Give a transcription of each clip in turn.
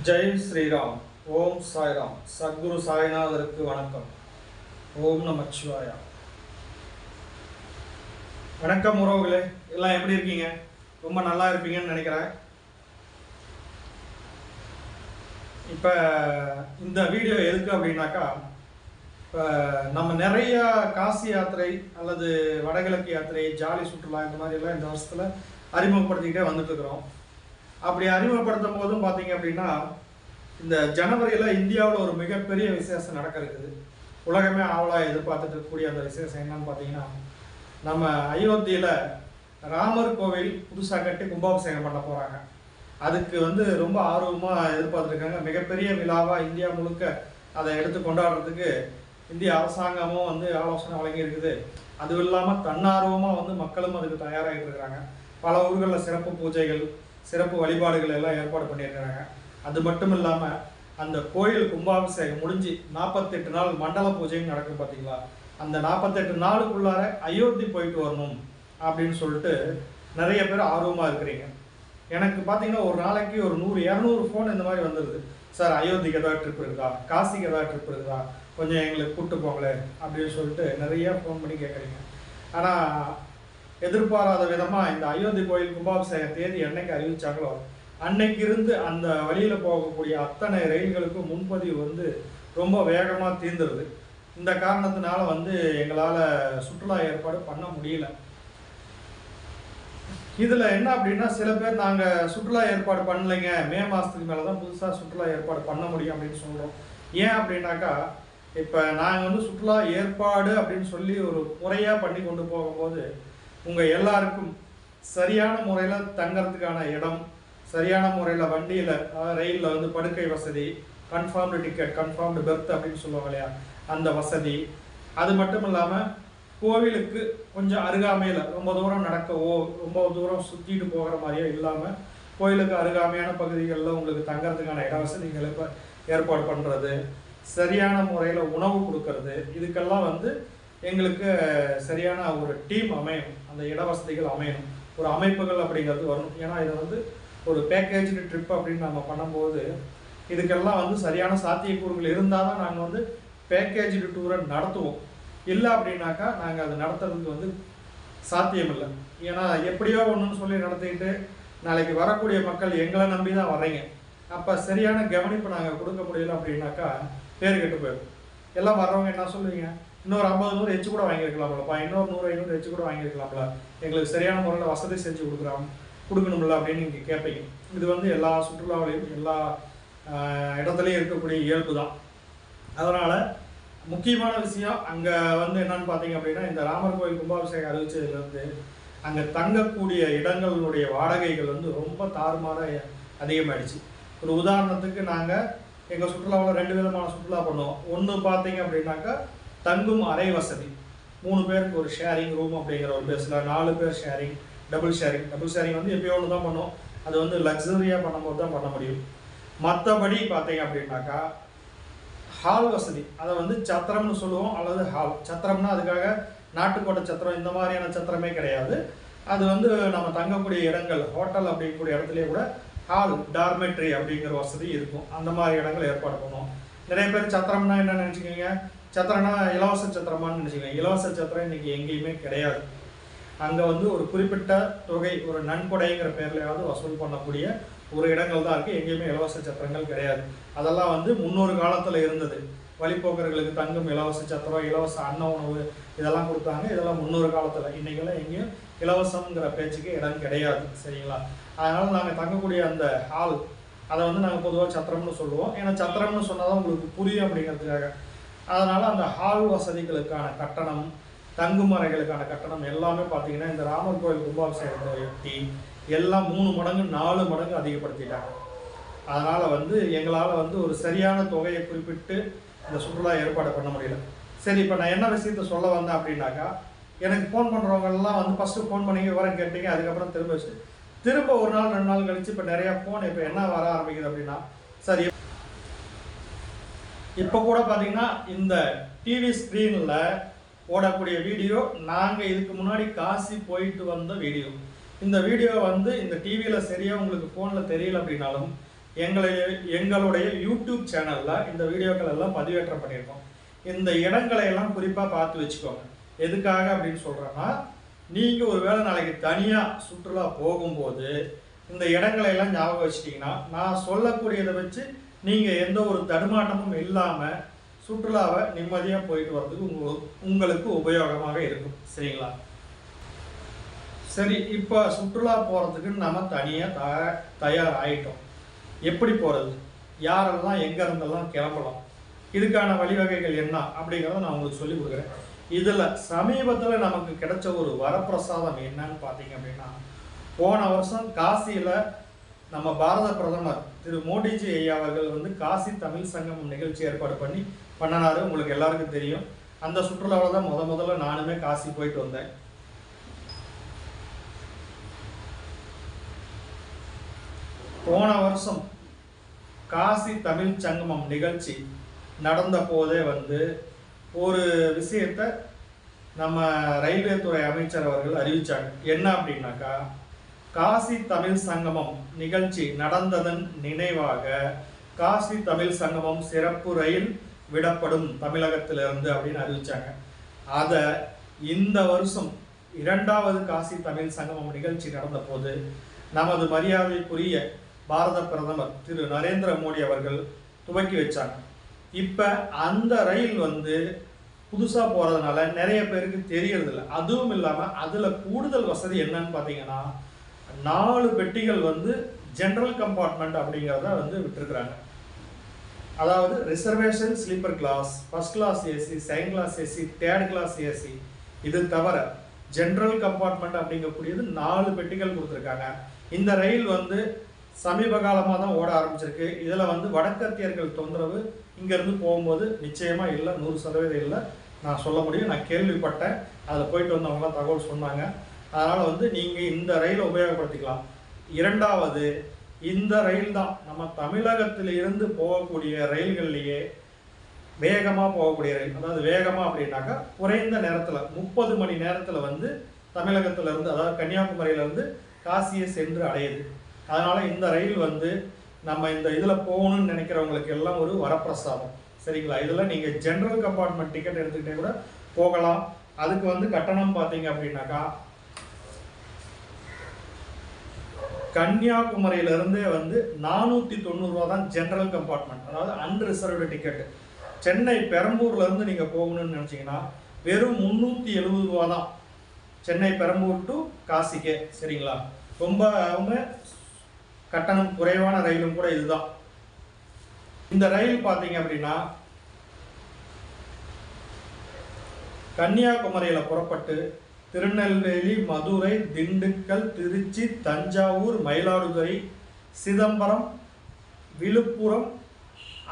ஜெய் ஸ்ரீராம். ஓம் சாய்ராம். சத்குரு சாய்நாதருக்கு வணக்கம். ஓம் நமச்சிவாயா. வணக்கம் உறவுகளே, எல்லாம் எப்படி இருக்கீங்க? ரொம்ப நல்லா இருப்பீங்கன்னு நினைக்கிறேன். இப்போ இந்த வீடியோ எதுக்கு அப்படின்னாக்கா, இப்போ நம்ம நிறைய காசி யாத்திரை அல்லது வடகிழக்கு யாத்திரை, ஜாலி சுற்றுலா இந்த மாதிரிலாம் இந்த வருஷத்தில் அறிமுகப்படுத்திக்கிட்டே வந்துட்டு இருக்கிறோம். அப்படி அறிமுகப்படுத்தும் போதும் பார்த்தீங்க அப்படின்னா, இந்த ஜனவரியில் இந்தியாவில் ஒரு மிகப்பெரிய விசேஷம் நடக்க இருக்குது. உலகமே ஆவலாக எதிர்பார்த்துட்டு இருக்கக்கூடிய அந்த விசேஷம் என்னன்னு பார்த்தீங்கன்னா, நம்ம அயோத்தியில் ராமர் கோவில் புதுசாக கட்டி கும்பாபிஷேகம் பண்ண போகிறாங்க. அதுக்கு ரொம்ப ஆர்வமாக எதிர்பார்த்துருக்காங்க. மிகப்பெரிய விழாவாக இந்தியா முழுக்க அதை எடுத்து கொண்டாடுறதுக்கு இந்திய அரசாங்கமும் ஆலோசனை வழங்கியிருக்குது. அதுவும் இல்லாமல் தன்னார்வமாக மக்களும் அதுக்கு தயாராகிட்டு இருக்கிறாங்க. பல ஊர்களில் சிறப்பு பூஜைகள், சிறப்பு வழிபாடுகள் எல்லாம் ஏற்பாடு பண்ணியிருக்கிறாங்க. அது மட்டும் இல்லாமல் அந்த கோயில் கும்பாபிஷேகம் முடிஞ்சு 48 நாள் மண்டல பூஜையும் நடக்கும். பார்த்தீங்களா, அந்த 48 நாளுக்குள்ளார அயோத்தி போயிட்டு வரணும் அப்படின்னு சொல்லிட்டு நிறைய பேர் ஆர்வமாக இருக்கிறீங்க. எனக்கு பார்த்தீங்கன்னா ஒரு நாளைக்கு ஒரு 100-200 ஃபோன் இந்த மாதிரி வந்துடுது. சார், அயோத்திக்கு ஏதாவது ட்ரிப் இருக்குதா, காசிக்கு ஏதாவது ட்ரிப் இருக்குதா, கொஞ்சம் எங்களுக்கு கூப்பிட்டு போங்களே அப்படின்னு சொல்லிட்டு நிறைய ஃபோன் பண்ணி கேட்குறீங்க. ஆனால் எதிர்பாராத விதமாக இந்த அயோத்தி கோயில் கும்பாபிஷேக தேதி என்னைக்கு அறிவித்தாங்களோ அன்னைக்கு இருந்து அந்த வழியில் போகக்கூடிய அத்தனை ரயில்களுக்கும் முன்பதிவு ரொம்ப வேகமாக தீர்ந்துருது. இந்த காரணத்தினால எங்களால் சுற்றுலா ஏற்பாடு பண்ண முடியல. இதில் என்ன அப்படின்னா, சில பேர் நாங்கள் சுற்றுலா ஏற்பாடு பண்ணலைங்க, மே மாதத்துக்கு மேலே தான் புதுசாக சுற்றுலா ஏற்பாடு பண்ண முடியும் அப்படின்னு சொல்கிறோம். ஏன் அப்படின்னாக்கா, இப்போ நாங்கள் சுற்றுலா ஏற்பாடு அப்படின்னு சொல்லி ஒரு முறையாக பண்ணி கொண்டு போகும்போது உங்கள் எல்லாருக்கும் சரியான முறையில் தங்கிறதுக்கான இடம், சரியான முறையில் வண்டியில் ரயிலில் படுக்கை வசதி, கன்ஃபார்ம்டு டிக்கெட், கன்ஃபார்ம்டு பெர்த் அப்படின்னு சொல்லுவாங்க இல்லையா, அந்த வசதி, அது மட்டும் இல்லாமல் கோவிலுக்கு கொஞ்சம் அருகாமையில் ரொம்ப தூரம் நடக்கவோ ரொம்ப தூரம் சுற்றிட்டு போகிற மாதிரியோ இல்லாமல் கோயிலுக்கு அருகாமையான பகுதிகளில் உங்களுக்கு தங்கிறதுக்கான இட வசதிகளை இப்போ ஏற்பாடு பண்ணுறது, சரியான முறையில் உணவு கொடுக்கறது, இதுக்கெல்லாம் எங்களுக்கு சரியான ஒரு டீம் அமையணும், அந்த இட வசதிகள் அமையணும், ஒரு அமைப்புகள் அப்படிங்கிறது வரணும். ஏன்னா இதை ஒரு பேக்கேஜ் ட்ரிப் அப்படின்னு நம்ம பண்ணும்போது இதுக்கெல்லாம் சரியான சாத்தியக்கூறுகள் இருந்தால் தான் நாங்கள் பேக்கேஜ் டூரை நடத்துவோம். இல்லை அப்படின்னாக்கா நாங்கள் அதை நடத்துறதுக்கு சாத்தியம் இல்லை. ஏன்னா எப்படியோ ஒன்றுன்னு சொல்லி நடத்திக்கிட்டு நாளைக்கு வரக்கூடிய மக்கள் எங்களை நம்பி தான் வர்றீங்க. அப்போ சரியான கவனிப்பு நாங்கள் கொடுக்க முடியல அப்படின்னாக்கா பேர் கெட்டு போயிடும். எல்லாம் வர்றவங்க என்ன சொல்லுவீங்க, இன்னொரு 50-100 எச்சு கூட வாங்கியிருக்கலாம்லப்பா, இன்னொரு 100-500 எச்சு கூட வாங்கியிருக்கலாம்ல, எங்களுக்கு சரியான முறையில் வசதி செஞ்சு கொடுக்கணும்ல அப்படின்னு நீங்கள் கேட்பீங்க. இது எல்லா சுற்றுலாவிலையும் எல்லா இடத்துலையும் இருக்கக்கூடிய இயல்பு தான். அதனால் முக்கியமான விஷயம் அங்கே என்னன்னு பார்த்தீங்க அப்படின்னா, இந்த ராமர் கோயில் கும்பாபிஷேகம் அறிவிச்சதுலேருந்து அங்கே தங்கக்கூடிய இடங்களுடைய வாடகைகள் ரொம்ப தாறுமாறாக அதிகமாகிடுச்சு. ஒரு உதாரணத்துக்கு நாங்கள் எங்கள் சுற்றுலாவில் 2 விதமான சுற்றுலா பண்ணுவோம். ஒன்று பார்த்தீங்க அப்படின்னாக்கா தங்கும் அறை வசதி, 3 பேருக்கு ஒரு ஷேரிங் ரூம் அப்படிங்கிற ஒரு பேஸில் 4 பேர் ஷேரிங், டபுள் ஷேரிங் எப்பயோ ஒன்று தான் பண்ணுவோம். அது லக்ஸரியாக பண்ணும்போது தான் பண்ண முடியும். மற்றபடி பார்த்தீங்க அப்படின்னாக்கா ஹால் வசதி, அதை சத்திரம்னு சொல்லுவோம், அல்லது ஹால். சத்திரம்னா அதுக்காக நாட்டுக்கோட்டை சத்திரம் இந்த மாதிரியான சத்திரமே கிடையாது. அது நம்ம தங்கக்கூடிய இடங்கள், ஹோட்டல் அப்படிங்கக்கூடிய இடத்துலேயே கூட ஹால், டார்மெட்ரி அப்படிங்கிற வசதி இருக்கும். அந்த மாதிரி இடங்கள் ஏற்பாடு பண்ணுவோம். நிறைய பேர் சத்திரம்னா என்ன நினச்சிக்கிங்க, சத்திரம்னா இலவச சத்திரமானு நினச்சிக்கோங்க. இலவச சத்திரம் இன்றைக்கி எங்கேயுமே கிடையாது. அங்கே ஒரு குறிப்பிட்ட தொகை, ஒரு நன்கொடைங்கிற பேர்லையாவது வசூல் பண்ணக்கூடிய ஒரு இடங்கள் தான் இருக்குது. எங்கேயுமே இலவச சத்திரங்கள் கிடையாது. அதெல்லாம் முன்னொரு காலத்தில் இருந்தது. வழிப்போக்கர்களுக்கு தங்கும் இலவச சத்திரம், இலவச அன்ன உணவு இதெல்லாம் கொடுத்தாங்க. இதெல்லாம் முன்னொரு காலத்தில். இன்றைக்கெல்லாம் எங்கேயும் இலவசங்கிற பேச்சுக்கு இடம் கிடையாது. சரிங்களா? அதனால் நாங்கள் தங்கக்கூடிய அந்த ஹால் அதை நாங்கள் பொதுவாக சத்திரம்னு சொல்லுவோம். ஏன்னா சத்திரம்னு சொன்னால் தான் உங்களுக்கு புரியும் அப்படிங்கிறதுக்காக. அதனால் அந்த ஹால் வசதிகளுக்கான கட்டணம், தங்குமறைகளுக்கான கட்டணம் எல்லாமே பார்த்தீங்கன்னா இந்த ராமர் கோயில் கும்பாபிஷேகத்தை ஒட்டி எல்லாம் 3 மடங்கு 4 மடங்கு அதிகப்படுத்திட்டாங்க. அதனால் எங்களால் ஒரு சரியான தொகையை குறிப்பிட்டு இந்த சுற்றுலா ஏற்பாடு பண்ண முடியல. சரி, இப்போ நான் என்ன விஷயத்த சொல்ல வந்தேன் அப்படின்னாக்கா, எனக்கு ஃபோன் பண்ணுறவங்கெல்லாம் ஃபஸ்ட்டு ஃபோன் பண்ணி விவரம் கேட்டீங்க, அதுக்கப்புறம் திரும்ப ஒரு நாள் 2 நாள் கழித்து இப்போ நிறையா ஃபோன் இப்போ என்ன வர ஆரம்பிக்குது அப்படின்னா, சரி இப்போ கூட பார்த்தீங்கன்னா இந்த டிவி ஸ்க்ரீனில் ஓடக்கூடிய வீடியோ நாங்கள் இதுக்கு முன்னாடி காசி போயிட்டு வந்த வீடியோ. இந்த வீடியோ இந்த டிவியில் சரியாக உங்களுக்கு ஃபோனில் தெரியல அப்படின்னாலும் எங்களுடைய யூடியூப் சேனலில் இந்த வீடியோக்கள் எல்லாம் பதிவேற்றம் பண்ணியிருக்கோம். இந்த இடங்களை எல்லாம் குறிப்பாக பார்த்து வச்சுக்கோங்க. எதுக்காக அப்படின்னு சொல்கிறேன்னா, நீங்கள் ஒரு வேளை நாளைக்கு தனியாக சுற்றுலா போகும்போது இந்த இடங்களை எல்லாம் ஞாபகம் வச்சிட்டிங்கன்னா, நான் சொல்லக்கூடியதை வச்சு நீங்கள் எந்த ஒரு தடுமாட்டமும் இல்லாமல் சுற்றுலாவை நிம்மதியாக போயிட்டு வர்றதுக்கு உங்களுக்கு உபயோகமாக இருக்கும். சரிங்களா? சரி, இப்போ சுற்றுலா போகிறதுக்கு நம்ம தனியாக தயார் ஆகிட்டோம். எப்படி போகிறது, யாரெல்லாம் எங்கே இருந்தெல்லாம் கிளம்பலாம், இதுக்கான வழிவகைகள் என்ன அப்படிங்கிறத நான் உங்களுக்கு சொல்லி கொடுக்குறேன். இதில் சமீபத்தில் நமக்கு கிடைச்ச ஒரு வரப்பிரசாதம் என்னன்னு பார்த்தீங்க அப்படின்னா, போன வருஷம் காசியில் நம்ம பாரத பிரதமர் திரு மோடிஜி ஐயா அவர்கள் வந்து காசி தமிழ் சங்கமம் நிகழ்ச்சி ஏற்பாடு பண்ணினாரு. உங்களுக்கு எல்லாருக்கும் தெரியும். அந்த சுற்றுலாவில் தான் முதல்ல நானுமே காசி போயிட்டு வந்தேன். போன வருஷம் காசி தமிழ் சங்கமம் நிகழ்ச்சி நடந்த போதே வந்து ஒரு விஷயத்தை நம்ம ரயில்வே துறை அமைச்சர் அவர்கள் அறிவித்தாங்க. என்ன அப்படின்னாக்கா, காசி தமிழ் சங்கமம் நிகழ்ச்சி நடந்ததன் நினைவாக காசி தமிழ் சங்கமம் சிறப்பு ரயில் விடப்படும் தமிழகத்திலிருந்து அப்படின்னு அறிவித்தாங்க. அதை இந்த வருஷம் 2வது காசி தமிழ் சங்கமம் நிகழ்ச்சி நடந்த போது நமது மரியாதைக்குரிய பாரத பிரதமர் திரு நரேந்திர மோடி அவர்கள் துவக்கி வச்சாங்க. இப்போ அந்த ரயில் வந்து புதுசாக போகிறதுனால நிறைய பேருக்கு தெரியறதில்ல. அதுவும் இல்லாமல் அதில் கூடுதல் வசதி என்னன்னு பார்த்தீங்கன்னா, 4 பெட்டிகள் வந்து ஜென்ரல் கம்பார்ட்மெண்ட் அப்படிங்கிறத வந்து விட்டுருக்குறாங்க. அதாவது reservation sleeper class, first class AC, second class AC, third class AC, இது தவிர ஜென்ரல் கம்பார்ட்மெண்ட் அப்படிங்கக்கூடியது 4 பெட்டிகள் கொடுத்துருக்காங்க. இந்த ரயில் வந்து சமீப காலமாக தான் ஓட ஆரம்பிச்சிருக்கு. இதில் வந்து வடக்கத்தியர்கள் தொந்தரவு இங்கேருந்து போகும்போது நிச்சயமாக இல்லை, 100% இல்லை நான் சொல்ல முடியும். நான் கேள்விப்பட்டேன், அதில் போயிட்டு வந்தவங்களாம் தகவல் சொன்னாங்க. அதனால் வந்து நீங்கள் இந்த ரயிலை உபயோகப்படுத்திக்கலாம். 2வது, இந்த ரயில் தான் நம்ம தமிழகத்தில் இருந்து போகக்கூடிய ரயில்கள்லேயே வேகமாக போகக்கூடிய ரயில். அதாவது வேகமாக அப்படின்னாக்கா குறைந்த நேரத்தில் 30 மணி நேரத்தில் வந்து தமிழகத்திலேருந்து, அதாவது கன்னியாகுமரியிலேருந்து காசியை சென்று அடையுது. அதனால் இந்த ரயில் வந்து நம்ம இந்த இதில் போகணும்னு நினைக்கிறவங்களுக்கு எல்லாம் ஒரு வரப்பிரசாதம். சரிங்களா? இதில் நீங்கள் ஜென்ரல் கம்பார்ட்மெண்ட் டிக்கெட் எடுத்துக்கிட்டே கூட போகலாம். அதுக்கு வந்து கட்டணம் பார்த்தீங்க அப்படின்னாக்கா, கன்னியாகுமரியிலிருந்தே வந்து 490 ரூபா தான் ஜென்ரல் கம்பார்ட்மெண்ட், அதாவது அன்ரிசர்வ்டு டிக்கெட்டு. சென்னை பெரம்பூர்லேருந்து நீங்கள் போகணும்னு நினச்சிங்கன்னா வெறும் 370 ரூபா தான் சென்னை பெரம்பூர் டு காசிக்கே. சரிங்களா? ரொம்ப கட்டணம் குறைவான ரயிலும் கூட இதுதான். இந்த ரயில் பார்த்தீங்க அப்படின்னா கன்னியாகுமரியில் புறப்பட்டு திருநெல்வேலி, மதுரை, திண்டுக்கல், திருச்சி, தஞ்சாவூர், மயிலாடுதுறை, சிதம்பரம், விழுப்புரம்,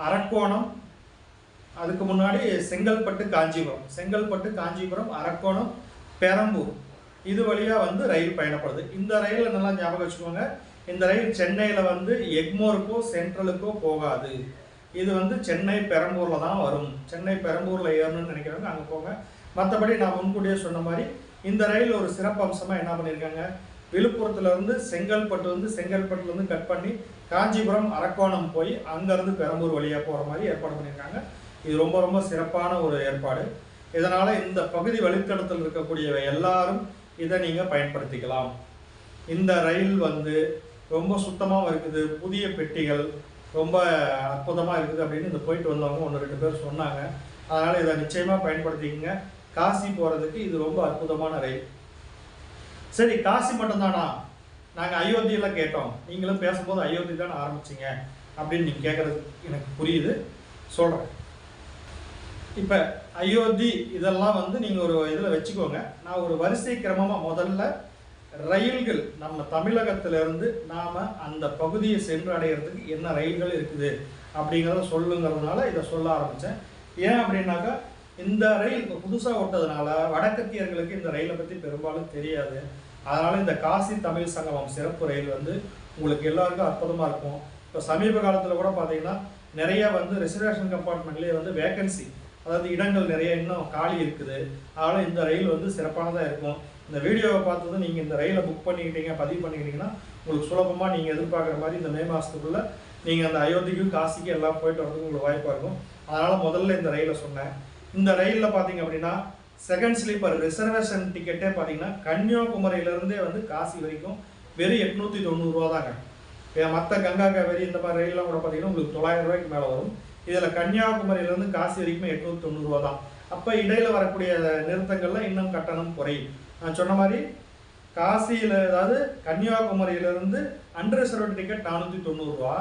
அரக்கோணம், அதுக்கு முன்னாடி செங்கல்பட்டு, காஞ்சிபுரம், அரக்கோணம், பெரம்பூர், இது வழியாக வந்து ரயில் பயணப்படுது. இந்த ரயிலில் நல்லா ஞாபகம் வச்சுக்கோங்க, இந்த ரயில் சென்னையில் வந்து எக்மோருக்கோ சென்ட்ரலுக்கோ போகாது. இது வந்து சென்னை பெரம்பூரில் தான் வரும். சென்னை பெரம்பூரில் ஏறணும்னு நினைக்கிறவங்க அங்கே போங்க. மற்றபடி நான் முன்கூட்டியே சொன்ன மாதிரி இந்த ரயில் ஒரு சிறப்பு அம்சமாக என்ன பண்ணியிருக்காங்க, விழுப்புரத்துலேருந்து செங்கல்பட்டு வந்து செங்கல்பட்டுலேருந்து கட் பண்ணி காஞ்சிபுரம், அரக்கோணம் போய் அங்கேருந்து பெரம்பூர் வழியாக போகிற மாதிரி ஏற்பாடு பண்ணியிருக்காங்க. இது ரொம்ப சிறப்பான ஒரு ஏற்பாடு. இதனால் இந்த பகுதி வழித்தடத்தில் இருக்கக்கூடியவை எல்லாரும் இதை நீங்கள் பயன்படுத்திக்கலாம். இந்த ரயில் வந்து ரொம்ப சுத்தமாக இருக்குது, புதிய பெட்டிகள், ரொம்ப அற்புதமாக இருக்குது அப்படின்னு இந்த போயிட்டு வந்தவங்க 1-2 பேர் சொன்னாங்க. அதனால் இதை நிச்சயமாக பயன்படுத்திக்கங்க. காசி போகிறதுக்கு இது ரொம்ப அற்புதமான ரயில். சரி, காசி மட்டும்தானா? நாங்கள் அயோத்தியெல்லாம் கேட்டோம், நீங்களும் பேசும்போது அயோத்தி தானே ஆரம்பிச்சிங்க அப்படின்னு நீங்கள் கேட்குறது எனக்கு புரியுது, சொல்கிறேன். இப்போ அயோத்தி இதெல்லாம் வந்து நீங்கள் ஒரு இதில் வச்சுக்கோங்க. நான் ஒரு வரிசை கிரமமாக முதல்ல ரயில்கள் நம்ம தமிழகத்திலிருந்து நாம் அந்த பகுதியை சென்று அடைகிறதுக்கு என்ன ரயில்கள் இருக்குது அப்படிங்கிறத சொல்லுங்கிறதுனால இதை சொல்ல ஆரம்பித்தேன். ஏன் அப்படின்னாக்கா, இந்த ரயில் இப்போ புதுசாக ஓட்டதுனால வடக்கத்தியர்களுக்கு இந்த ரயிலை பற்றி பெரும்பாலும் தெரியாது. அதனால் இந்த காசி தமிழ் சங்கமம் சிறப்பு ரயில் வந்து உங்களுக்கு எல்லாருக்கும் அற்புதமாக இருக்கும். இப்போ சமீப காலத்தில் கூட பார்த்தீங்கன்னா நிறைய வந்து ரிசர்வேஷன் கம்பார்ட்மெண்ட்லேயே வந்து வேக்கன்சி, அதாவது இடங்கள் நிறைய இன்னும் காலி இருக்குது. அதனால் இந்த ரயில் வந்து சிறப்பானதாக இருக்கும். இந்த வீடியோவை பார்த்ததும் நீங்கள் இந்த ரயிலை புக் பண்ணிக்கிட்டீங்க, பதிவு பண்ணிக்கிட்டீங்கன்னா உங்களுக்கு சுலபமாக நீங்கள் எதிர்பார்க்குற மாதிரி இந்த மே மாதத்துக்குள்ளே நீங்கள் அந்த அயோத்திக்கும் காசிக்கும் எல்லாம் போயிட்டு வரதுக்கு உங்களுக்கு வாய்ப்பாக இருக்கும். அதனால் முதல்ல இந்த ரயிலை சொன்னேன். இந்த ரயிலில் பார்த்தீங்க அப்படின்னா செகண்ட் ஸ்லீப்பர் ரிசர்வேஷன் டிக்கெட்டே பார்த்தீங்கன்னா கன்னியாகுமரியிலேருந்தே வந்து காசி வரைக்கும் வெறும் 890 ரூபா தாங்க. மற்ற கங்கா காவேரி இந்த மாதிரி ரயிலெலாம் கூட பார்த்தீங்கன்னா உங்களுக்கு 900 ரூபாய்க்கு மேலே வரும். இதில் கன்னியாகுமரியிலேருந்து காசி வரைக்குமே 890 ரூபா தான். அப்போ இடையில் வரக்கூடிய நிறுத்தங்கள்லாம் இன்னும் கட்டணம் குறையும். நான் சொன்ன மாதிரி காசியில், அதாவது கன்னியாகுமரியிலேருந்து அன்ரிசர்வ்டு டிக்கெட் 490 ரூபா,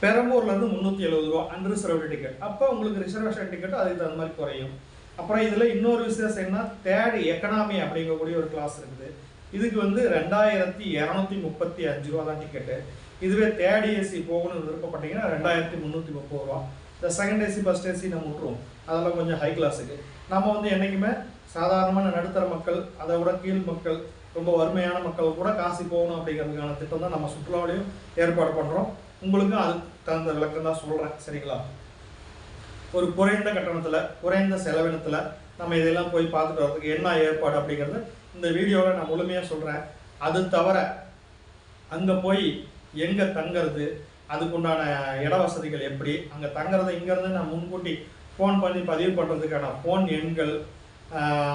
பெரம்பூர்லேருந்து 370 ரூபா அன்ரிசர்வ்டு டிக்கெட். அப்போ உங்களுக்கு ரிசர்வேஷன் டிக்கெட் அதுக்கு தகுந்த மாதிரி குறையும். அப்புறம் இதில் இன்னொரு விசேஷம் என்ன, தேர்ட் எக்கனாமி அப்படிங்கக்கூடிய ஒரு கிளாஸ் இருக்குது. இதுக்கு வந்து 2235 ரூபா தான் டிக்கெட்டு. இதுவே தேர்ட் ஏசி போகணும்னு விருப்பப்பட்டீங்கன்னா 2330 ரூபா. இந்த செகண்ட் ஏசி ஃபர்ஸ்ட் ஏசி நம்ம விட்டுருவோம், அதெல்லாம் கொஞ்சம் ஹை கிளாஸுக்கு. நம்ம வந்து என்றைக்குமே சாதாரணமான நடுத்தர மக்கள், அதை விட கீழ் மக்கள், ரொம்ப வறுமையான மக்கள் கூட காசி போகணும் அப்படிங்கிறதுக்கான திட்டம் தான் நம்ம சுற்றுலாவிலையும் ஏற்பாடு பண்ணுறோம். உங்களுக்கும் அதுக்கு தகுந்த விளக்கம் தான் சொல்கிறேன், சரிங்களா? ஒரு குறைந்த கட்டணத்தில், குறைந்த செலவினத்தில் நம்ம இதெல்லாம் போய் பார்த்துட்டு வரதுக்கு என்ன ஏற்பாடு அப்படிங்கிறது இந்த வீடியோவில் நான் முழுமையாக சொல்கிறேன். அது தவிர அங்கே போய் எங்கே தங்கிறது, அதுக்குண்டான இட வசதிகள் எப்படி, அங்கே தங்குறதை இங்கேருந்து நான் முன்கூட்டி ஃபோன் பண்ணி பதிவு பண்ணுறதுக்கான ஃபோன் எண்கள்,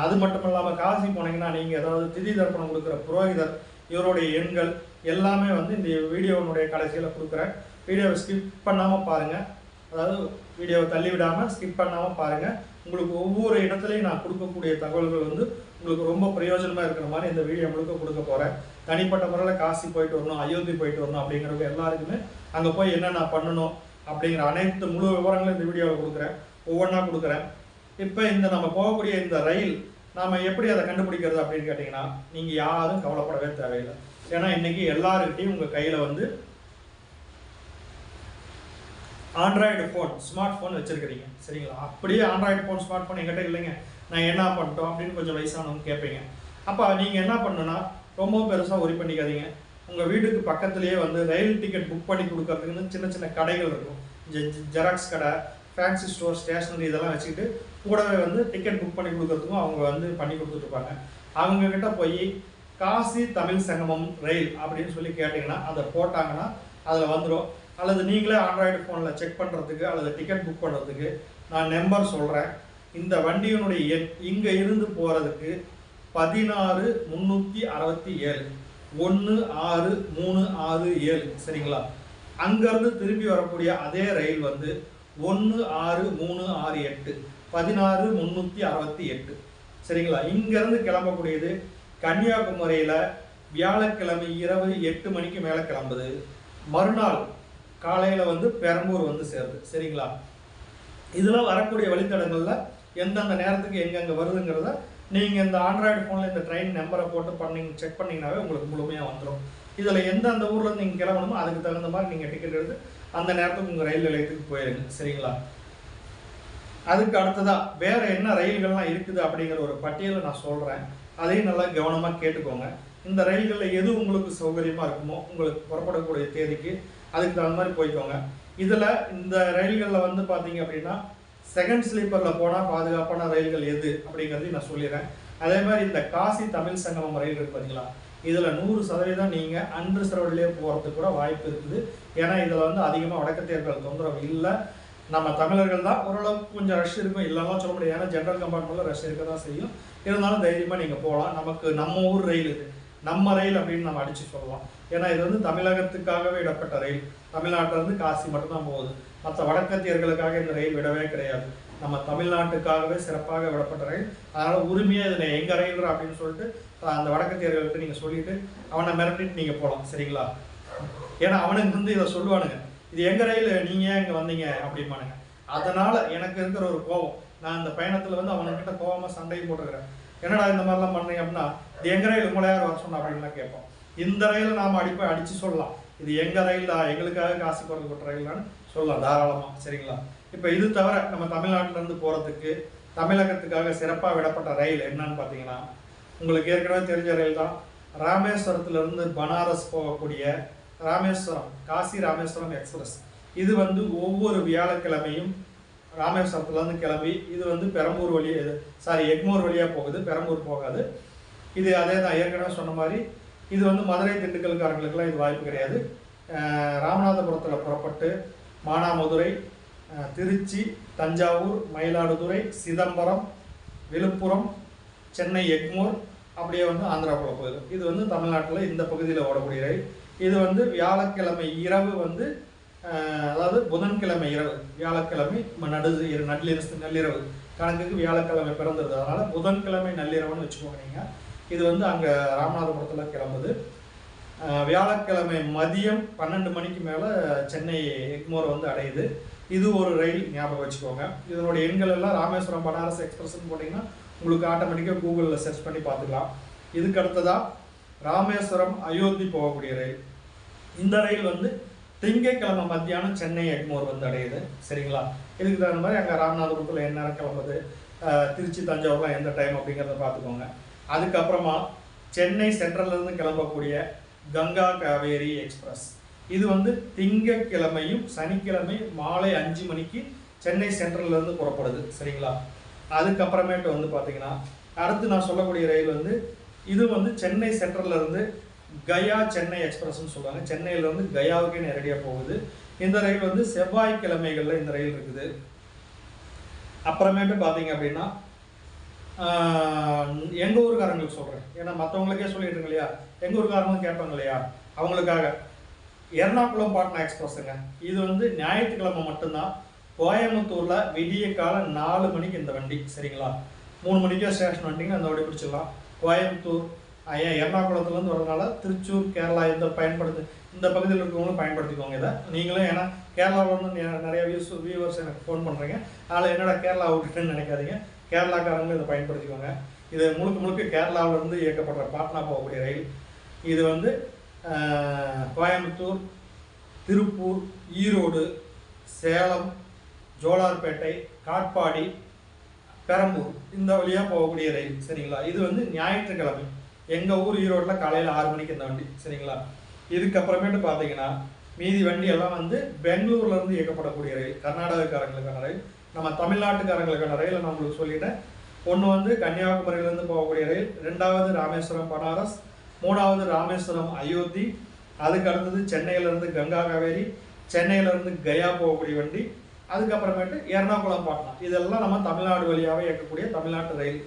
அது மட்டும் இல்லாமல் காசி போனீங்கன்னா நீங்கள் ஏதாவது திதி தர்ப்பணம் கொடுக்குற புரோகிதர் இவருடைய எண்கள் எல்லாமே வந்து இந்த வீடியோனுடைய கடைசியில் கொடுக்குறேன். வீடியோவை ஸ்கிப் பண்ணாமல் பாருங்கள், அதாவது வீடியோவை தள்ளி விடாமல் ஸ்கிப் பண்ணாமல் பாருங்கள். உங்களுக்கு ஒவ்வொரு இடத்துலையும் நான் கொடுக்கக்கூடிய தகவல்கள் வந்து உங்களுக்கு ரொம்ப பிரயோஜனமாக இருக்கிற மாதிரி இந்த வீடியோ முழுக்க கொடுக்க போகிறேன். தனிப்பட்ட முறையில் காசி போயிட்டு வரணும், அயோத்தி போயிட்டு வரணும் அப்படிங்கிறவங்க எல்லாருக்குமே அங்கே போய் என்னென்ன பண்ணணும் அப்படிங்கிற அனைத்து முழு விவரங்களும் இந்த வீடியோவில் கொடுக்குறேன், ஒவ்வொன்றா கொடுக்குறேன். இப்போ இந்த நம்ம போகக்கூடிய இந்த ரயில் நாம் எப்படி அதை கண்டுபிடிக்கிறது அப்படின்னு கேட்டிங்கன்னா நீங்கள் யாரும் கவலைப்படவே தேவையில்லை. ஏன்னா இன்றைக்கி எல்லாருக்கிட்டையும் உங்கள் கையில் வந்து ஆண்ட்ராய்டு ஃபோன், ஸ்மார்ட் ஃபோன் வச்சுருக்கிறீங்க, சரிங்களா? அப்படியே ஆண்ட்ராய்டு ஃபோன், ஸ்மார்ட் ஃபோன் என்கிட்ட இல்லைங்க, நான் என்ன பண்ணிட்டோம் அப்படின்னு கொஞ்சம் வயசானவங்க கேட்பீங்க. அப்போ நீங்கள் என்ன பண்ணணுன்னா ரொம்ப பெருசாக ஒரி பண்ணிக்காதீங்க. உங்கள் வீட்டுக்கு பக்கத்துலேயே வந்து ரயில் டிக்கெட் புக் பண்ணி கொடுக்கறதுக்குன்னு சின்ன சின்ன கடைகள் இருக்கும். ஜெராக்ஸ் கடை, ஃபேன்சி ஸ்டோர், ஸ்டேஷனரி இதெல்லாம் வச்சுக்கிட்டு கூடவே வந்து டிக்கெட் புக் பண்ணி கொடுக்கறதுக்கும் அவங்க வந்து பண்ணி கொடுத்துட்ருப்பாங்க. அவங்கக்கிட்ட போய் காசி தமிழ் சங்கமம் ரயில் அப்படின்னு சொல்லி கேட்டிங்கன்னா அதை போட்டாங்கன்னா அதில் வந்துடும். அல்லது நீங்களே ஆண்ட்ராய்டு ஃபோனில் செக் பண்ணுறதுக்கு அல்லது டிக்கெட் புக் பண்ணுறதுக்கு நான் நம்பர் சொல்கிறேன். இந்த வண்டியினுடைய எண் இங்கே இருந்து போகிறதுக்கு 16367 16367, சரிங்களா? அங்கேருந்து திரும்பி வரக்கூடிய அதே ரயில் வந்து 16368 16368, சரிங்களா? இங்கேருந்து கிளம்பக்கூடியது கன்னியாகுமரியில் வியாழக்கிழமை இரவு 8 மணிக்கு மேலே கிளம்புது. மறுநாள் காலையில் வந்து பெரம்பூர் வந்து சேருது, சரிங்களா? இதில் வரக்கூடிய வழித்தடங்களில் எந்தெந்த நேரத்துக்கு எங்கெங்கே வருதுங்கிறத நீங்கள் இந்த ஆண்ட்ராய்டு ஃபோனில் இந்த ட்ரெயின் நம்பரை போட்டு செக் பண்ணிங்கனாவே உங்களுக்கு முழுமையாக வந்துடும். இதில் எந்தெந்த ஊர்லேருந்து நீங்கள் கிளம்பணுமோ அதுக்கு தகுந்த மாதிரி நீங்கள் டிக்கெட் எடுத்து அந்த நேரத்துக்கு உங்கள் ரயில் நிலையத்துக்கு போயிருங்க, சரிங்களா? அதுக்கு அடுத்ததாக வேறு என்ன ரயில்கள்லாம் இருக்குது அப்படிங்கிற ஒரு பட்டியலை நான் சொல்கிறேன், அதையும் நல்லா கவனமாக கேட்டுக்கோங்க. இந்த ரயில்களில் எது உங்களுக்கு சௌகரியமாக இருக்குமோ உங்களுக்கு புறப்படக்கூடிய தேதிக்கு அதுக்கு தகுந்த மாதிரி போய்க்கோங்க. இதில் இந்த ரயில்களில் வந்து பார்த்தீங்க அப்படின்னா செகண்ட் ஸ்லீப்பரில் போனால் பாதுகாப்பான ரயில்கள் எது அப்படிங்கிறதையும் நான் சொல்லிடுறேன். அதே மாதிரி இந்த காசி தமிழ் சங்கமம் ரயில் இருக்குது பார்த்தீங்களா, இதில் 100% நீங்கள் அன்ரிசர்வ்ட்லேயே போகிறதுக்கு கூட வாய்ப்பு இருக்குது. ஏன்னா இதில் வந்து அதிகமாக வடக்கத்தியர்கள் தொந்தரவு இல்லை. நம்ம தமிழர்கள் தான் ஓரளவுக்கு கொஞ்சம் ரஷ் இருக்கும், இல்லைன்னா சொல்ல முடியாது. ஏன்னா ஜென்ரல் கம்பார்ட்மெண்ட்டில் ரஷ் இருக்க தான் செய்யும். இருந்தாலும் தைரியமாக நீங்கள் போகலாம். நமக்கு நம்ம ஊர் ரயில் இது, நம்ம ரயில் அப்படின்னு நம்ம அடித்து சொல்லலாம். ஏன்னா இது வந்து தமிழகத்துக்காகவே விடப்பட்ட ரயில். தமிழ்நாட்டிலேருந்து காசி மட்டும்தான் போகுது. மற்ற வடக்கத்தியர்களுக்காக இந்த ரயில் விடவே கிடையாது. நம்ம தமிழ்நாட்டுக்காகவே சிறப்பாக விடப்பட்ட ரயில். அதனால் உரிமையாக இதில் எங்கள் ரயில் அப்படின்னு சொல்லிட்டு அந்த வடக்கத்தியர்கள்ட்ட நீங்கள் சொல்லிவிட்டு அவனை மிரட்டிட்டு நீங்கள் போகலாம், சரிங்களா? ஏன்னா அவனுக்கு வந்து இதை சொல்லுவானுங்க, இது எங்கள் ரயில், நீங்கள் ஏன் இங்கே வந்தீங்க அப்படிம்பானுங்க. அதனால் எனக்கு இருக்கிற ஒரு கோபம், நான் இந்த பயணத்தில் வந்து அவனுக்கிட்ட கோபமாக சண்டையும் போட்டுக்கிறேன். என்னடா இந்த மாதிரிலாம் பண்ணுறீங்க அப்படின்னா, இது எங்கள் ரயில், உங்களை யார் வர சொன்னா அப்படின்லாம் கேட்போம். இந்த ரயில் நாம் அடித்து சொல்லலாம், இது எங்கள் ரயில் தான், எங்களுக்காக காசு போகிறதுக்கு ரயில்னு சொல்லலாம் தாராளமாக, சரிங்களா? இப்போ இது தவிர நம்ம தமிழ்நாட்டிலேருந்து போகிறதுக்கு தமிழகத்துக்காக சிறப்பாக விடப்பட்ட ரயில் என்னன்னு பார்த்தீங்கன்னா, உங்களுக்கு ஏற்கனவே தெரிஞ்ச ரயில் தான். ராமேஸ்வரத்துலேருந்து பனாரஸ் போகக்கூடிய ராமேஸ்வரம், காசி ராமேஸ்வரம் எக்ஸ்பிரஸ். இது வந்து ஒவ்வொரு வியாழக்கிழமையும் ராமேஸ்வரத்துலேருந்து கிளம்பி இது வந்து பெரம்பூர் வழியாக, எக்மோர் வழியாக போகுது, பெரம்பூர் போகாது. இது அதே தான் ஏற்கனவே சொன்ன மாதிரி. இது வந்து மதுரை திண்டுக்கல்காரங்களுக்குலாம் இது வாய்ப்பு கிடையாது. ராமநாதபுரத்தில் புறப்பட்டு மானாமதுரை, திருச்சி, தஞ்சாவூர், மயிலாடுதுறை, சிதம்பரம், விழுப்புரம், சென்னை எக்மோர், அப்படியே வந்து ஆந்திராவுக்குள்ள போயிடும். இது வந்து தமிழ்நாட்டில் இந்த பகுதியில் ஓடக்கூடிய ரயில். இது வந்து வியாழக்கிழமை இரவு வந்து அதாவது புதன்கிழமை இரவு, வியாழக்கிழமை நள்ளிரவு கணக்குக்கு வியாழக்கிழமை பிறந்தது, அதனால் புதன்கிழமை நள்ளிரவுன்னு வச்சுக்கோங்க நீங்கள். இது வந்து அங்கே ராமநாதபுரத்தில் கிளம்புது. வியாழக்கிழமை மதியம் 12 மணிக்கு மேலே சென்னை எக்மோரை வந்து அடையுது. இது ஒரு ரயில், ஞாபகம் வச்சுக்கோங்க. இதனுடைய எண்கள் எல்லாம் ராமேஸ்வரம் பனாரஸ் எக்ஸ்பிரஸ்ன்னு போட்டிங்கன்னா உங்களுக்கு ஆட்டோமேட்டிக்காக கூகுளில் சர்ச் பண்ணி பார்த்துக்கலாம். இதுக்கு அடுத்ததாக ராமேஸ்வரம் அயோத்தி போகக்கூடிய ரயில். இந்த ரயில் வந்து திங்கட்கிழமை மத்தியானம் சென்னை எக்மோர் வந்து அடையுது. சரிங்களா? இதுக்கு தகுந்த மாதிரி அங்கே ராமநாதபுரத்தில் என்ன நேரம் கிளம்புது, திருச்சி தஞ்சாவூர்லாம் எந்த டைம் அப்படிங்கிறத பார்த்துக்கோங்க. அதுக்கப்புறமா சென்னை சென்ட்ரல்லேருந்து கிளம்பக்கூடிய கங்கா காவேரி எக்ஸ்பிரஸ். இது வந்து திங்கட்கிழமையும் சனிக்கிழமை மாலை 5 மணிக்கு சென்னை சென்ட்ரல்லேருந்து புறப்படுது. சரிங்களா? அதுக்கப்புறமேட்டு வந்து பார்த்தீங்கன்னா அடுத்து நான் சொல்லக்கூடிய ரயில் வந்து இது வந்து சென்னை சென்ட்ரல்லேருந்து கயா சென்னை எக்ஸ்பிரஸ்ன்னு சொல்லுவாங்க. சென்னையிலேருந்து கயாவுக்கே நேரடியாக போகுது. இந்த ரயில் வந்து செவ்வாய்க்கிழமைகளில் இந்த ரயில் இருக்குது. அப்புறமேட்டு பார்த்தீங்க அப்படின்னா எங்கள் ஊருக்காரங்களுக்கு சொல்கிறேன், ஏன்னா மற்றவங்களுக்கே சொல்லிட்டு இல்லையா, எங்கள் ஊருக்காரங்களும் கேட்பாங்க இல்லையா, அவங்களுக்காக எர்ணாகுளம் பாட்னா எக்ஸ்பிரஸுங்க. இது வந்து ஞாயிற்றுக்கிழமை மட்டும்தான். கோயம்புத்தூரில் விடிய காலம் 4 மணிக்கு இந்த வண்டி. சரிங்களா? 3 மணிக்கே ஸ்டேஷன் வண்டிங்க, அந்த வண்டி பிடிச்சிடலாம். கோயம்புத்தூர் எர்ணாகுளத்துலேருந்து வரதுனால திருச்சூர், கேரளா இந்த பகுதியில் இருக்கிறவங்களும் பயன்படுத்திக்கோங்க இதை நீங்களும். ஏன்னா கேரளாவிலேருந்து நிறைய வியூவர்ஸ் எனக்கு ஃபோன் பண்ணுறீங்க, அதனால் என்னடா கேரளா விட்டுட்டுன்னு நினைக்காதீங்க. கேரளாக்காரங்களும் இதை பயன்படுத்திக்கோங்க. இது முழுக்க கேரளாவிலேருந்து இயக்கப்படுற பாட்னா போகக்கூடிய ரயில். இது வந்து கோயம்புத்தூர், திருப்பூர், ஈரோடு, சேலம், ஜோலார்பேட்டை, காட்பாடி, பெரம்பூர் இந்த வழியாக போகக்கூடிய ரயில். சரிங்களா? இது வந்து ஞாயிற்றுக்கிழமை. எங்கள் ஊர் ஈரோட்டில் காலையில் 6 மணிக்கு இந்த வண்டி. சரிங்களா? இதுக்கப்புறமேட்டு பார்த்தீங்கன்னா மீதி வண்டி எல்லாம் வந்து பெங்களூர்லேருந்து இயக்கப்படக்கூடிய ரயில், கர்நாடகக்காரங்களுக்கான ரயில். நம்ம தமிழ்நாட்டுக்காரங்களுக்கான ரயிலை நான் உங்களுக்கு சொல்லிட்டேன். ஒன்று வந்து கன்னியாகுமரியிலேருந்து போகக்கூடிய ரயில், 2வது ராமேஸ்வரம் பனாரஸ், 3வது ராமேஸ்வரம் அயோத்தி, அதுக்கு அடுத்தது சென்னையிலேருந்து கங்கா காவேரி, சென்னையிலேருந்து கயா போகக்கூடிய வண்டி, அதுக்கப்புறமேட்டு எர்ணாகுளம் பாட்னா. இதெல்லாம் நம்ம தமிழ்நாடு வழியாகவே இயக்கக்கூடிய தமிழ்நாட்டு ரயில்.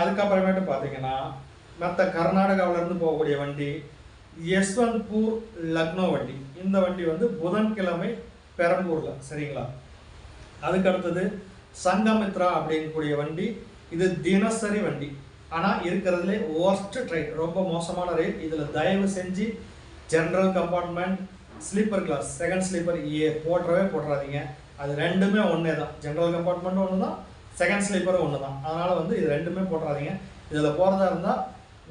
அதுக்கப்புறமேட்டு பார்த்தீங்கன்னா மற்ற கர்நாடகாவிலேருந்து போகக்கூடிய வண்டி யஸ்வந்த்பூர் லக்னோ வண்டி. இந்த வண்டி வந்து புதன்கிழமை பெரம்பூரில். சரிங்களா? அதுக்கு அடுத்தது சங்கமித்ரா அப்படிங்கக்கூடிய வண்டி. இது தினசரி வண்டி, ஆனால் இருக்கிறதுலே ஒர்ஸ்ட் ட்ரெயின், ரொம்ப மோசமான ரயில். இதில் தயவு செஞ்சு general compartment, sleeper class, second sleeper போட்டுறாதீங்க. அது ரெண்டுமே ஒன்றே தான். ஜென்ரல் கம்பார்ட்மெண்ட்டும் ஒன்று தான், செகண்ட் ஸ்லீப்பரும் ஒன்று தான். அதனால் வந்து இது ரெண்டுமே போட்டுறாதீங்க. இதில் போகிறதா இருந்தால்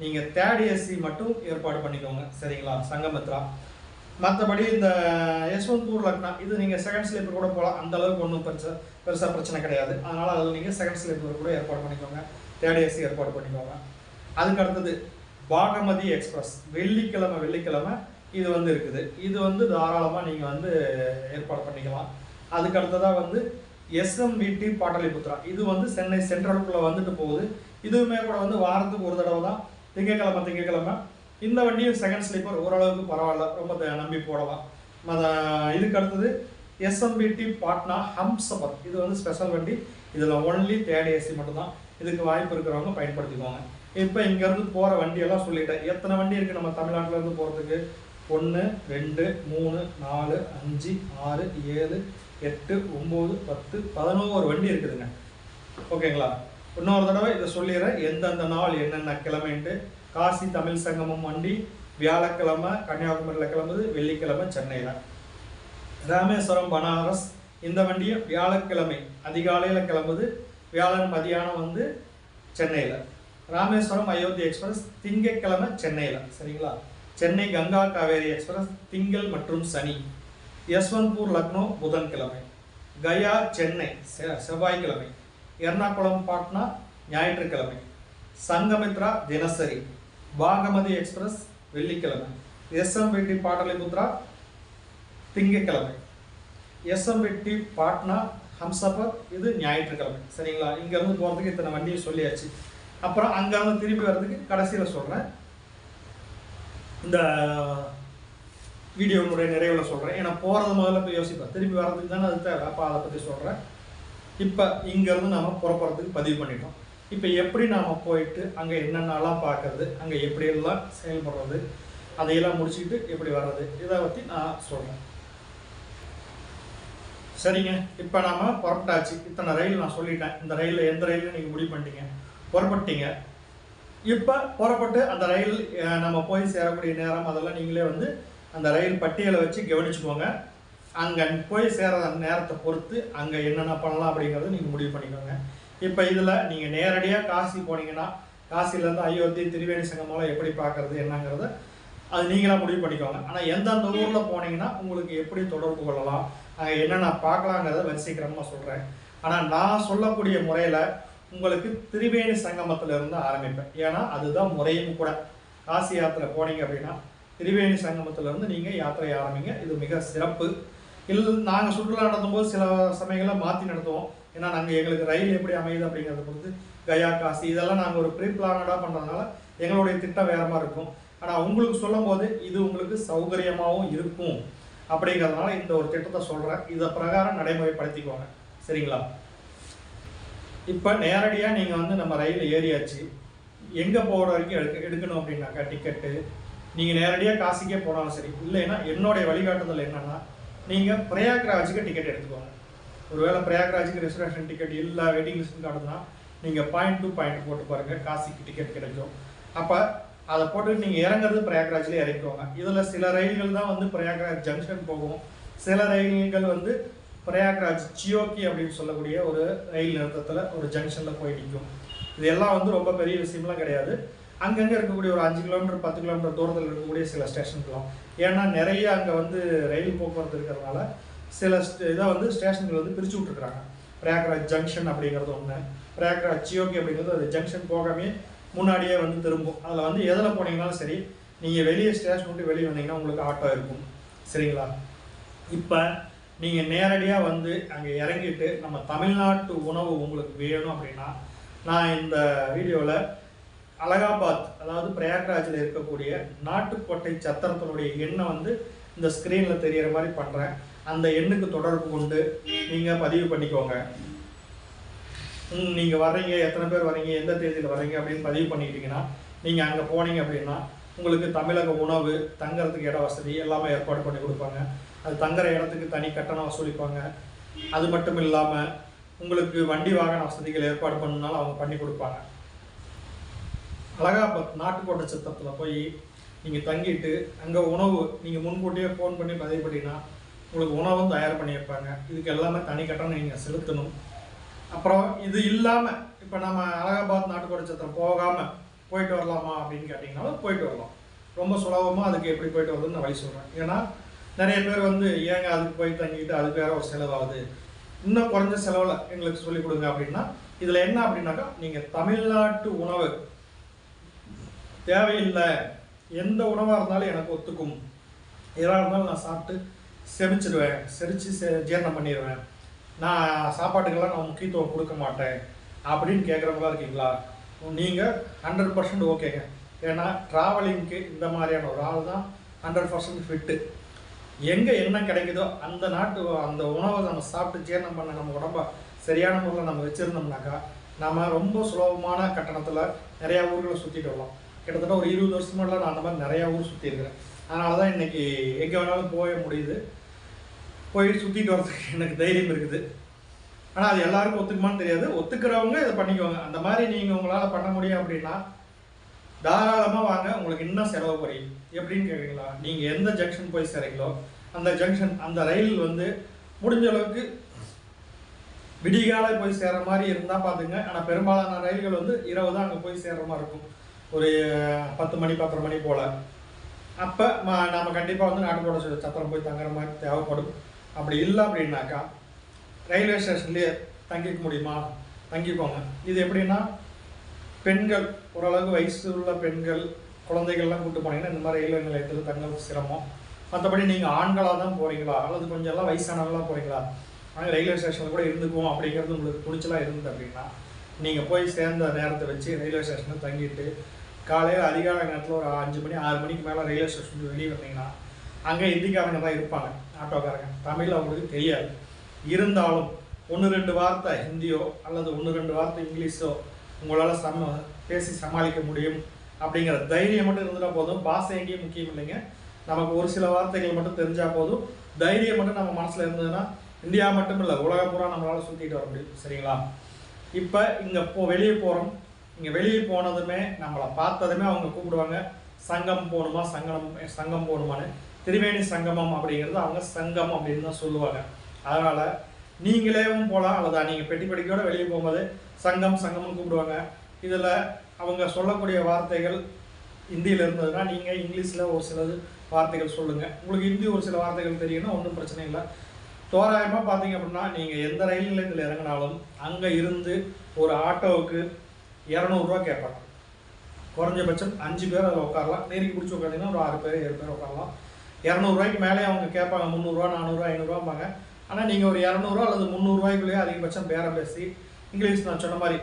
நீங்கள் தேர்ட் ஏசி மட்டும் ஏற்பாடு பண்ணிக்கோங்க. சரிங்களா? சங்கமித்ரா. மற்றபடி இந்த யஸ்வந்த்பூர் லக்னா இது நீங்கள் செகண்ட் ஸ்லீப்பர் கூட போகலாம், அந்தளவுக்கு ஒன்றும் பெருசாக பிரச்சனை கிடையாது. அதனால் அதில் நீங்கள் செகண்ட் ஸ்லீப்பர் கூட ஏற்பாடு பண்ணிக்கோங்க, தேர்ட் ஏசி ஏற்பாடு பண்ணிக்கோங்க. அதுக்கு அடுத்தது பாகமதி எக்ஸ்பிரஸ். வெள்ளிக்கிழமை இது வந்து இருக்குது. இது வந்து தாராளமாக நீங்கள் வந்து ஏற்பாடு பண்ணிக்கலாம். அதுக்கு அடுத்ததாக வந்து எஸ்எம்விடி பாட்டலிபுத்ரா. இது வந்து சென்னை சென்ட்ரலுக்குள்ளே வந்துட்டு போகுது. இதுவுமே கூட வந்து வாரத்துக்கு ஒரு தடவை தான், திங்கக்கிழமை. இந்த வண்டியும் செகண்ட் ஸ்லீப்பர் ஓரளவுக்கு பரவாயில்ல, ரொம்ப நம்பி போடலாம். இதுக்கு அடுத்தது எஸ்எம்விடி பாட்னா ஹம்சபர். இது வந்து ஸ்பெஷல் வண்டி. இதில் ஒன்லி தேர்ட் ஏசி மட்டும்தான். இதுக்கு வாய்ப்பு இருக்கிறவங்க பயன்படுத்திக்கோங்க. இப்போ இங்கேருந்து போகிற வண்டியெல்லாம் சொல்லிட்டேன். எத்தனை வண்டி இருக்குது நம்ம தமிழ்நாட்டிலேருந்து போகிறதுக்கு? 1 2 3 4 5 6 7 8 9 10 11 வண்டி இருக்குதுங்க. ஓகேங்களா? இன்னொரு தடவை இதை சொல்லிடுறேன், எந்தெந்த நாள் என்னென்ன கிழமைன்ட்டு. காசி தமிழ் சங்கமம் வண்டி வியாழக்கிழமை கன்னியாகுமரியில் கிளம்புது, வெள்ளிக்கிழமை சென்னையில். ராமேஸ்வரம் பனாரஸ் இந்த வண்டியும் வியாழக்கிழமை அதிகாலையில் கிளம்புது, வியாழன் மதியானம் வந்து சென்னையில். ராமேஸ்வரம் அயோத்தி எக்ஸ்பிரஸ் திங்கட்கிழமை சென்னையில். சரிங்களா? சென்னை கங்கா காவேரி எக்ஸ்பிரஸ் திங்கள் மற்றும் சனி. யஸ்வந்த்பூர் லக்னோ புதன்கிழமை. கயா சென்னை செவ்வாய்க்கிழமை. எர்ணாகுளம் பாட்னா ஞாயிற்றுக்கிழமை. சங்கமித்ரா தினசரி. பாகமதி எக்ஸ்பிரஸ் வெள்ளிக்கிழமை. எஸ்எம்விடி பாட்டலிபுத்ரா திங்கட்கிழமை. எஸ்எம்விடி பாட்னா ஹம்சபர் இது ஞாயிற்றுக்கிழமை. சரிங்களா? இங்கேருந்து போகிறதுக்கு இத்தனை வண்டியை சொல்லியாச்சு. அப்புறம் அங்கேருந்து திரும்பி வர்றதுக்கு கடைசியில் சொல்கிறேன். இந்த வீடியோனுடைய நிறைவில் சொல்கிறேன். ஏன்னா போகிறது முதல்ல போய் யோசிப்பேன், திருப்பி வர்றதுக்கு தானே அது தேவை. அப்போ அதை பற்றி சொல்கிறேன். இப்போ இங்கேருந்து நாம் புறப்படுறதுக்கு பதிவு பண்ணிட்டோம். இப்போ எப்படி நாம் போயிட்டு அங்கே என்னென்னலாம் பார்க்குறது, அங்கே எப்படியெல்லாம் செயல்படுறது, அதையெல்லாம் முடிச்சுக்கிட்டு எப்படி வர்றது, இதை பற்றி நான் சொல்கிறேன். சரிங்க, இப்போ நாம் புறப்பட்டாச்சு. இத்தனை ரயில் நான் சொல்லிட்டேன். இந்த ரயிலில் எந்த ரயிலில் நீங்கள் முடிவு பண்ணிட்டீங்க, புறப்பட்டீங்க. இப்போ புறப்பட்டு அந்த ரயில் நம்ம போய் சேரக்கூடிய நேரம் அதெல்லாம் நீங்களே வந்து அந்த ரயில் பட்டியலை வச்சு கவனிச்சுக்கோங்க. அங்கே போய் சேர நேரத்தை பொறுத்து அங்கே என்னென்ன பண்ணலாம் அப்படிங்கிறத நீங்கள் முடிவு பண்ணிக்கோங்க. இப்போ இதில் நீங்கள் நேரடியாக காசி போனீங்கன்னா காசிலேருந்து அயோத்தி திரிவேணி சங்கமெல்லாம் எப்படி பார்க்குறது என்னங்கிறத அது நீங்களாக முடிவு பண்ணிக்கோங்க. ஆனால் எந்தெந்த ஊரில் போனீங்கன்னா உங்களுக்கு எப்படி தொடர்பு கொள்ளலாம், அங்கே என்னென்ன பார்க்கலாங்கிறத வரிசைக்கிரமாக சொல்கிறேன். ஆனால் நான் சொல்லக்கூடிய முறையில் உங்களுக்கு திரிவேணி சங்கமத்தில் இருந்து ஆரம்பிப்பேன். ஏன்னா அதுதான் முறையும் கூட. காசி யாத்திரை போனீங்க அப்படின்னா திரிவேணி சங்கமத்திலேருந்து நீங்கள் யாத்திரை ஆரம்பிங்க. இது மிக சிறப்பு. நாங்கள் சுற்றுலா நடத்தும் போது சில சமயங்களை மாற்றி நடத்துவோம். ஏன்னா நாங்கள் எங்களுக்கு ரயில் எப்படி அமையுது அப்படிங்கிறத பொறுத்து கயா காசி இதெல்லாம் நாங்கள் ஒரு ப்ரீ பிளானடாக பண்ணுறதுனால எங்களுடைய திட்டம் வேற மாதிரி இருக்கும். ஆனால் உங்களுக்கு சொல்லும் போது இது உங்களுக்கு சௌகரியமாகவும் இருக்கும் அப்படிங்கிறதுனால இந்த ஒரு திட்டத்தை சொல்கிறேன். இதை பிரகாரம் நடைமுறைப்படுத்திக்குவாங்க. சரிங்களா? இப்போ நேரடியாக நீங்கள் வந்து நம்ம ரயில் ஏறியாச்சு. எங்கே போகிற வரைக்கும் எடுக்கணும் அப்படின்னாக்கா டிக்கெட்டு நீங்கள் நேரடியாக காசிக்கே போனாலும் சரி, இல்லைன்னா என்னுடைய வழிகாட்டுதல் என்னென்னா நீங்கள் பிரயாக்ராஜுக்கு டிக்கெட் எடுத்துக்கோங்க. ஒருவேளை பிரயாக்ராஜுக்கு ரிசர்வேஷன் டிக்கெட் இல்லை, வெயிட்டிங் லிஸ்ட்னு காட்டுதுன்னா நீங்கள் பாயிண்ட் டு பாயிண்ட் போட்டு பாருங்கள், காசிக்கு டிக்கெட் கிடைக்கும். அப்போ அதை போட்டு நீங்கள் இறங்குறது பிரயாக்ராஜ்லேயே இறங்கிக்கோங்க. இதில் சில ரயில்கள் தான் வந்து பிரயாக்ராஜ் ஜங்ஷன் போகும். சில ரயில்கள் வந்து பிரயாக்ராஜ் சியோக்கி அப்படின்னு சொல்லக்கூடிய ஒரு ரயில் நிறுத்தத்தில் ஒரு ஜங்ஷனில் போய் நிற்கும். இதெல்லாம் வந்து ரொம்ப பெரிய விஷயம்லாம் கிடையாது. அங்கங்கே இருக்கக்கூடிய ஒரு 5 கிலோமீட்டர் 10 கிலோமீட்டர் தூரத்தில் இருக்கக்கூடிய சில ஸ்டேஷனுக்குலாம், ஏன்னா நிறைய அங்கே வந்து ரயில் போக்குவரத்து இருக்கிறதுனால சில இதை வந்து ஸ்டேஷன்கள் வந்து பிரித்து விட்ருக்குறாங்க. பிரயாக்ராஜ் ஜங்ஷன் அப்படிங்கிறது ஒன்று, பிரயாக்ராஜ் சியோக்கி அப்படிங்கிறது அது ஜங்ஷன் போகாமே முன்னாடியே வந்து திரும்பும். அதில் வந்து எதில் போனீங்கன்னாலும் சரி, நீங்கள் வெளியே ஸ்டேஷன் விட்டு வெளியே வந்தீங்கன்னா உங்களுக்கு ஆட்டோ இருக்கும். சரிங்களா? இப்போ நீங்கள் நேரடியாக வந்து அங்கே இறங்கிட்டு நம்ம தமிழ்நாட்டு உணவு உங்களுக்கு வேணும் அப்படின்னா நான் இந்த வீடியோவில் அலகாபாத் அதாவது பிரயாக்ராஜில் இருக்கக்கூடிய நாட்டுக்கோட்டை சத்திரத்தினுடைய எண்ணை வந்து இந்த ஸ்க்ரீனில் தெரிகிற மாதிரி பண்ணுறேன். அந்த எண்ணுக்கு தொடர்பு கொண்டு நீங்கள் பதிவு பண்ணிக்கோங்க. நீங்கள் வர்றீங்க, எத்தனை பேர் வர்றீங்க, எந்த தேதியில் வர்றீங்க அப்படின்னு பதிவு பண்ணிக்கிட்டீங்கன்னா நீங்கள் அங்கே போனீங்க அப்படின்னா உங்களுக்கு தமிழக உணவு, தங்குறதுக்கு இட வசதி எல்லாமே ஏற்பாடு பண்ணி கொடுப்பாங்க. அது தங்குற இடத்துக்கு தனி கட்டணம் வசூலிப்பாங்க. அது மட்டும் இல்லாமல் உங்களுக்கு வண்டி வாகன வசதிகள் ஏற்பாடு பண்ணனாலும் அவங்க பண்ணி கொடுப்பாங்க. அலகாபாத் நாட்டுக்கோட்டை சத்திரத்தில் போய் நீங்கள் தங்கிட்டு அங்கே உணவு நீங்கள் முன்கூட்டியே ஃபோன் பண்ணி பதிவு பண்ணிங்கன்னா உங்களுக்கு உணவும் தயார் பண்ணி வைப்பாங்க. இதுக்கு எல்லாமே தனி கட்டணம் நீங்கள் செலுத்தணும். அப்புறம் இது இல்லாமல் இப்போ நம்ம அலகாபாத் நாட்டுக்கோட்டை சத்திரம் போகாமல் போயிட்டு வரலாமா அப்படின்னு கேட்டிங்கனாலும் போயிட்டு வரலாம். ரொம்ப சுலபமாக அதுக்கு எப்படி போயிட்டு வரதுன்னு நான் வழி சொல்கிறேன். ஏன்னா நிறைய பேர் வந்து ஏங்க அதுக்கு போய் தங்கிட்டு அதுக்கு வேறு ஒரு செலவாகுது, இன்னும் குறைஞ்ச செலவில் எங்களுக்கு சொல்லிக் கொடுங்க அப்படின்னா இதில் என்ன அப்படின்னாக்கா நீங்கள் தமிழ்நாட்டு உணவு தேவையில்லை, எந்த உணவாக இருந்தாலும் எனக்கு ஒத்துக்கும், எதாக இருந்தாலும் நான் சாப்பிட்டு செமிச்சிடுவேன், செரித்து ஜீரணம் பண்ணிடுவேன், நான் சாப்பாட்டுக்கெல்லாம் நான் முக்கியத்துவம் கொடுக்க மாட்டேன் அப்படின்னு கேட்குறவங்களா இருக்கீங்களா? நீங்கள் 100% ஓகேங்க. ஏன்னா ட்ராவலிங்க்கு இந்த மாதிரியான ஒரு ஆள் தான் 100% ஃபிட்டு. எங்கே என்ன கிடைக்குதோ அந்த அந்த உணவை நம்ம சாப்பிட்டு ஜீரணம் பண்ண நம்ம உடம்ப சரியான முறையில் நம்ம வச்சுருந்தோம்னாக்கா நம்ம ரொம்ப சுலபமான கட்டணத்தில் நிறையா ஊர்களை சுற்றிட்டு வரலாம். கிட்டத்தட்ட ஒரு 20 வருஷமெல்லாம் நான் அந்த மாதிரி நிறையா ஊர் சுற்றிருக்கிறேன். அதனால தான் இன்றைக்கி எங்கே வேணாலும் போக முடியுது, போயிட்டு சுற்றிட்டு வரதுக்கு எனக்கு தைரியம் இருக்குது. ஆனால் அது எல்லாருக்கும் ஒத்துக்குமான்னு தெரியாது. ஒத்துக்கிறவங்க இதை பண்ணிக்குவாங்க. அந்த மாதிரி நீங்கள் உங்களால் பண்ண முடியும் அப்படின்னா தாராளமாக வாங்க, உங்களுக்கு இன்னும் செலவு குறையும். எப்படின்னு கேட்குறீங்களா? நீங்கள் எந்த ஜங்ஷன் போய் சேரீங்களோ அந்த ஜங்ஷன் அந்த ரயில் வந்து முடிஞ்ச அளவுக்கு விடிகாலை போய் சேர்கிற மாதிரி இருந்தால் பார்த்துங்க. ஆனால் பெரும்பாலான ரயில்கள் வந்து இரவு தான் அங்கே போய் சேர்கிற மாதிரி இருக்கும், ஒரு 10 மணி 10:30 மணி போல். அப்போ நம்ம கண்டிப்பாக வந்து நாட்டுக்கோட்டை சத்திரம் போய் தங்குற மாதிரி தேவைப்படும். அப்படி இல்லை அப்படின்னாக்கா ரயில்வே ஸ்டேஷன்லேயே தங்கிக்க முடியுமா? தங்கிக்கோங்க. இது எப்படின்னா பெண்கள், ஓரளவுக்கு வயசு உள்ள பெண்கள், குழந்தைகள்லாம் கூப்பிட்டு போனீங்கன்னா இந்த மாதிரி ரயில்வே நிலையத்தில் தங்கிறது சிரமம். மற்றபடி நீங்கள் ஆண்களாக தான் போகிறீங்களா அல்லது கொஞ்சம் எல்லாம் வயசானவங்களாம் போகிறீங்களா, ஆனால் ரயில்வே ஸ்டேஷனில் கூட இருந்துக்குவோம் அப்படிங்கிறது உங்களுக்கு துணிச்சலாக இருந்தது அப்படின்னா நீங்கள் போய் சேர்ந்த நேரத்தை வச்சு ரயில்வே ஸ்டேஷனில் தங்கிட்டு காலையில் அதிகாலை நேரத்தில் ஒரு 5 மணி 6 மணிக்கு மேலே ரயில்வே ஸ்டேஷனுக்கு வெளியே வந்தீங்கன்னா அங்கே ஹிந்திக்காரங்க தான் இருப்பாங்க, ஆட்டோக்காரங்க. தமிழ் அவங்களுக்கு தெரியாது. இருந்தாலும் 1-2 வார்த்தை ஹிந்தியோ அல்லது 1-2 வார்த்தை இங்கிலீஷோ உங்களால் பேசி சமாளிக்க முடியும் அப்படிங்கிற தைரியம் மட்டும் இருந்துட்டால் போதும். பாஷை எங்கேயும் முக்கியம் இல்லைங்க. நமக்கு ஒரு சில வார்த்தைகள் மட்டும் தெரிஞ்சால் போதும். தைரியம் மட்டும் நம்ம மனசில் இருந்ததுன்னா இந்தியா மட்டும் இல்லை, உலகம் பூரா நம்மளால் சுற்றிட்டு வர முடியும். சரிங்களா? இப்போ இங்கே வெளியே போகிறோம். இங்கே வெளியே போனதுமே நம்மளை பார்த்ததுமே அவங்க கூப்பிடுவாங்க, சங்கம் போகணுமா, சங்கம் போகணுமான்னு. திரிவேணி சங்கமம் அப்படிங்கிறது அவங்க சங்கம் அப்படின்னு தான் சொல்லுவாங்க. அதனால் நீங்களேவும் போகலாம், அல்லது நீங்கள் பெட்டி படிக்கையோடு வெளியே போகும்போது சங்கம்னு கூப்பிடுவாங்க. இதில் அவங்க சொல்லக்கூடிய வார்த்தைகள் ஹிந்தியில் இருந்ததுன்னா நீங்கள் இங்கிலீஷில் ஒரு சில வார்த்தைகள் சொல்லுங்கள். உங்களுக்கு ஹிந்தி ஒரு சில வார்த்தைகள் தெரியும்னா ஒன்றும் பிரச்சனை இல்லை. தோராயமாக பார்த்தீங்க அப்படின்னா நீங்கள் எந்த ரயில் நிலையத்தில் இறங்கினாலும் அங்கே இருந்து ஒரு ஆட்டோவுக்கு 200 ரூபா கேட்பாங்க. குறைஞ்சபட்சம் 5 பேர் அதில் உட்காரலாம். நெருக்கி பிடிச்சி உட்காந்திங்கன்னா ஒரு 6 பேர் 7 பேர் உட்காரலாம். 200 ரூபாய்க்கு மேலே அவங்க கேட்பாங்க. 300 ரூபா 400 ரூபா 500 ரூபாம்பாங்க. ஆனால் நீங்கள் ஒரு 200 ரூபா அல்லது 300 ரூபாய்க்குள்ளேயே அதிகபட்சம் பேரம் பேசி இங்கிலீஷ் நான் சொன்ன மாதிரி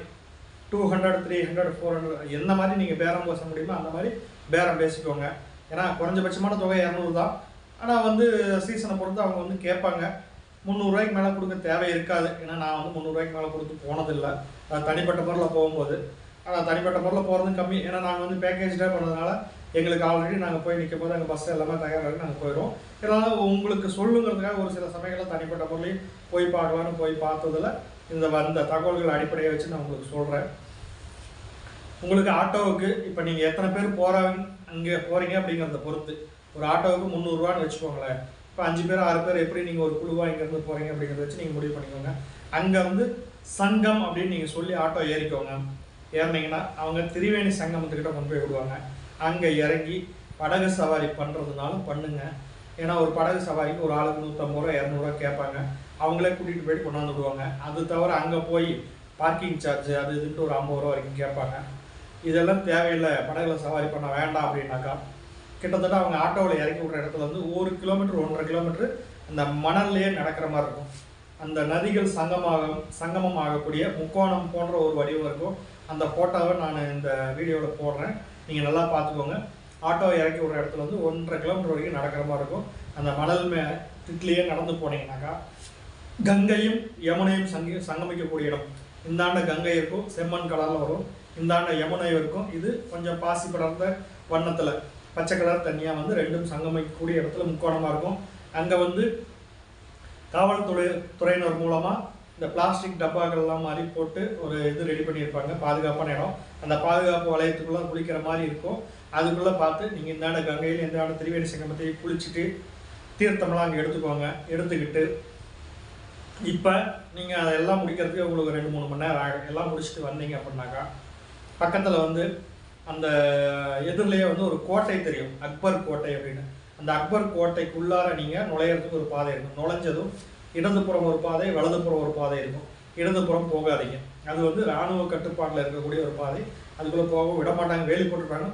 200, 300, 400 எந்த மாதிரி நீங்கள் பேரம் பேச முடியுமோ அந்த மாதிரி பேரம் பேசிக்கோங்க. ஏன்னா குறைஞ்சபட்சமான தொகை 200 தான். ஆனால் வந்து சீசனை பொறுத்து அவங்க வந்து கேட்பாங்க. 300 ரூபாய்க்கு மேலே கொடுக்க தேவை இருக்காது. ஏன்னா நான் வந்து 300 ரூபாய்க்கு மேலே கொடுத்து போனதில்லை, தனிப்பட்ட முறையில் போகும்போது. ஆனால் தனிப்பட்ட முறையில் போகிறது கம்மி. ஏன்னா நாங்கள் வந்து பேக்கேஜாக பண்ணதுனால எங்களுக்கு ஆல்ரெடி நாங்கள் போய் நிற்கும் போது அங்கே பஸ் எல்லாமே தயாராகி நாங்கள் போயிடுவோம். இதனால் உங்களுக்கு சொல்லுங்கிறதுக்காக ஒரு சில சமயங்களில் தனிப்பட்ட முறையில் போய் பார்க்கலான்னு போய் பார்த்ததில் இந்த தகவல்கள் அடிப்படையை வச்சு நான் உங்களுக்கு சொல்கிறேன். உங்களுக்கு ஆட்டோவுக்கு இப்போ நீங்கள் எத்தனை பேர் அங்கே போகிறீங்க அப்படிங்கிறத பொறுத்து ஒரு ஆட்டோவுக்கு 300 ரூபான்னு வச்சுக்கோங்களேன். இப்போ 5 பேர் 6 பேர் எப்படி நீங்கள் ஒரு குழுவாக இங்கேருந்து போகிறீங்க அப்படிங்கிறத வச்சு நீங்கள் முடிவு பண்ணிக்கோங்க. அங்கே வந்து சங்கம் அப்படின்னு நீங்கள் சொல்லி ஆட்டோ ஏறிக்கோங்க. ஏறினீங்கன்னா அவங்க திரிவேணி சங்கமத்துக்கிட்ட கொண்டு போய் விடுவாங்க. அங்கே இறங்கி படகு சவாரி பண்ணுறதுனாலும் பண்ணுங்க. ஏன்னா ஒரு படகு சவாரிக்கு ஒரு ஆளுக்கு 150 ரூபா 200 ரூபா கேட்பாங்க. அவங்களே கூட்டிகிட்டு போயிட்டு கொண்டாந்து விடுவாங்க. அது தவிர அங்கே போய் பார்க்கிங் சார்ஜ் அது இதுன்ட்டு ஒரு 50 ரூபா வரைக்கும் கேட்பாங்க. இதெல்லாம் தேவையில்லை, படகுல சவாரி பண்ண வேண்டாம் அப்படின்னாக்கா கிட்டத்தட்ட அவங்க ஆட்டோவில் இறக்கி விட்ற இடத்துல வந்து 1 கிலோமீட்டர் 1.5 கிலோமீட்டர் அந்த மணல்லையே நடக்கிற மாதிரி இருக்கும். அந்த நதிகள் சங்கமம் ஆகக்கூடிய முக்கோணம் போன்ற ஒரு வடிவம் இருக்கும். அந்த ஃபோட்டோவை நான் இந்த வீடியோவில் போடுறேன், நீங்கள் நல்லா பார்த்துக்கோங்க. ஆட்டோவை இறக்கி விட்ற இடத்துல வந்து 1.5 கிலோமீட்டர் வரைக்கும் நடக்கிற மாதிரி இருக்கும். அந்த மணல் திட்லேயே நடந்து போனீங்கன்னாக்கா கங்கையும் யமுனையும் சங்கமிக்கக்கூடிய இடம். இந்தாண்ட கங்கை இருக்கும், செம்மண் கலரில் வரும். இந்தாண்ட யமுனை இருக்கும். இது கொஞ்சம் பாசி படர்ந்த வண்ணத்தில் பச்சை கலர் தண்ணியாக வந்து ரெண்டும் சங்கமிக்கக்கூடிய இடத்துல முக்கோணமாக இருக்கும். அங்கே வந்து காவல்துறையினர் மூலமாக இந்த பிளாஸ்டிக் டப்பாக்கள்லாம் மாதிரி போட்டு ஒரு இது ரெடி பண்ணியிருப்பாங்க, பாதுகாப்பான இடம். அந்த பாதுகாப்பு வளையத்துக்குள்ளே குளிக்கிற மாதிரி இருக்கும். அதுக்குள்ளே பார்த்து நீங்கள் இந்தாண்ட கங்கையில் இந்தாண்ட திரிவேணி சங்கமத்தை குளிச்சுட்டு தீர்த்தமெல்லாம் அங்கே எடுத்துக்கோங்க. எடுத்துக்கிட்டு இப்போ நீங்கள் அதெல்லாம் முடிக்கிறதுக்கு உங்களுக்கு 2-3 மணி நேரம் ஆகும். எல்லாம் முடிச்சுட்டு வந்தீங்க அப்படின்னாக்கா பக்கத்தில் வந்து அந்த எதிரிலேயே வந்து ஒரு கோட்டை தெரியும், அக்பர் கோட்டை அப்படின்னு. அந்த அக்பர் கோட்டைக்குள்ளார நீங்கள் நுழையிறதுக்கு ஒரு பாதை இருக்கும். நுழைஞ்சதும் இடதுபுறம் ஒரு பாதை, வலதுபுறம் ஒரு பாதை இருக்கும். இடதுபுறம் போகாதீங்க, அது வந்து இராணுவ கட்டுப்பாட்டில் இருக்கக்கூடிய ஒரு பாதை. அதுக்குள்ளே போக விட மாட்டாங்க, வேலி போட்டிருப்பாங்க.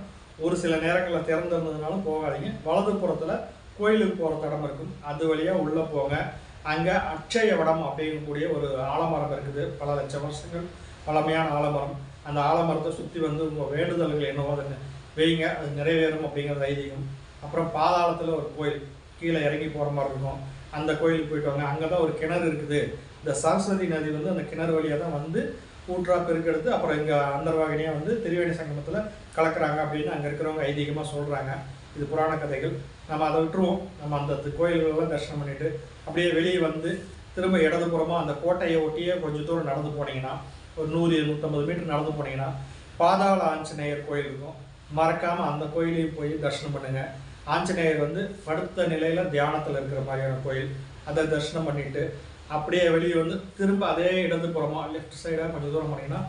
ஒரு சில நேரங்களில் திறந்திருந்ததுனாலும் போகாதீங்க. வலதுபுறத்தில் கோயிலுக்கு போகிற தடம் இருக்கும், அது வழியாக உள்ளே போங்க. அங்கே அட்சய வடம் அப்படிங்கக்கூடிய ஒரு ஆலமரம் இருக்குது, பல லட்சம் வருஷங்கள் பழமையான ஆலமரம். அந்த ஆலமரத்தை சுற்றி வந்து உங்கள் வேண்டுதல்கள் என்னவோ அதை வைங்க, அது நிறைவேறும் அப்படிங்கிறது ஐதீகம். அப்புறம் பாதாளத்தில் ஒரு கோயில், கீழே இறங்கி போகிற மாதிரி இருக்கும். அந்த கோயிலுக்கு போயிட்டு வாங்க. அங்கே தான் ஒரு கிணறு இருக்குது. இந்த சரஸ்வதி நதி வந்து அந்த கிணறு வழியாக தான் வந்து ஊற்றா பெருக்கெடுத்து அப்புறம் இங்கே அந்தர்வாகினியாக வந்து திரிவேணி சங்கமத்தில் கலக்கிறாங்க அப்படின்னு அங்கே இருக்கிறவங்க ஐதீகமாக சொல்கிறாங்க. இது புராண கதைகள். நம்ம அதை விட்டுருவோம். நம்ம அந்த கோயில்களெல்லாம் தரிசனம் பண்ணிவிட்டு அப்படியே வெளியே வந்து திரும்ப இடதுபுறமாக அந்த கோட்டையை ஒட்டியே கொஞ்சம் தூரம் நடந்து போனீங்கன்னா ஒரு 100-150 மீட்டர் நடந்து போனீங்கன்னா பாதாள ஆஞ்சநேயர் கோயில் இருக்கும். மறக்காமல் அந்த கோயிலையும் போய் தரிசனம் பண்ணுங்கள். ஆஞ்சநேயர் வந்து படுத்த நிலையில் தியானத்தில் இருக்கிற மாதிரியான கோயில். அதை தரிசனம் பண்ணிவிட்டு அப்படியே வெளியே வந்து திரும்ப அதே இடதுபுறமாக லெஃப்ட் சைடாக கொஞ்சம் தூரம் போனீங்கன்னா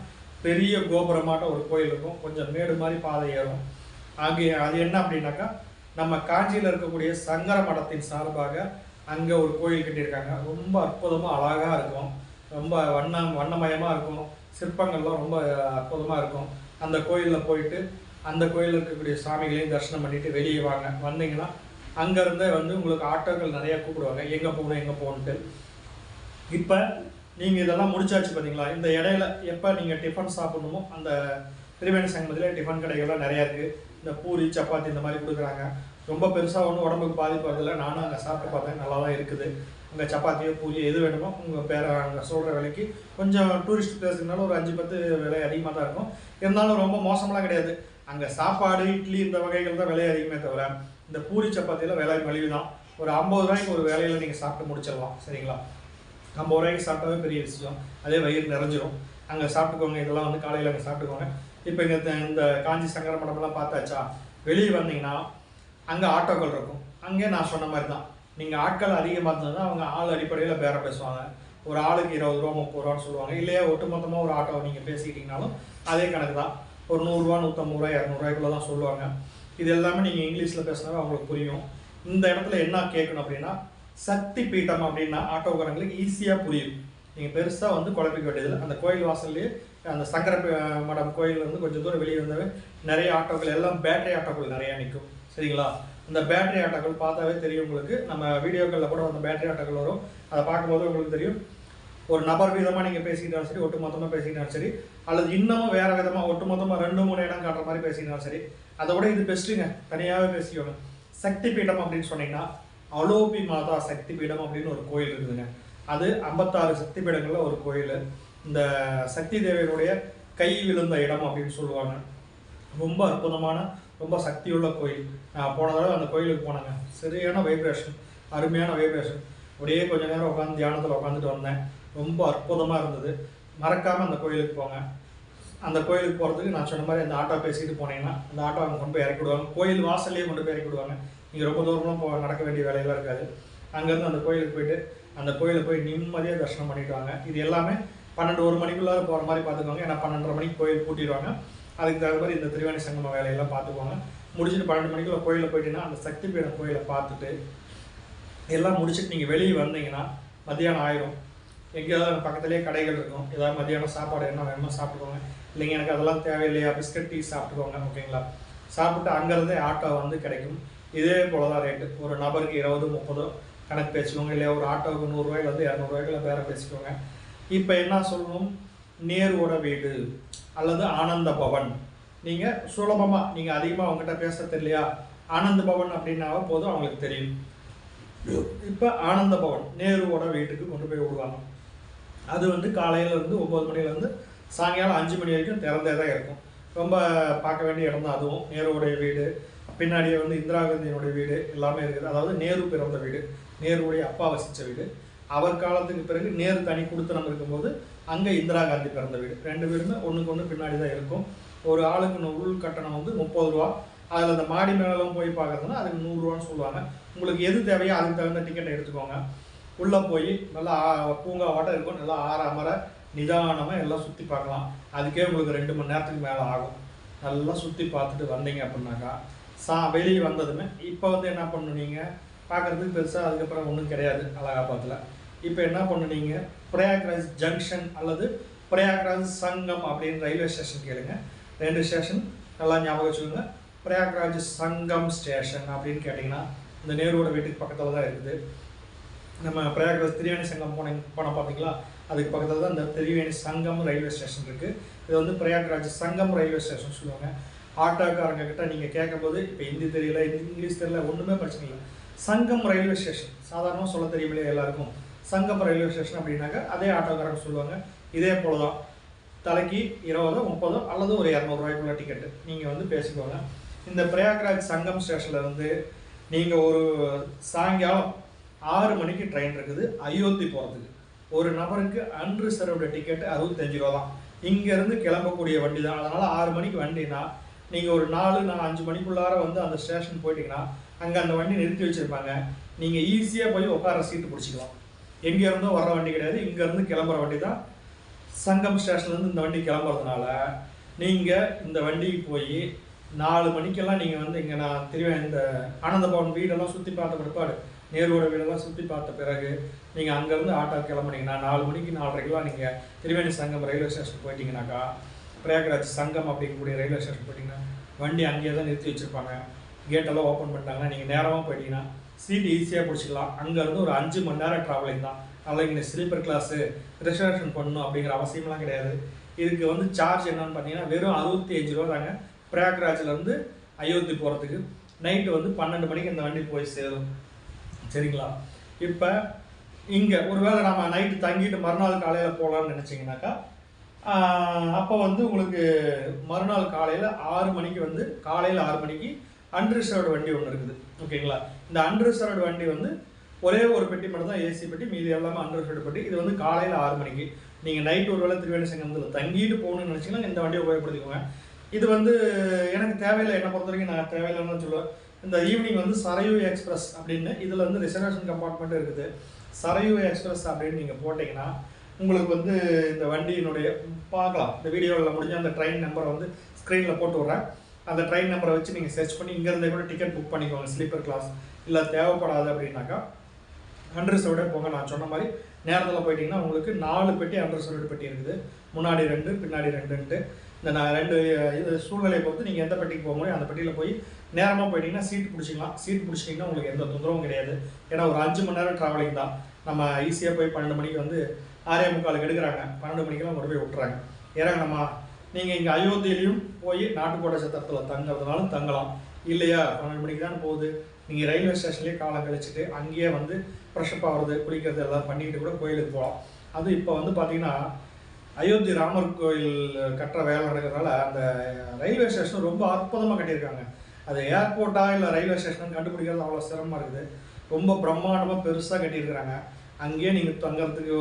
பெரிய கோபுரமாட்ட ஒரு கோயில் இருக்கும். கொஞ்சம் மேடு மாதிரி பாதை ஏறும். ஆகிய அது என்ன அப்படின்னாக்கா நம்ம காஞ்சியில் இருக்கக்கூடிய சங்கர மடத்தின் சார்பாக அங்கே ஒரு கோயில் கட்டியிருக்காங்க. ரொம்ப அற்புதமாக அழகாக இருக்கும், ரொம்ப வண்ணமயமாக இருக்கும். சிற்பங்கள்லாம் ரொம்ப அற்புதமாக இருக்கும். அந்த கோயிலில் போயிட்டு அந்த கோயிலில் இருக்கக்கூடிய சாமிகளையும் தரிசனம் பண்ணிவிட்டு வெளியே வாங்க. வந்தீங்கன்னா அங்கேருந்தே வந்து உங்களுக்கு ஆட்டோக்கள் நிறையா கூப்பிடுவாங்க, எங்கே போகணுன்ட்டு. இப்போ நீங்கள் இதெல்லாம் முடிச்சாச்சு பார்த்தீங்களா? இந்த இடையில எப்போ நீங்கள் டிஃபன் சாப்பிடணுமோ அந்த திரிவேணி சங்கமத்தில் டிஃபன் கடைகள்லாம் நிறையா இருக்குது. இந்த பூரி சப்பாத்தி இந்த மாதிரி கொடுக்குறாங்க. ரொம்ப பெருசாக ஒன்றும் உடம்புக்கு பாதிப்பு வரதில்லை. நானும் அங்கே சாப்பிட்டு பார்த்தேன், நல்லா தான் இருக்குது. அங்கே சப்பாத்தியோ பூரியோ எது வேணுமோ உங்கள் பேர அங்கே சொல்கிற விலைக்கு, கொஞ்சம் டூரிஸ்ட் பிளேஸுக்குனாலும் ஒரு 5-10 விலை அதிகமாக தான் இருக்கும். இருந்தாலும் ரொம்ப மோசமெலாம் கிடையாது. அங்கே சாப்பாடு இட்லி இந்த வகைகள் தான் விலை அதிகமே தவிர, இந்த பூரி சப்பாத்தியில் விலை மலிவு தான். ஒரு 50 ரூபாய்க்கு ஒரு வேலையில் நீங்கள் சாப்பிட்டு முடிச்சிடலாம். சரிங்களா? 50 ரூபாய்க்கு சாப்பிட்டாவே பெரிய விஷயம். அதே வயிறு நிறைஞ்சிரும். அங்கே சாப்பிட்டுக்கோங்க. இதெல்லாம் வந்து காலையில் அங்கே சாப்பிட்டுக்கோங்க. இப்போ இங்கே இந்த காஞ்சி சங்கர மடமெல்லாம் பார்த்தாச்சா, வெளியே வந்தீங்கன்னா அங்கே ஆட்டோக்கள் இருக்கும். அங்கே நான் சொன்ன மாதிரி தான், நீங்கள் ஆட்கள் அதிகமாக இருந்ததுன்னா அவங்க ஆள் அடிப்படையில் பேரம் பேசுவாங்க. ஒரு ஆளுக்கு 20 ரூபா 30 ரூபான்னு சொல்லுவாங்க. இல்லையா ஒட்டுமொத்தமாக ஒரு ஆட்டோவை நீங்கள் பேசிக்கிட்டீங்கனாலும் அதே கணக்கு தான். ஒரு 100 ரூபா 150 ரூபா 200 ரூபாய்க்குள்ளே தான் சொல்லுவாங்க. இது எல்லாமே நீங்கள் இங்கிலீஷில் பேசினாவே அவங்களுக்கு புரியும். இந்த இடத்துல என்ன கேட்கணும் அப்படின்னா, சக்தி பீட்டம் அப்படின்னா ஆட்டோக்காரங்களுக்கு ஈஸியாக புரியும். நீங்கள் பெருசாக வந்து குழப்பிக்க வேண்டியதில்லை. அந்த கோயில் வாசல்லையே அந்த சங்கர மடம் கோயிலேருந்து கொஞ்சம் தூரம் வெளியே வந்தாவே நிறைய ஆட்டோக்கள், எல்லாம் பேட்டரி ஆட்டோக்கள் நிறையா நிற்கும். சரிங்களா? அந்த பேட்டரி ஆட்டோக்கள் பார்த்தாவே தெரியும் உங்களுக்கு. நம்ம வீடியோக்களில் கூட அந்த பேட்டரி ஆட்டோக்கள் வரும். அதை பார்க்கும்போது உங்களுக்கு தெரியும். ஒரு நபர் விதமாக நீங்கள் பேசிக்கிட்டாலும் சரி, ஒட்டு மொத்தமாக பேசிக்கிட்டாலும் சரி, அல்லது இன்னமும் வேறு விதமாக ஒட்டு மொத்தமாக 2-3 இடம் காட்டுற மாதிரி பேசிக்கிட்டாலும் சரி, அதை விட இது பெஸ்ட்டுங்க. தனியாகவே பேசிக்கோங்க. சக்தி பீடம் அப்படின்னு சொன்னீங்கன்னா, அலோபி மாதா சக்தி பீடம் அப்படின்னு ஒரு கோயில் இருக்குதுங்க. அது 56 சக்தி பீடங்களில் ஒரு கோயில். இந்த சக்தி தேவியனுடைய கை விழுந்த இடம் அப்படின்னு சொல்லுவாங்க. ரொம்ப அற்புதமான, ரொம்ப சக்தியுள்ள கோயில். நான் போன தடவை அந்த கோயிலுக்கு போனாங்க. சரியான வைப்ரேஷன், அருமையான வைப்ரேஷன். அப்படியே கொஞ்சம் நேரம் உட்காந்து தியானத்தில் உட்காந்துட்டு வந்தேன். ரொம்ப அற்புதமாக இருந்தது. மறக்காமல் அந்த கோயிலுக்கு போங்க. அந்த கோயிலுக்கு போகிறதுக்கு நான் சொன்ன மாதிரி அந்த ஆட்டோ பேசிட்டு போனீங்கன்னா அந்த ஆட்டோ அவங்க கொண்டு போய் இறக்கி விடுவாங்க. கோயில் வாசல்லையே கொண்டு போய் இறக்கி விடுவாங்க. நீங்கள் ரொம்ப தூரம்லாம் நடக்க வேண்டிய வேலையெல்லாம் இருக்காது. அங்கேருந்து அந்த கோயிலுக்கு போயிட்டு அந்த கோயிலை போய் நிம்மதியாக தரிசனம் பண்ணிட்டு வாங்க. இது எல்லாமே 12-1 மணிக்குள்ளார போகிற மாதிரி பார்த்துக்கோங்க. ஏன்னா 12:30 மணிக்கு கோயில் பூட்டிடுவாங்க. அதுக்கு தகுந்த மாதிரி இந்த திருவேணி சங்கம வேலையெல்லாம் பார்த்துக்குவாங்க. முடிச்சுட்டு 12 மணிக்குள்ள கோயிலில் போயிட்டீங்கன்னா அந்த சக்தி பீடம் கோயிலை பார்த்துட்டு எல்லாம் முடிச்சுட்டு நீங்கள் வெளியே வந்தீங்கன்னா மத்தியானம் ஆயிரும். எங்கேயாவது பக்கத்துலேயே கடைகள் இருக்கும். ஏதாவது மத்தியானம் சாப்பாடு என்ன வேணுமோ சாப்பிட்டுக்கோங்க. இல்லைங்க எனக்கு அதெல்லாம் தேவையில்லையா, பிஸ்கட் டீ சாப்பிட்டுக்கோங்க. ஓகேங்களா? சாப்பிட்டு அங்கேருந்தே ஆட்டோ வந்து கிடைக்கும். இதே போல தான் ரேட்டு. ஒரு நபருக்கு 20-30 கணக்கு பேசிக்கோங்க. இல்லையா ஒரு ஆட்டோவுக்கு 100 ரூபாயிலேருந்து 200 ரூபாய்க்குள்ள பேரம் பேசிக்கோங்க. இப்போ என்ன சொல்லணும், நேருவோட வீடு அல்லது ஆனந்த பவன். நீங்கள் சுலபமாக, நீங்கள் அதிகமாக அவங்ககிட்ட பேச தெரியலையா, ஆனந்த பவன் அப்படின்னாவே போதும், அவங்களுக்கு தெரியும். இப்போ ஆனந்த பவன் நேருவோட வீட்டுக்கு கொண்டு போய் விடுவாங்க. அது வந்து காலையிலேருந்து 9 மணிலேருந்து சாயங்காலம் 5 மணி வரைக்கும் திறந்தே தான் இருக்கும். ரொம்ப பார்க்க வேண்டிய இடம் தான் அதுவும். நேருவுடைய வீடு பின்னாடியே வந்து இந்திரா காந்தியினுடைய வீடு எல்லாமே இருக்குது. அதாவது நேரு பிறந்த வீடு, நேருடைய அப்பா வசித்த வீடு. அவர் காலத்துக்கு பிறகு நேரு தனி கொடுத்து இருக்கும்போது அங்கே இந்திரா காந்தி பிறந்த வீடு. 2 வீடுமே ஒன்றுக்கு ஒன்று பின்னாடி தான் இருக்கும். ஒரு ஆளுக்கு உள் கட்டணம் வந்து 30 ரூபா. அதில் அந்த மாடி மேலாம் போய் பார்க்குறதுனா அதுக்கு 100 ரூபான்னு சொல்லுவாங்க. உங்களுக்கு எது தேவையோ அதுக்கு தகுந்த டிக்கெட்டை எடுத்துக்கோங்க. உள்ளே போய் நல்லா பூங்காவாட்டம் இருக்கும். நல்லா ஆறாமர நிதானமாக எல்லாம் சுற்றி பார்க்கலாம். அதுக்கே உங்களுக்கு 2 மணி நேரத்துக்கு மேலே ஆகும். நல்லா சுற்றி பார்த்துட்டு வந்தீங்க அப்படின்னாக்கா வெளியே வந்ததுமே இப்போ வந்து என்ன பண்ணுனீங்க, பார்க்குறதுக்கு பெருசாக அதுக்கப்புறம் ஒன்றும் கிடையாது அலகாபாத்தில். இப்போ என்ன பண்ணுனீங்க, பிரயாக்ராஜ் ஜங்ஷன் அல்லது பிரயாக்ராஜ் சங்கம் அப்படின்னு ரயில்வே ஸ்டேஷன் கேளுங்க. 2 ஸ்டேஷன் நல்லா ஞாபகம் வச்சுக்கோங்க. பிரயாக்ராஜ் சங்கம் ஸ்டேஷன் அப்படின்னு கேட்டிங்கன்னா இந்த நேருவோட வீட்டுக்கு பக்கத்தில் தான் இருக்குது. நம்ம பிரயாக்ராஜ் திரிவேணி சங்கம் போனால் பார்த்தீங்களா, அதுக்கு பக்கத்தில் தான் இந்த திரிவேணி சங்கம் ரயில்வே ஸ்டேஷன் இருக்குது. இது வந்து பிரயாக்ராஜ் சங்கம் ரயில்வே ஸ்டேஷன் சொல்லுவாங்க. ஆட்டோக்காரங்க கிட்ட நீங்கள் கேட்கும்போது இப்போ ஹிந்தி தெரியல, இங்கிலீஷ் தெரியல, ஒன்றுமே பிரச்சனை இல்லை. சங்கம் ரயில்வே ஸ்டேஷன் சாதாரணமாக சொல்ல தெரியுமில்லையா எல்லாருக்கும். சங்கம் ரயில்வே ஸ்டேஷன் அப்படின்னாக்கா அதே ஆட்டோக்காரங்க சொல்லுவாங்க. இதே போல தான் தலைக்கு 20, 30 அல்லது ஒரு 200 ரூபாய்க்குள்ள டிக்கெட்டு நீங்கள் வந்து பேசிக்கோங்க. இந்த பிரயாக்ராஜ் சங்கம் ஸ்டேஷனில் வந்து நீங்கள் ஒரு சாயங்காலம் 6 மணிக்கு ட்ரெயின் இருக்குது அயோத்தி போகிறதுக்கு. ஒரு நபருக்கு அன்ரிசர்வ்டு டிக்கெட்டு 65 ரூபா தான். இங்கேருந்து கிளம்பக்கூடிய வண்டி தான். அதனால் 6 மணிக்கு வண்டினா நீங்கள் ஒரு 4-5 மணிக்குள்ளார வந்து அந்த ஸ்டேஷன் போயிட்டீங்கன்னா அங்கே அந்த வண்டி நிறுத்தி வச்சுருப்பாங்க. நீங்கள் ஈஸியாக போய் உட்கார சீட்டு பிடிச்சிக்கலாம். எங்கேருந்தோ வர்ற வண்டி கிடையாது, இங்கேருந்து கிளம்புற வண்டி தான். சங்கம் ஸ்டேஷன்லேருந்து இந்த வண்டி கிளம்புறதுனால நீங்கள் இந்த வண்டிக்கு போய் 4 மணிக்கெல்லாம் நீங்கள் வந்து இங்கே நான் இந்த ஆனந்த பவன் வீடெல்லாம் சுற்றி பார்த்த பிற்பாடு, நேருவோட வீடெல்லாம் சுற்றி பார்த்த பிறகு நீங்கள் அங்கேருந்து ஆட்டோ கிளம்புனீங்கன்னா 4 மணிக்கு 4:30 நீங்கள் திரிவேணி சங்கம் ரயில்வே ஸ்டேஷன் போயிட்டீங்கன்னாக்கா, பிரயாக்ராஜ் சங்கம் அப்படிங்கக்கூடிய ரயில்வே ஸ்டேஷன் போயிட்டீங்கன்னா வண்டி அங்கேயே தான் நிறுத்தி வச்சுருப்பாங்க. கேட்டெல்லாம் ஓப்பன் பண்ணிட்டாங்கன்னா நீங்கள் நேரமாக போயிட்டீங்கன்னா சீட்டு ஈஸியாக பிடிச்சிக்கலாம். அங்கேருந்து ஒரு 5 மணி நேரம் ட்ராவலிங் தான். அதில் இங்கே ஸ்லீப்பர் கிளாஸு ரிசர்வேஷன் பண்ணணும் அப்படிங்கிற அவசியம்லாம் கிடையாது. இதுக்கு வந்து சார்ஜ் என்னன்னு பார்த்தீங்கன்னா வெறும் 65 ரூபா தாங்க பிரயாக்ராஜ்லேருந்து அயோத்தி போகிறதுக்கு. நைட்டு வந்து 12 மணிக்கு இந்த வண்டி போய் சேரும். சரிங்களா? இப்போ இங்கே ஒருவேளை நம்ம நைட்டு தங்கிட்டு மறுநாள் காலையில் போகலான்னு நினச்சிங்கனாக்கா, அப்போ வந்து உங்களுக்கு மறுநாள் காலையில் 6 மணிக்கு வந்து காலையில் 6 மணிக்கு அன்ரிசர்வ்டு வண்டி ஒன்று இருக்குது. ஓகேங்களா? இந்த அன்ரிசர்வ்டு வண்டி வந்து ஒரே ஒரு பெட்டி மட்டும் தான் ஏசி பெட்டி, மீதி எல்லாமே அன்ரிசர்வ்டு பெட்டி. இது வந்து காலையில் 6 மணிக்கு. நீங்கள் நைட்டு ஒரு வேளை திரிவேணி சங்கமத்தில் தங்கிட்டு போகணும்னு நினச்சிங்கன்னா இந்த வண்டியை உபயோகப்படுத்திக்கோங்க. இது வந்து எனக்கு தேவையில்லை, என்னை பொறுத்த வரைக்கும் நான் தேவையில்லைன்னு சொல்லுவேன். இந்த ஈவினிங் வந்து சரையூ எக்ஸ்பிரஸ் அப்படின்னு இதில் வந்து ரிசர்வேஷன் கம்பார்ட்மெண்ட்டும் இருக்குது. சரையூ எக்ஸ்பிரஸ் அப்படின்னு நீங்கள் போட்டிங்கன்னா உங்களுக்கு வந்து இந்த வண்டியினுடைய பார்க்கலாம். இந்த வீடியோவில் முடிஞ்ச அந்த ட்ரெயின் நம்பரை வந்து ஸ்க்ரீனில் போட்டு விட்றேன். அந்த ட்ரெயின் நம்பரை வச்சு நீங்கள் சர்ச் பண்ணி இங்கேருந்தே கூட டிக்கெட் புக் பண்ணிக்கோங்க, ஸ்லீப்பர் கிளாஸ். இல்லை தேவைப்படாது அப்படின்னாக்கா அன்ரிசர்வ்டே போங்க. நான் சொன்ன மாதிரி நேரத்தில் போயிட்டீங்கன்னா உங்களுக்கு 4 பெட்டி அன்ரிசர்வ்டு பெட்டி இருக்குது. முன்னாடி 2 பின்னாடி 2ன்ட்டு இந்த நான் 2 இது சூழ்நிலையை பொறுத்து நீங்கள் எந்த பெட்டிக்கு போக முடியும் அந்த பெட்டியில் போய் நேரமாக போயிட்டீங்கன்னா சீட்டு பிடிச்சிக்கலாம். சீட்டு பிடிச்சிட்டிங்கன்னா உங்களுக்கு எந்த தொந்தரவும் கிடையாது. ஏன்னா ஒரு 5 மணி நேரம் ட்ராவலிங் தான். நம்ம ஈஸியாக போய் 12 மணிக்கு வந்து 6:45 எடுக்கிறாங்க, 12 மணிக்கெல்லாம் கொண்டு போய் விட்டுறாங்க. இறங்கணுமா? நீங்கள் இங்கே அயோத்தியிலையும் போய் நாட்டுக்கோட்டை சத்திரத்தில் தங்குறதுனாலும் தங்கலாம். இல்லையா 12 மணிக்கு தான் போகுது, நீங்கள் ரயில்வே ஸ்டேஷன்லேயே காலம் கழிச்சிட்டு அங்கேயே வந்து ஃப்ரெஷ்அப் ஆகிறது, குளிக்கிறது எல்லாம் பண்ணிட்டு கூட கோயிலுக்கு போகலாம். அது இப்போ வந்து பார்த்தீங்கன்னா அயோத்தி ராமர் கோயில் கட்டுற வேலை நடக்கிறதுனால அந்த ரயில்வே ஸ்டேஷன் ரொம்ப அற்புதமாக கட்டியிருக்காங்க. அது ஏர்போர்ட்டாக இல்லை ரயில்வே ஸ்டேஷன் கண்டுபிடிக்கிறது அவ்வளோ சிரமமாக இருக்குது. ரொம்ப பிரம்மாண்டமாக பெருசாக கட்டியிருக்கிறாங்க. அங்கேயே நீங்கள் தங்குறதுக்கு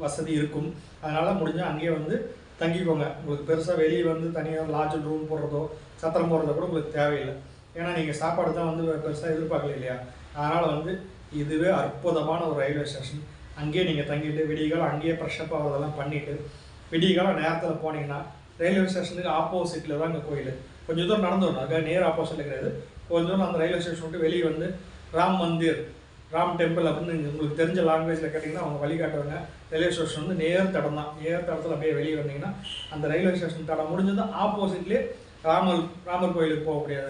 வசதி இருக்கும். அதனால் முடிஞ்சால் அங்கேயே வந்து தங்கிக்கோங்க. உங்களுக்கு பெருசாக வெளியே வந்து தனியாக லாட்ஜ் ரூம் போடுறதோ சத்திரம் போடுறதோ கூட உங்களுக்கு தேவையில்லை. ஏன்னா நீங்கள் சாப்பாடு தான் வந்து பெருசாக எதிர்பார்க்கல இல்லையா? அதனால் வந்து இதுவே அற்புதமான ஒரு ரயில்வே ஸ்டேஷன். அங்கேயே நீங்கள் தங்கிட்டு விடியகாலம் அங்கேயே ஃப்ரெஷ்அப் ஆகிறதெல்லாம் பண்ணிவிட்டு விடியகாலம் நேரத்தில் போனீங்கன்னா ரயில்வே ஸ்டேஷனுக்கு ஆப்போசிட்டில் தான் இங்கே கோயில். கொஞ்சம் தூரம் நடந்து வரணும், அதுக்காக நேர் ஆப்போசிட்டில் கிடையாது. கொஞ்சம் தூரம் அந்த ரயில்வே ஸ்டேஷன் விட்டு வெளியே வந்து ராம் மந்திர், ராம் டெம்பிள் அப்படின்னு உங்களுக்கு தெரிஞ்ச லாங்குவேஜில் கேட்டிங்கன்னா அவங்க வழிகாட்டுவாங்க. ரயில்வே ஸ்டேஷன் வந்து நேர் தடம் தான். நேர் தடத்தில் அப்படியே வெளியே வந்தீங்கன்னா அந்த ரயில்வே ஸ்டேஷன் தடம் முடிஞ்சது ஆப்போசிட்லேயே ராமர் கோயிலுக்கு போகக்கூடிய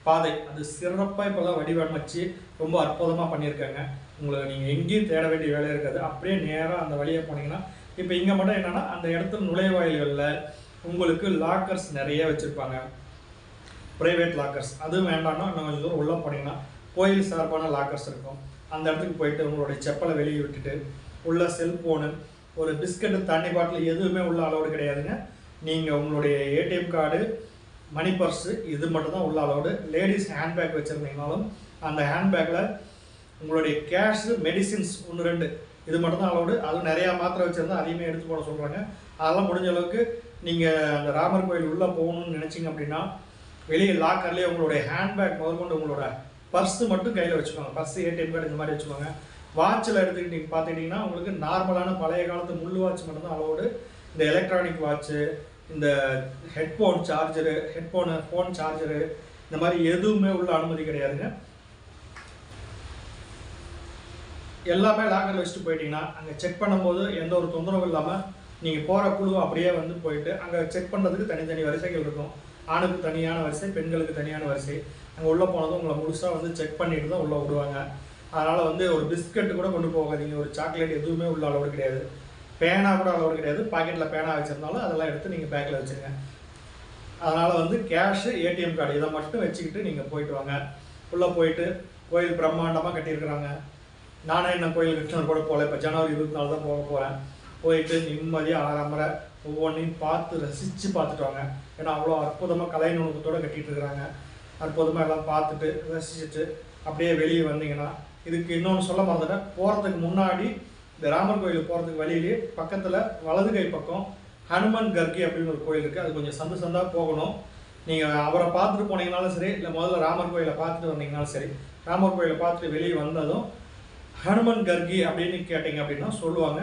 பாதை. அது சிறப்பாக இப்போதான் வடிவமைச்சு ரொம்ப அற்புதமாக பண்ணியிருக்காங்க. உங்களுக்கு நீங்கள் எங்கேயும் தேட வேண்டிய வேலை இருக்காது. அப்படியே நேராக அந்த வழியாக போனீங்கன்னா இப்போ இங்கே மட்டும் என்னென்னா அந்த இடத்துல நுழைவாயில்களில் உங்களுக்கு லாக்கர்ஸ் நிறைய வச்சுருப்பாங்க, ப்ரைவேட் லாக்கர்ஸ். அதுவும் வேண்டாம்னா இன்னும் கொஞ்சம் தூரம் உள்ளே போனீங்கன்னா கோயில் சார்பான லாக்கர்ஸ் இருக்கும். அந்த இடத்துக்கு போயிட்டு உங்களுடைய செப்பலை வெளியே விட்டுட்டு உள்ள செல்ஃபோனு, ஒரு பிஸ்கட்டு, தண்ணி பாட்டில் எதுவுமே உள்ள அலோடு கிடையாதுங்க. நீங்கள் உங்களுடைய ஏடிஎம் கார்டு, மணி பர்ஸு இது மட்டும் தான் உள்ள அலோடு. லேடிஸ் ஹேண்ட்பேக் வச்சுருந்தீங்கனாலும் அந்த ஹேண்ட்பேக்கில் உங்களுடைய கேஷு, மெடிசின்ஸ் 1-2 இது மட்டும் தான் அலோடு. அதுவும் நிறையா மாத்திரை வச்சுருந்தா அதையுமே எடுத்து போட சொல்கிறாங்க. அதெல்லாம் முடிஞ்ச அளவுக்கு நீங்கள் அந்த ராமர் கோயில் உள்ளே போகணும்னு நினச்சிங்க அப்படின்னா வெளியே லாக்கர்லேயே உங்களுடைய ஹேண்ட்பேக் முதற்கொண்டு உங்களோட பர்ஸு மட்டும் கையில் வச்சுக்கோங்க. பர்ஸு, ஏடிஎம் கார்டு இந்த மாதிரி வச்சுக்கோங்க. வாட்சில் எடுத்துக்கிட்டு நீங்கள் பார்த்துக்கிட்டிங்கன்னா உங்களுக்கு நார்மலான பழைய காலத்து முள் வாட்ச் மட்டும்தான் அலோடு. இந்த எலக்ட்ரானிக் வாட்ச்சு, இந்த ஹெட்ஃபோன் சார்ஜரு, ஃபோன் சார்ஜரு இந்த மாதிரி எதுவுமே உள்ள அனுமதி கிடையாதுங்க. எல்லாமே லாக்கரில் வச்சுட்டு போயிட்டீங்கன்னா அங்கே செக் பண்ணும்போது எந்த ஒரு தொந்தரவும் இல்லாமல் நீங்கள் போகிற குழு அப்படியே வந்து போயிட்டு அங்கே செக் பண்ணுறதுக்கு தனித்தனி வரிசைகள் இருக்கும். ஆணுக்கு தனியான வரிசை, பெண்களுக்கு தனியான வரிசை. அங்கே உள்ளே போனதும் உங்களை முழுசாக வந்து செக் பண்ணிட்டு தான் உள்ளே விடுவாங்க. அதனால் வந்து ஒரு பிஸ்கட்டு கூட கொண்டு போகாதீங்க, ஒரு சாக்லேட் எதுவுமே உள்ள அலோடு கிடையாது. பேனா கூட அலோடு கிடையாது. பாக்கெட்டில் பேனா வச்சுருந்தாலும் அதெல்லாம் எடுத்து நீங்கள் பேக்கில் வச்சுருங்க. அதனால் வந்து கேஷு, ஏடிஎம் கார்டு இதை மட்டும் வச்சுக்கிட்டு நீங்கள் போயிட்டு வாங்க. உள்ளே போயிட்டு கோயில் பிரம்மாண்டமாக கட்டியிருக்கிறாங்க. நானே இன்னும் கோயில் கிருஷ்ணர் கூட போகல. இப்போ ஜனவரி 24 தான் போக போகிறேன். போயிட்டு நிம்மதியாக ஆரம்பரை ஒவ்வொன்றையும் பார்த்து ரசித்து பார்த்துட்டு வாங்க. ஏன்னா அவ்வளோ அற்புதமாக கலை நுணுக்கத்தோடு கட்டிகிட்டு இருக்கிறாங்க. அற்புதமாக எல்லாம் பார்த்துட்டு ரசிச்சுட்டு அப்படியே வெளியே வந்தீங்கன்னா இதுக்கு இன்னொன்று சொல்ல மறந்துட்டேன். போகிறதுக்கு முன்னாடி இந்த ராமர் கோயிலுக்கு போகிறதுக்கு வழியிலேயே பக்கத்தில் வலது கை பக்கம் ஹனுமன் கர்கி அப்படின்னு ஒரு கோயில் இருக்குது. அது கொஞ்சம் சந்தாக போகணும். நீங்கள் அவரை பார்த்துட்டு போனீங்கனாலும் சரி, இல்லை முதல்ல ராமர் கோயிலை பார்த்துட்டு வந்தீங்கனாலும் சரி. ராமர் கோயிலை பார்த்துட்டு வெளியே வந்ததும் ஹனுமன் கர்கி அப்படின்னு கேட்டிங்க அப்படின்னா சொல்லுவாங்க.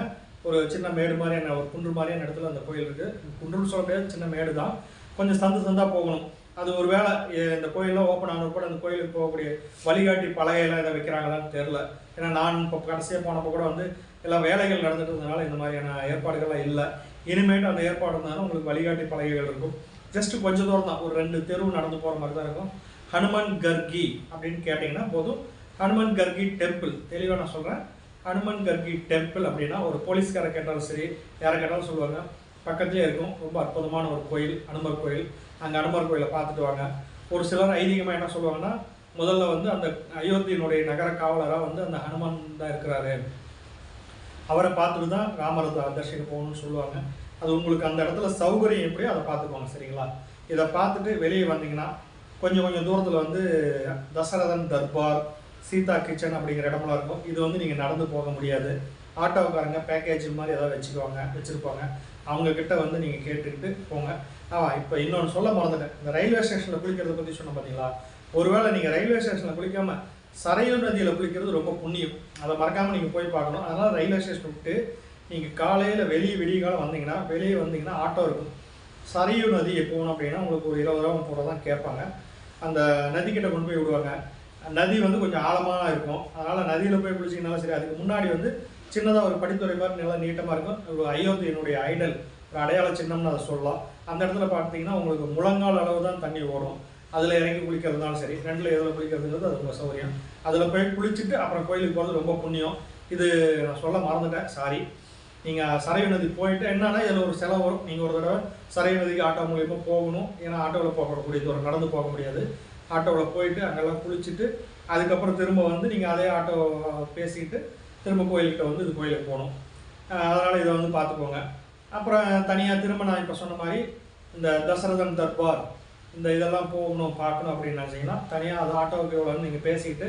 ஒரு சின்ன மேடு மாதிரியான ஒரு குன்று மாதிரியான இடத்துல அந்த கோயில் இருக்குது. குன்றுன்னு சொல்ல முடியாது, சின்ன மேடு தான். கொஞ்சம் சந்தாக போகணும். அது ஒரு வேளை இந்த கோயிலெலாம் ஓப்பன் ஆனது கூட அந்த கோயிலுக்கு போகக்கூடிய வழிகாட்டி பலகையெல்லாம் இதை வைக்கிறாங்களான்னு தெரில. ஏன்னா நான் இப்போ கடைசியாக போனப்போ கூட வந்து எல்லாம் வேலைகள் நடந்துட்டு இருந்ததுனால இந்த மாதிரியான ஏற்பாடுகள்லாம் இல்லை. இனிமேட்டு அந்த ஏற்பாடு இருந்தாலும் உங்களுக்கு வழிகாட்டி பலகைகள் இருக்கும். ஜஸ்ட்டு கொஞ்சம் தூரம் தான், ஒரு 2 தெருவு நடந்து போகிற மாதிரி தான் இருக்கும். ஹனுமன் கர்கி அப்படின்னு கேட்டிங்கன்னா போதும். ஹனுமன் கர்கி டெம்பிள், தெளிவாக நான் சொல்கிறேன். ஹனுமன் கர்கி டெம்பிள் அப்படின்னா ஒரு போலீஸ்காரை கேட்டாலும் சரி, யாரை கேட்டாலும் சொல்லுவாங்க. பக்கத்துலேயே இருக்கும். ரொம்ப அற்புதமான ஒரு கோயில், அனுமர் கோயில். அங்கே அனுமர் கோயிலை பார்த்துட்டு வாங்க. ஒரு சிலர் ஐதீகமாக என்ன சொல்லுவாங்கன்னா, முதல்ல வந்து அந்த அயோத்தியினுடைய நகர காவலராக வந்து அந்த ஹனுமான் தான் இருக்கிறாரு, அவரை பார்த்துட்டு தான் ராமரை தரிசிக்க போகணும்னு சொல்லுவாங்க. அது உங்களுக்கு அந்த இடத்துல சௌகரியம் எப்படியோ அதை பார்த்துக்கோங்க, சரிங்களா? இதை பார்த்துட்டு வெளியே வந்தீங்கன்னா கொஞ்சம் கொஞ்சம் தூரத்தில் வந்து தசரதன் தர்பார், சீதா கிச்சன் அப்படிங்கிற இடமெல்லாம் இருக்கும். இது வந்து நீங்கள் நடந்து போக முடியாது. ஆட்டோக்காரங்க பேக்கேஜ் மாதிரி ஏதாவது வச்சுருப்பாங்க. அவங்கக்கிட்ட வந்து நீங்கள் கேட்டுக்கிட்டு போங்க. இப்போ இன்னொன்று சொல்ல மறந்துட்டேன். இந்த ரயில்வே ஸ்டேஷனில் குளிக்கிறத பற்றி சொன்ன பார்த்தீங்களா? ஒருவேளை நீங்கள் ரயில்வே ஸ்டேஷனில் குளிக்காமல் சரையு நதியில் குளிக்கிறது ரொம்ப புண்ணியம். அதை மறக்காமல் நீங்கள் போய் பார்க்கணும். அதனால் ரயில்வே ஸ்டேஷன் விட்டு நீங்கள் காலையில் விடிய காலம் வெளியே வந்தீங்கன்னா ஆட்டோ இருக்கும். சரையு நதி போகணும் அப்படின்னா உங்களுக்கு ஒரு 20 ரூபா 30 ரூபா தான் கேட்பாங்க. அந்த நதிக்கிட்ட கொண்டு போய் விடுவாங்க. நதி வந்து கொஞ்சம் ஆழமாக இருக்கும். அதனால் நதியில் போய் குளிச்சிங்கனாலும் சரி. அதுக்கு முன்னாடி வந்து சின்னதாக ஒரு படித்துறை மாதிரி நல்லா நீட்டமாக இருக்கும். ஒரு அயோத்தியினுடைய ஐடல், ஒரு அடையாள சின்னம்னு அதை சொல்லலாம். அந்த இடத்துல பார்த்தீங்கன்னா உங்களுக்கு முழங்கால் அளவு தான் தண்ணி ஓடும். அதில் இறங்கி குளிக்கிறதுனாலும் சரி, ரெண்டில் எதில் குளிக்கிறதுங்கிறது அது ரொம்ப சௌகரியம். அதில் போய் குளிச்சுட்டு அப்புறம் கோயிலுக்கு போகிறது ரொம்ப புண்ணியம். இது நான் சொல்ல மறந்துட்டேன், சாரி. நீங்கள் சரையு நதி போயிட்டு என்னன்னா இதில் ஒரு செலவு வரும். நீங்கள் ஒரு தடவை சரையு நதிக்கு ஆட்டோ மூலியமாக போகணும். ஏன்னா ஆட்டோவில் போகக்கூடிய தூரம் நடந்து போக முடியாது. ஆட்டோவில் போயிட்டு அங்கெல்லாம் குளிச்சுட்டு அதுக்கப்புறம் திரும்ப வந்து நீங்கள் அதே ஆட்டோ பேசிக்கிட்டு திரும்ப கோயிலுக்கு வந்து இது கோயிலுக்கு போகணும். அதனால் இதை வந்து பார்த்துக்கோங்க. அப்புறம் தனியாக திரும்ப நான் இப்போ சொன்ன மாதிரி இந்த தசரதன் தர்பார் இந்த இதெல்லாம் போகணும் பார்க்கணும் அப்படின்னு நினச்சிங்கன்னா தனியாக அது ஆட்டோவுக்கு எவ்வளோன்னு நீங்கள் பேசிக்கிட்டு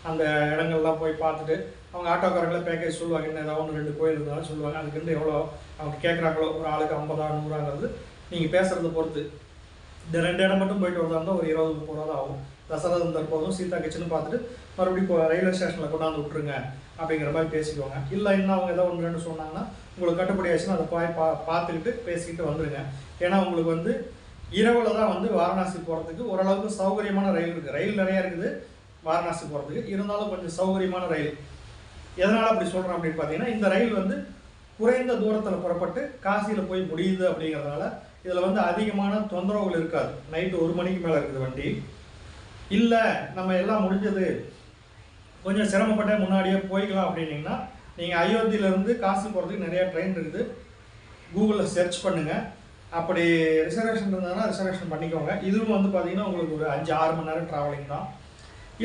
அந்த இடங்கள்லாம் போய் பார்த்துட்டு அவங்க ஆட்டோக்காரங்களே பேக்கேஜ் சொல்லுவாங்க. இன்னும் ஏதாவது 1-2 கோயில் இருந்தாலும் சொல்லுவாங்க. அதுக்கு எவ்வளோ அவங்க கேட்குறாங்களோ, ஒரு ஆளுக்கு 50 100 நீங்கள் பேசுகிறத பொறுத்து. இந்த 2 இடம் மட்டும் போயிட்டு வரதா இருந்தால் ஒரு 20-30 ரூபா தான் ஆகும். தசரதன் தற்போதும் சீதா கிச்சன் பார்த்துட்டு மறுபடியும் ரயில்வே ஸ்டேஷனில் கொண்டாந்து விட்டுருங்க அப்படிங்கிற மாதிரி பேசிக்குவாங்க. இல்லை இன்னும் அவங்க ஏதோ 1-2 சொன்னாங்கன்னா உங்களுக்கு கட்டுப்படி ஆச்சுன்னா அதை போய் பார்த்துக்கிட்டு பேசிக்கிட்டு வந்துடுங்க. ஏன்னா உங்களுக்கு வந்து இரவில் தான் வந்து வாரணாசி போகிறதுக்கு ஓரளவுக்கு சௌகரியமான ரயில் இருக்குது. ரயில் நிறையா இருக்குது வாரணாசி போகிறதுக்கு, இருந்தாலும் கொஞ்சம் சௌகரியமான ரயில். எதனால் அப்படி சொல்கிறேன் அப்படின்னு பார்த்தீங்கன்னா, இந்த ரயில் வந்து குறைந்த தூரத்தில் புறப்பட்டு காசியில் போய் முடியுது அப்படிங்கிறதுனால இதில் வந்து அதிகமான தொந்தரவுகள் இருக்காது. நைட்டு 1 மணிக்கு மேலே இருக்குது வண்டி. இல்லை நம்ம எல்லாம் முடிஞ்சது கொஞ்சம் சிரமப்பட்ட முன்னாடியே போய்க்கலாம் அப்படின்னீங்கன்னா நீங்கள் அயோத்தியிலேருந்து காசி போகிறதுக்கு நிறையா ட்ரெயின் இருக்குது. கூகுளில் சர்ச் பண்ணுங்கள். அப்படி ரிசர்வேஷன் இருந்ததுன்னா ரிசர்வேஷன் பண்ணிக்கோங்க. இதுவும் வந்து பார்த்தீங்கன்னா உங்களுக்கு ஒரு 5-6 மணி நேரம் ட்ராவலிங் தான்.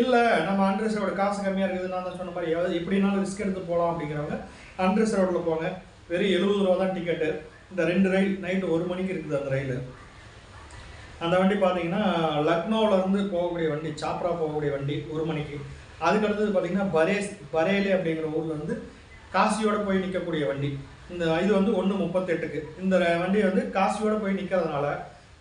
இல்லை நம்ம அன்ரிசர்வோட காசு கம்மியாக இருக்குது, நான் தான் சொன்ன மாதிரி எப்படினாலும் ரிஸ்க் எடுத்து போகலாம் அப்படிங்கிறவங்க அன்ரிசர்வ்டில் போங்க. வெறும் 70 ரூபா தான் டிக்கெட்டு. இந்த 2 ரயில் நைட்டு 1 மணிக்கு இருக்குது அந்த ரயில். அந்த வண்டி பார்த்தீங்கன்னா லக்னோவிலேருந்து போகக்கூடிய வண்டி, சாப்ரா போகக்கூடிய வண்டி 1 மணிக்கு. அதுக்கடுத்தது பார்த்தீங்கன்னா பரேலி அப்படிங்கிற ஊரில் வந்து காசியோடு போய் நிற்கக்கூடிய வண்டி. இந்த இது வந்து 1:38க்கு. இந்த வண்டி வந்து காசியோடு போய் நிற்கிறதுனால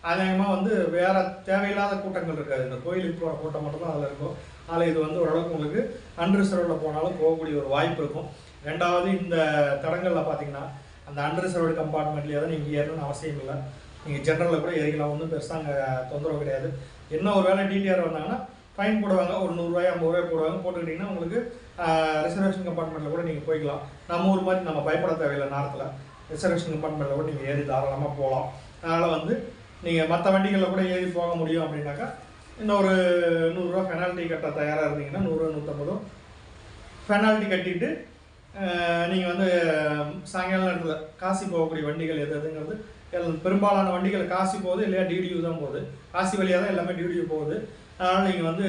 அதிகமாக வந்து வேறு தேவையில்லாத கூட்டங்கள் இருக்காது. இந்த கோயிலுக்கு போகிற கூட்டம் மட்டும்தான் அதில் இருக்கும். அதனால் இது வந்து ஓரளவுக்கு உங்களுக்கு அன்ரிசர்வ்டில் போனாலும் போகக்கூடிய ஒரு வாய்ப்பு இருக்கும். ரெண்டாவது இந்த தடங்களில் பார்த்தீங்கன்னா அந்த அன்ரிசர்வ்டு கம்பார்ட்மெண்ட்லேயே தான் நீங்கள் ஏறணும்னு அவசியம் இல்லை. நீங்கள் ஜென்ரலில் கூட ஏறிக்கலாம், ஒன்றும் பெருசாக அங்கே தொந்தரவு கிடையாது. என்ன ஒரு வேளை டிடிஆர் வந்தாங்கன்னா ஃபைன் போடுவாங்க, ஒரு 100 ரூபாய் 50 ரூபாய் போடுவாங்க. போட்டுக்கிட்டிங்கன்னா உங்களுக்கு ரிசர்வேஷன் கம்பார்ட்மெண்ட்டில் கூட நீங்கள் போய்க்கலாம். நம்ம ஊர் மாதிரி நம்ம பயப்பட தேவையில்லை. நேரத்தில் ரிசர்வேஷன் கம்பார்ட்மெண்ட்டில் கூட நீங்கள் ஏறி தாராளமாக போகலாம். அதனால் வந்து நீங்கள் மற்ற வண்டிகளில் கூட ஏறி போக முடியும் அப்படின்னாக்கா இன்னும் ஒரு 100 ரூபா பெனால்ட்டி கட்ட தயாராக இருந்தீங்கன்னா 100-150 பெனால்ட்டி கட்டிட்டு நீங்கள் வந்து சாயங்கால நேரத்தில் காசி போகக்கூடிய வண்டிகள் எதுங்கிறது பெரும்பாலான வண்டிகள் காசி போகுது, இல்லையா டிடியூ தான் போகுது. காசி வழியாக தான் எல்லாமே டிடியூ போகுது. அதனால் நீங்கள் வந்து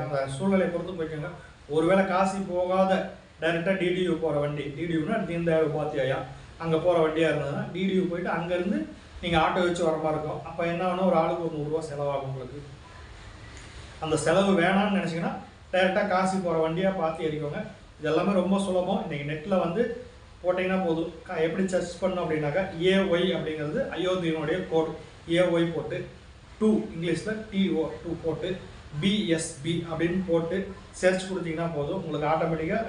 அந்த சூழ்நிலையை பொறுத்து போய்க்கோங்க. ஒருவேளை காசி போகாத டைரெக்டாக டிடியூ போகிற வண்டி, டிடியூனா தீன் தயாள் உபாத்யாயா, அங்கே போகிற வண்டியாக இருந்ததுன்னா டிடியூ போயிட்டு அங்கேருந்து நீங்கள் ஆட்டோ வச்சு வர மாதிரி இருக்கும். அப்போ என்ன ஆகுனா ஒரு ஆளுக்கு ஒரு 100 ரூபா செலவாகும் உங்களுக்கு. அந்த செலவு வேணான்னு நினச்சிங்கன்னா டைரெக்டாக காசி போகிற வண்டியாக பார்த்து ஏறிக்கோங்க. இது எல்லாமே ரொம்ப சுலபம். இன்றைக்கி நெட்டில் வந்து போட்டிங்கன்னா போதும். எப்படி சர்ச் பண்ணோம் அப்படின்னாக்கா AY அப்படிங்கிறது அயோத்தியினுடைய கோட். AY போட்டு 2 இங்கிலீஷில் TO 2 போட்டு BSB அப்படின்னு போட்டு சர்ச் கொடுத்தீங்கன்னா போதும். உங்களுக்கு ஆட்டோமேட்டிக்காக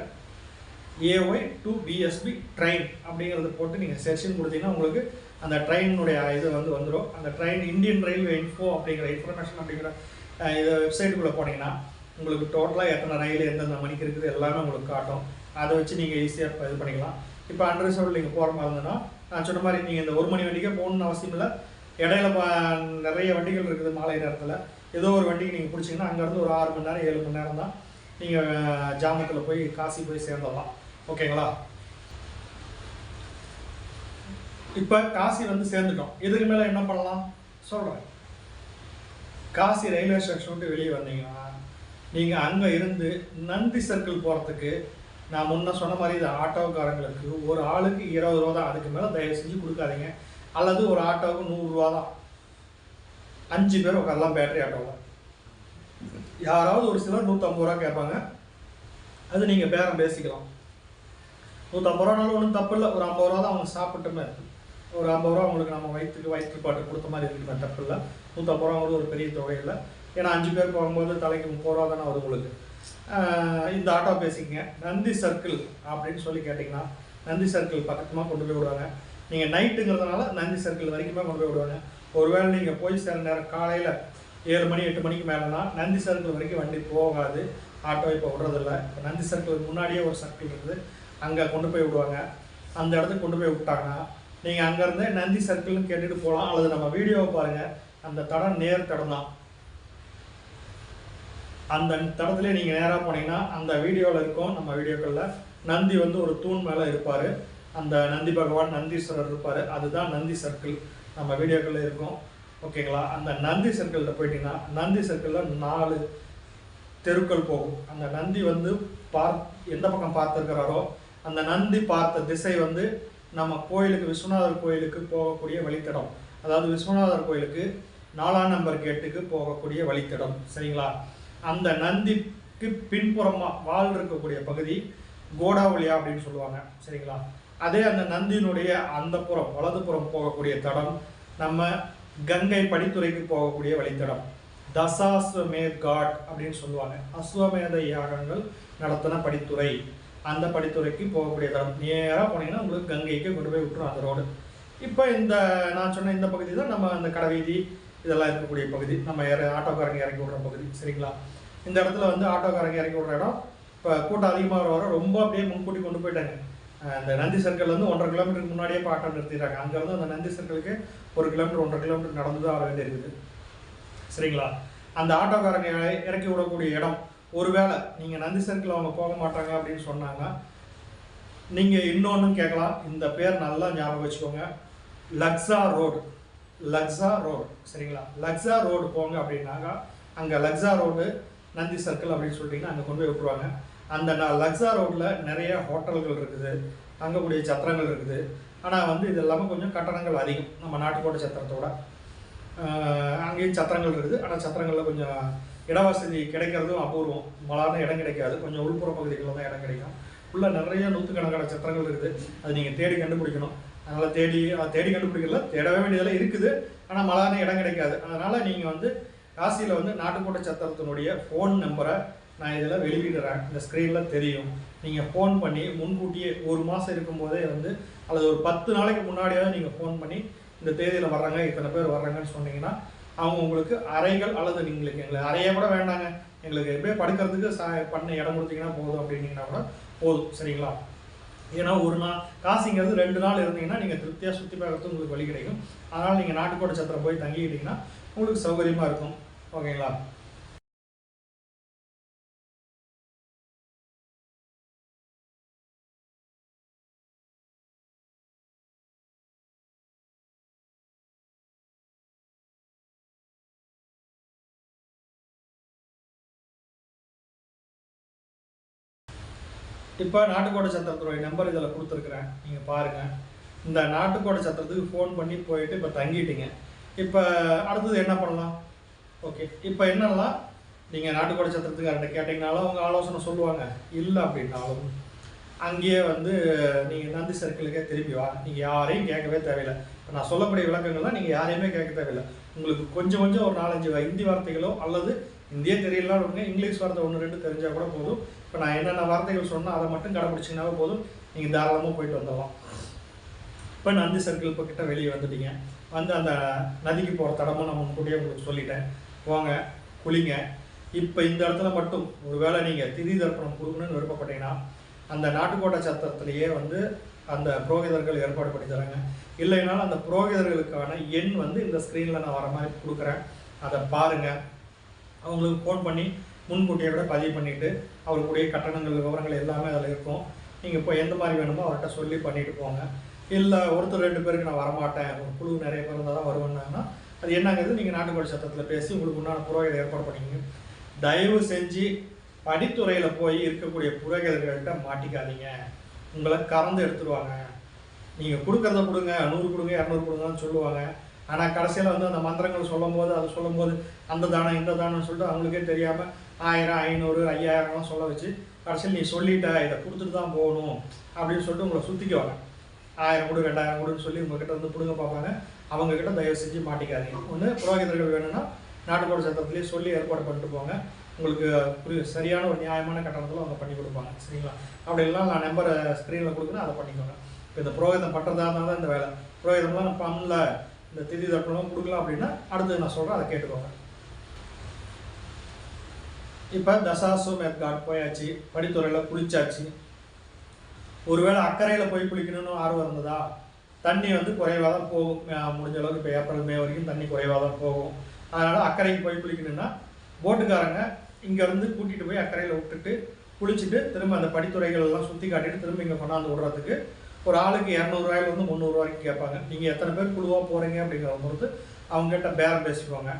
AY to BSB ட்ரெயின் அப்படிங்கிறத போட்டு நீங்கள் சர்ச்னு கொடுத்தீங்கன்னா உங்களுக்கு அந்த ட்ரெயினுடைய இது வந்து வந்துடும். அந்த ட்ரெயின் இந்தியன் ரயில்வே இன்ஃபோ அப்படிங்கிற இன்ஃபர்மேஷன் அப்படிங்கிற இதை வெப்சைட்டுக்குள்ளே போனீங்கன்னா உங்களுக்கு டோட்டலாக எத்தனை ரயில் எந்தெந்த மணிக்கு இருக்குது எல்லாமே உங்களுக்கு காட்டும். அதை வச்சு நீங்கள் ஈஸியாக இது பண்ணிக்கலாம். இப்போ அன்ரிசர்வ்டு நீங்கள் போகிற மாதிரி இருந்ததுன்னா நான் சொன்ன மாதிரி நீங்கள் இந்த 1 மணி வண்டிக்கே போகணுன்னு அவசியம் இல்லை. இடையில நிறைய வண்டிகள் இருக்குது மாலை நேரத்தில். ஏதோ ஒரு வண்டிக்கு நீங்கள் பிடிச்சிங்கன்னா அங்கேருந்து ஒரு 6 மணி நேரம் 7 மணி நேரம் தான் நீங்கள் ஜாமத்தில் போய் காசி போய் சேர்ந்துடலாம். ஓகேங்களா? இப்போ காசி வந்து சேர்ந்துட்டோம். இதுக்கு மேலே என்ன பண்ணலாம் சொல்கிறேன். காசி ரயில்வே ஸ்டேஷன் விட்டு வெளியே வந்தீங்கன்னா நீங்கள் அங்கே இருந்து நந்தி சர்க்கிள் போகிறதுக்கு நான் முன்ன சொன்ன மாதிரி இந்த ஆட்டோக்காரங்களுக்கு ஒரு ஆளுக்கு 20 ரூபா தான். அதுக்கு மேலே தயவு செஞ்சு கொடுக்காதீங்க. அல்லது ஒரு ஆட்டோவுக்கு 100 ரூபா தான். 5 பேர் உட்காரலாம் பேட்டரி ஆட்டோவில். யாராவது ஒரு சிலர் 150 ரூபா கேட்பாங்க. அது நீங்கள் பேரம் பேசிக்கலாம். 150 ரூபானாலும் ஒன்றும் தப்பு இல்லை. ஒரு 50 ரூபா தான் அவங்க சாப்பிட்டுமே இருக்குது. ஒரு 50 ரூபா அவங்களுக்கு நம்ம வயிற்றுப்பாட்டு கொடுத்த மாதிரி இருக்குமே, தப்பு இல்லை. 150 ரூபா ஒரு பெரிய தொகை இல்லை. ஏன்னா 5 பேர் போகும்போது தலைக்கு 30 ரூபா தானே வரும் உங்களுக்கு. இந்த ஆட்டோ பேசிக்கங்க. நந்தி சர்க்கிள் அப்படின்னு சொல்லி கேட்டிங்கன்னா நந்தி சர்க்கிள் பக்கத்துமாக கொண்டு போய் விடுவாங்க. நீங்கள் நைட்டுங்கிறதுனால நந்தி சர்க்கிள் வரைக்குமே கொண்டு போய் விடுவாங்க. ஒருவேளை நீங்கள் போய் சேர நேரம் காலையில் 7 மணி 8 மணிக்கு மேலேனா நந்தி சர்க்கிள் வரைக்கும் வண்டி போகாது. ஆட்டோ இப்போ விடுறதில்ல. இப்போ நந்தி சர்க்கிளுக்கு முன்னாடியே ஒரு சர்க்கிள் இருக்குது, அங்கே கொண்டு போய் விடுவாங்க. அந்த இடத்துக்கு கொண்டு போய் விட்டாங்கன்னா நீங்கள் அங்கேருந்து நந்தி சர்க்கிள்னு கேட்டுட்டு போகலாம். அல்லது நம்ம வீடியோவை பாருங்கள், அந்த தடம் நேர் தடம் தான். அந்த தடத்துலேயே நீங்கள் நேராக போனீங்கன்னா அந்த வீடியோவில் இருக்கும். நம்ம வீடியோக்களில் நந்தி வந்து ஒரு தூண் மேலே இருப்பார். அந்த நந்தி பகவான் நந்தீஸ்வரர் இருப்பார். அதுதான் நந்தி சர்க்கிள். நம்ம வீடியோக்களில் இருக்கும். ஓகேங்களா? அந்த நந்தி சர்க்கிளில் போயிட்டீங்கன்னா நந்தி சர்க்கிளில் 4 தெருக்கள் போகும். அந்த நந்தி வந்து எந்த பக்கம் பார்த்துருக்கிறாரோ அந்த நந்தி பார்த்த திசை வந்து நம்ம கோயிலுக்கு, விஸ்வநாதர் கோயிலுக்கு போகக்கூடிய வழித்தடம். அதாவது விஸ்வநாதர் கோயிலுக்கு 4ஆம் நம்பர் கேட்டுக்கு போகக்கூடிய வழித்தடம். சரிங்களா? அந்த நந்திக்கு பின்புறமாக வால் இருக்கக்கூடிய பகுதி கோடாவளியா அப்படின்னு சொல்லுவாங்க. சரிங்களா? அதே அந்த நந்தியினுடைய அந்த புறம் வலதுபுறம் போகக்கூடிய தடம் நம்ம கங்கை படித்துறைக்கு போகக்கூடிய வழித்தடம். தசாஸ்வமேத் காட் அப்படின்னு சொல்லுவாங்க. அஸ்வமேத யாகங்கள் நடத்தின படித்துறை. அந்த படித்துறைக்கு போகக்கூடிய தடம். நேராக போனீங்கன்னா உங்களுக்கு கங்கைக்கு கொண்டு போய் விட்டுரும் அந்த ரோடு. இப்போ இந்த நான் சொன்ன இந்த பகுதி தான் நம்ம அந்த கடைவீதி இதெல்லாம் இருக்கக்கூடிய பகுதி. நம்ம ஆட்டோக்காரங்க இறக்கி விடுற பகுதி. சரிங்களா? இந்த இடத்துல வந்து ஆட்டோக்காரங்க இறக்கி விடுற இடம். இப்போ கூட்டம் அதிகமாக வர ரொம்ப அப்படியே முன்கூட்டி கொண்டு போயிட்டாங்க. அந்த நந்தி சர்க்கிள் வந்து 1.5 கிலோமீட்டருக்கு முன்னாடியே இப்போ ஆட்டோ நிறுத்திடுறாங்க. அங்கேருந்து அந்த நந்தி சர்க்கிளுக்கு 1 கிலோமீட்டர் 1.5 கிலோமீட்டர் நடந்து தான் வர வேண்டியிருக்குது. சரிங்களா? அந்த ஆட்டோக்காரங்க இறக்கி விடக்கூடிய இடம், ஒருவேளை நீங்கள் நந்தி சர்க்கிள் அவங்க போக மாட்டாங்க அப்படின்னு சொன்னாங்க, நீங்கள் இன்னொன்று கேட்கலாம். இந்த பேர் நல்லா ஞாபகம் வச்சுக்கோங்க. லக்ஸா ரோடு. லக்ஸா ரோடு. சரிங்களா? லக்ஸா ரோடு போங்க அப்படின்னாக்கா அங்கே லக்ஸா ரோடு நந்தி சர்க்கிள் அப்படின்னு சொல்லிட்டிங்கன்னா அங்கே கொண்டு போய் விட்டுருவாங்க. அந்த லக்ஸா ரோட்டில் நிறைய ஹோட்டல்கள் இருக்குது, தங்கக்கூடிய சத்திரங்கள் இருக்குது. ஆனால் வந்து இது எல்லாமே கொஞ்சம் கட்டணங்கள் அதிகம் நம்ம நாட்டுக்கோட்டை சத்திரத்தோட. அங்கேயும் சத்திரங்கள் இருக்குது. ஆனால் சத்திரங்களில் கொஞ்சம் இடவசதி கிடைக்கிறதும் அபூர்வம். மலான இடம் கிடைக்காது. கொஞ்சம் உள்புற பகுதிகளில் தான் இடம் கிடைக்கும். உள்ள நிறைய 100கணக்கான சத்திரங்கள் இருக்குது. அது நீங்கள் தேடி கண்டுபிடிக்கணும். அதனால் தேடி கண்டுபிடிக்கல, தேடவே வேண்டியதெல்லாம் இருக்குது. ஆனால் மலான இடம் கிடைக்காது. அதனால் நீங்கள் வந்து காசியில் வந்து நாட்டுக்கோட்டை சத்திரத்தினுடைய ஃபோன் நம்பரை நான் இதில் வெளியிடுறேன். இந்த ஸ்க்ரீனில் தெரியும். நீங்கள் ஃபோன் பண்ணி முன்கூட்டியே 1 மாதம் இருக்கும்போதே வந்து அல்லது ஒரு 10 நாளைக்கு முன்னாடியாவது நீங்கள் ஃபோன் பண்ணி இந்த தேதியில் வர்றாங்க, இத்தனை பேர் வர்றாங்கன்னு சொன்னீங்கன்னா அவங்க உங்களுக்கு அறைகள் அல்லது எங்களுக்கு அறையே கூட வேண்டாங்க, எங்களுக்கு எப்படியே படுக்கிறதுக்கு பண்ண இடம் கொடுத்தீங்கன்னா போதும் அப்படின்னீங்கன்னா கூட போதும். சரிங்களா? ஏன்னா ஒரு நாள் காசிங்கிறது 2 நாள் இருந்தீங்கன்னா நீங்கள் திருப்தியாக சுற்றி பார்க்கறதுக்கு உங்களுக்கு வழி கிடைக்கும். அதனால் நீங்கள் நாட்டுக்கோட்டை சத்திரம் போய் தங்கிக்கிட்டிங்கன்னா உங்களுக்கு சௌகரியமாக இருக்கும். ஓகேங்களா? இப்போ நாட்டுக்கோட்டை சத்திரத்துடைய நம்பர் இதில் கொடுத்துருக்குறேன், நீங்கள் பாருங்கள். இந்த நாட்டுக்கோட்டை சத்திரத்துக்கு ஃபோன் பண்ணி போயிட்டு இப்போ தங்கிட்டீங்க. இப்போ அடுத்தது என்ன பண்ணலாம்? ஓகே, இப்போ என்னெல்லாம் நீங்கள் நாட்டுக்கோட்டை சத்திரத்துக்கு யார்கிட்ட கேட்டிங்கனாலும் அவங்க ஆலோசனை சொல்லுவாங்க. இல்லை அப்படின்னாலும் அங்கேயே வந்து நீங்கள் நந்தி சர்க்கிளுக்கே திரும்பி வா. நீங்கள் யாரையும் கேட்கவே தேவையில்லை. இப்போ நான் சொல்லக்கூடிய விளக்கங்கள்லாம் நீங்கள் யாரையுமே கேட்க தேவையில்லை. உங்களுக்கு கொஞ்சம் ஒரு 4-5 ஹிந்தி வார்த்தைகளோ அல்லது இந்தியே தெரியலாம் விடுங்க, இங்கிலீஷ் வார்த்தை 1-2 தெரிஞ்சால் கூட போதும். இப்போ நான் என்னென்ன வார்த்தைகள் சொன்னால் அதை மட்டும் கடைப்பிடிச்சிங்கனாவே போதும். நீங்கள் தாராளமாக போயிட்டு வந்துடலாம். இப்போ நந்தி சர்க்கிள் இப்போ கிட்ட வெளியே வந்துட்டீங்க. வந்து அந்த நதிக்கு போகிற தடமும் நான் முன்கூட்டியே உங்களுக்கு சொல்லிட்டேன். போங்க, குளிங்க. இப்போ இந்த இடத்துல மட்டும் ஒரு வேளை நீங்கள் திதி தர்ப்பணம் கொடுக்கணும்னு விருப்பப்பட்டீங்கன்னா அந்த நாட்டுக்கோட்டை சத்திரத்திலேயே வந்து அந்த புரோகிதர்கள் ஏற்பாடு பண்ணி தராங்க. இல்லைனாலும் அந்த புரோகிதர்களுக்கான எண் வந்து இந்த ஸ்க்ரீனில் நான் வர மாதிரி கொடுக்குறேன். அதை பாருங்கள். அவங்களுக்கு ஃபோன் பண்ணி முன்கூட்டியை விட பதிவு பண்ணிவிட்டு அவருக்குடைய கட்டணங்கள் விவரங்கள் எல்லாமே அதில் இருக்கும். நீங்கள் இப்போ எந்த மாதிரி வேணுமோ அவர்கிட்ட சொல்லி பண்ணிட்டு போங்க. இல்லை ஒருத்தர் 2 பேருக்கு நான் வரமாட்டேன், ஒரு குழு நிறைய பேர் இருந்தால் தான் வருவேன்னாங்கன்னா அது என்னங்கிறது நீங்கள் நாட்டுக்கோட்டை சத்திரத்தில் பேசி உங்களுக்கு உண்டான புரோகிதர் ஏற்பாடு பண்ணிங்க. தயவு செஞ்சு படித்துறையில் போய் இருக்கக்கூடிய புரோகிதர்கள்ட்ட மாட்டிக்காதீங்க. உங்களை கறந்து எடுத்துருவாங்க. நீங்கள் கொடுக்குறத கொடுங்க, 100 கொடுங்க, 200 கொடுங்கன்னு சொல்லுவாங்க. ஆனால் கடைசியில் வந்து அந்த மந்திரங்கள் சொல்லும்போது அது சொல்லும்போது அந்த தானம் இந்த தானம்னு சொல்லிட்டு அவங்களுக்கே தெரியாமல் 1000, 500, 5000 சொல்ல வச்சு கடைசியில் நீ சொல்லிட்ட இதை கொடுத்துட்டு தான் போகணும் அப்படின்னு சொல்லிட்டு உங்களை சுற்றிக்குவாங்க. 1000 கொடு 2000 கொடுன்னு சொல்லி உங்ககிட்ட வந்து பிடுங்க பார்ப்பாங்க. அவங்கக்கிட்ட தயவு செஞ்சு மாட்டிக்காதீங்க. ஒன்று புரோகிதர்கள் வேணும்னா நாட்டுப்புற சட்டத்திலேயே சொல்லி ஏற்பாடு பண்ணிட்டு போங்க. உங்களுக்கு சரியான ஒரு நியாயமான கட்டணத்தில் அவங்க பண்ணி கொடுப்பாங்க. சரிங்களா? அப்படி இல்லைனா நான் நம்பரை ஸ்க்ரீனில் கொடுக்குறேன், அதை பண்ணிக்கோங்க. இப்போ இந்த புரோகிதம் பண்ணுறதா இருந்தால் தான் இந்த வேலை. புரோகிதம்லாம் நான் பண்ணல, இந்த திதி தர்ப்பணம் கொடுக்கலாம் அப்படின்னா அடுத்தது நான் சொல்கிறேன், அதை கேட்டுக்கோங்க. இப்போ தசாஸ்வமேத் காட் போயாச்சு, படித்துறையில் குளிச்சாச்சு. ஒருவேளை அக்கறையில் போய் குளிக்கணும்னு ஆர்வம் இருந்ததா, தண்ணி வந்து குறைவாக தான் போகும். முடிஞ்ச அளவுக்கு இப்போ ஏப்ரல் மே வரைக்கும் தண்ணி குறைவாக தான் போகும். அதனால் அக்கறைக்கு போய் குளிக்கணும்னா போட்டுக்காரங்க இங்கேருந்து கூட்டிகிட்டு போய் அக்கறையில் விட்டுட்டு குளிச்சுட்டு திரும்ப அந்த படித்துறைகள் எல்லாம் சுற்றி காட்டிட்டு திரும்ப இங்கே கொண்டாந்து விடுறதுக்கு ஒரு ஆளுக்கு 200 300 வரைக்கும் கேட்பாங்க. நீங்கள் எத்தனை பேர் குழுவாக போகிறீங்க அப்படிங்கிற பொறுத்து அவங்ககிட்ட பேரம் பேசிக்குவாங்க.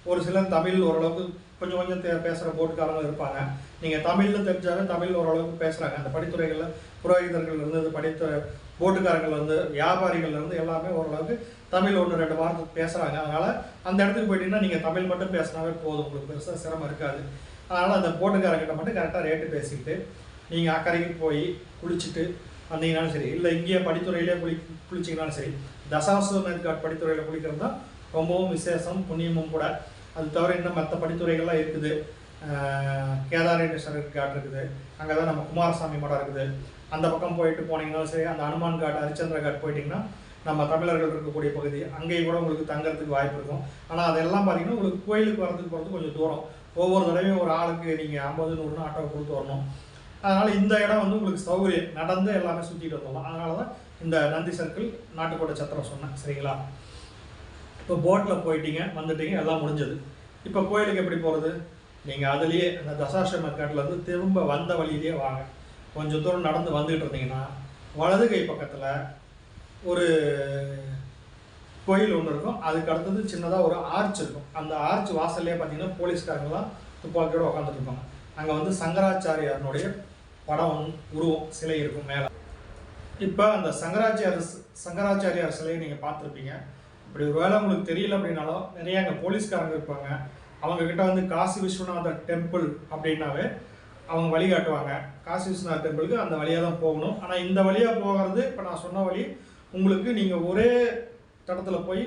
ஒரு சிலர் தமிழ் ஓரளவுக்கு கொஞ்சம் கொஞ்சம் பேசுகிற போட்டுக்காரங்க இருப்பாங்க. நீங்கள் தமிழில் தெரிஞ்சாலே தமிழ் ஓரளவுக்கு பேசுகிறாங்க. அந்த படித்துறைகளில் புரோகிதர்கள் இருந்து படித்த போட்டுக்காரங்கள் வந்து வியாபாரிகள் இருந்து எல்லாமே ஓரளவுக்கு தமிழ் 1-2 வார்த்தை பேசுகிறாங்க. அதனால் அந்த இடத்துக்கு போயிட்டீங்கன்னா நீங்கள் தமிழ் மட்டும் பேசினாவே போதும், உங்களுக்கு பெருசாக சிரமம் இருக்காது. அதனால் அந்த போட்டுக்காரங்கிட்ட மட்டும் கரெக்டாக ரேட்டு பேசிக்கிட்டு நீங்கள் அக்கறைக்கு போய் குளிச்சுட்டு வந்தீங்கன்னாலும் சரி, இல்லை இங்கேயே படித்துறையிலே குளிச்சிங்கனாலும் சரி. தசாஸ்வமேத் காட் படித்துறையில் குளிக்கிறது தான் ரொம்பவும் விசேஷம், புண்ணியமும் கூட. அது தவிர இன்னும் மற்ற படித்துறைகள்லாம் இருக்குது. கேதாரேஸ்வரர் காட் இருக்குது, அங்கே தான் நம்ம குமாரசாமி மடம் இருக்குது. அந்த பக்கம் போயிட்டு போனீங்கன்னாலும் சரி, அந்த அனுமான் காட் ஹரிச்சந்திர காட் போயிட்டிங்கன்னா நம்ம தமிழர்கள் இருக்கக்கூடிய பகுதி, அங்கேயும் கூட உங்களுக்கு தங்குறதுக்கு வாய்ப்பு இருக்கும். ஆனால் அதெல்லாம் பார்த்தீங்கன்னா உங்களுக்கு கோயிலுக்கு வரதுக்கு போகிறது கொஞ்சம் தூரம். ஒவ்வொரு தடவையும் ஒரு ஆளுக்கு நீங்கள் 50, 100 ஆட்டோவை கொடுத்து வரணும். அதனால் இந்த இடம் வந்து உங்களுக்கு சௌகரியம், நடந்து எல்லாமே சுற்றிட்டு வந்துடலாம். அதனால தான் இந்த நந்தி சர்க்கிள் நாட்டுக்கோட்டை சத்திரம் சொன்னேன். சரிங்களா? இப்போ போட்டில் போயிட்டீங்க, வந்துட்டீங்க, எல்லாம் முடிஞ்சது. இப்போ கோயிலுக்கு எப்படி போகிறது? நீங்கள் அதுலேயே அந்த தசாஸ்வமேத் காட்டிலேருந்து திரும்ப வந்த வழியிலேயே வாங்க. கொஞ்சம் தூரம் நடந்து வந்துகிட்டு இருந்தீங்கன்னா வலது கை பக்கத்தில் ஒரு கோயில் ஒன்று இருக்கும். அதுக்கு அடுத்தது சின்னதாக ஒரு ஆர்ச் இருக்கும். அந்த ஆர்ச் வாசல்லே பார்த்தீங்கன்னா போலீஸ்காரங்களாம் துப்பாக்கியோடு உட்காந்துட்டு இருப்பாங்க. அங்கே வந்து சங்கராச்சாரியாரனுடைய படம் உருவம் சிலை இருக்கும் மேலே. இப்போ அந்த சங்கராச்சாரியார் சிலையை நீங்கள் பார்த்துருப்பீங்க. இப்படி ஒரு வேளை உங்களுக்கு தெரியல அப்படின்னாலும் நிறைய அங்கே போலீஸ்காரங்க இருப்பாங்க. அவங்கக்கிட்ட வந்து காசி விஸ்வநாதர் டெம்பிள் அப்படின்னாவே அவங்க வழிகாட்டுவாங்க. காசி விஸ்வநாதர் டெம்பிளுக்கு அந்த வழியாக தான் போகணும். ஆனால் இந்த வழியாக போகிறது இப்போ நான் சொன்ன வழி உங்களுக்கு நீங்கள் ஒரே தடத்துல போய்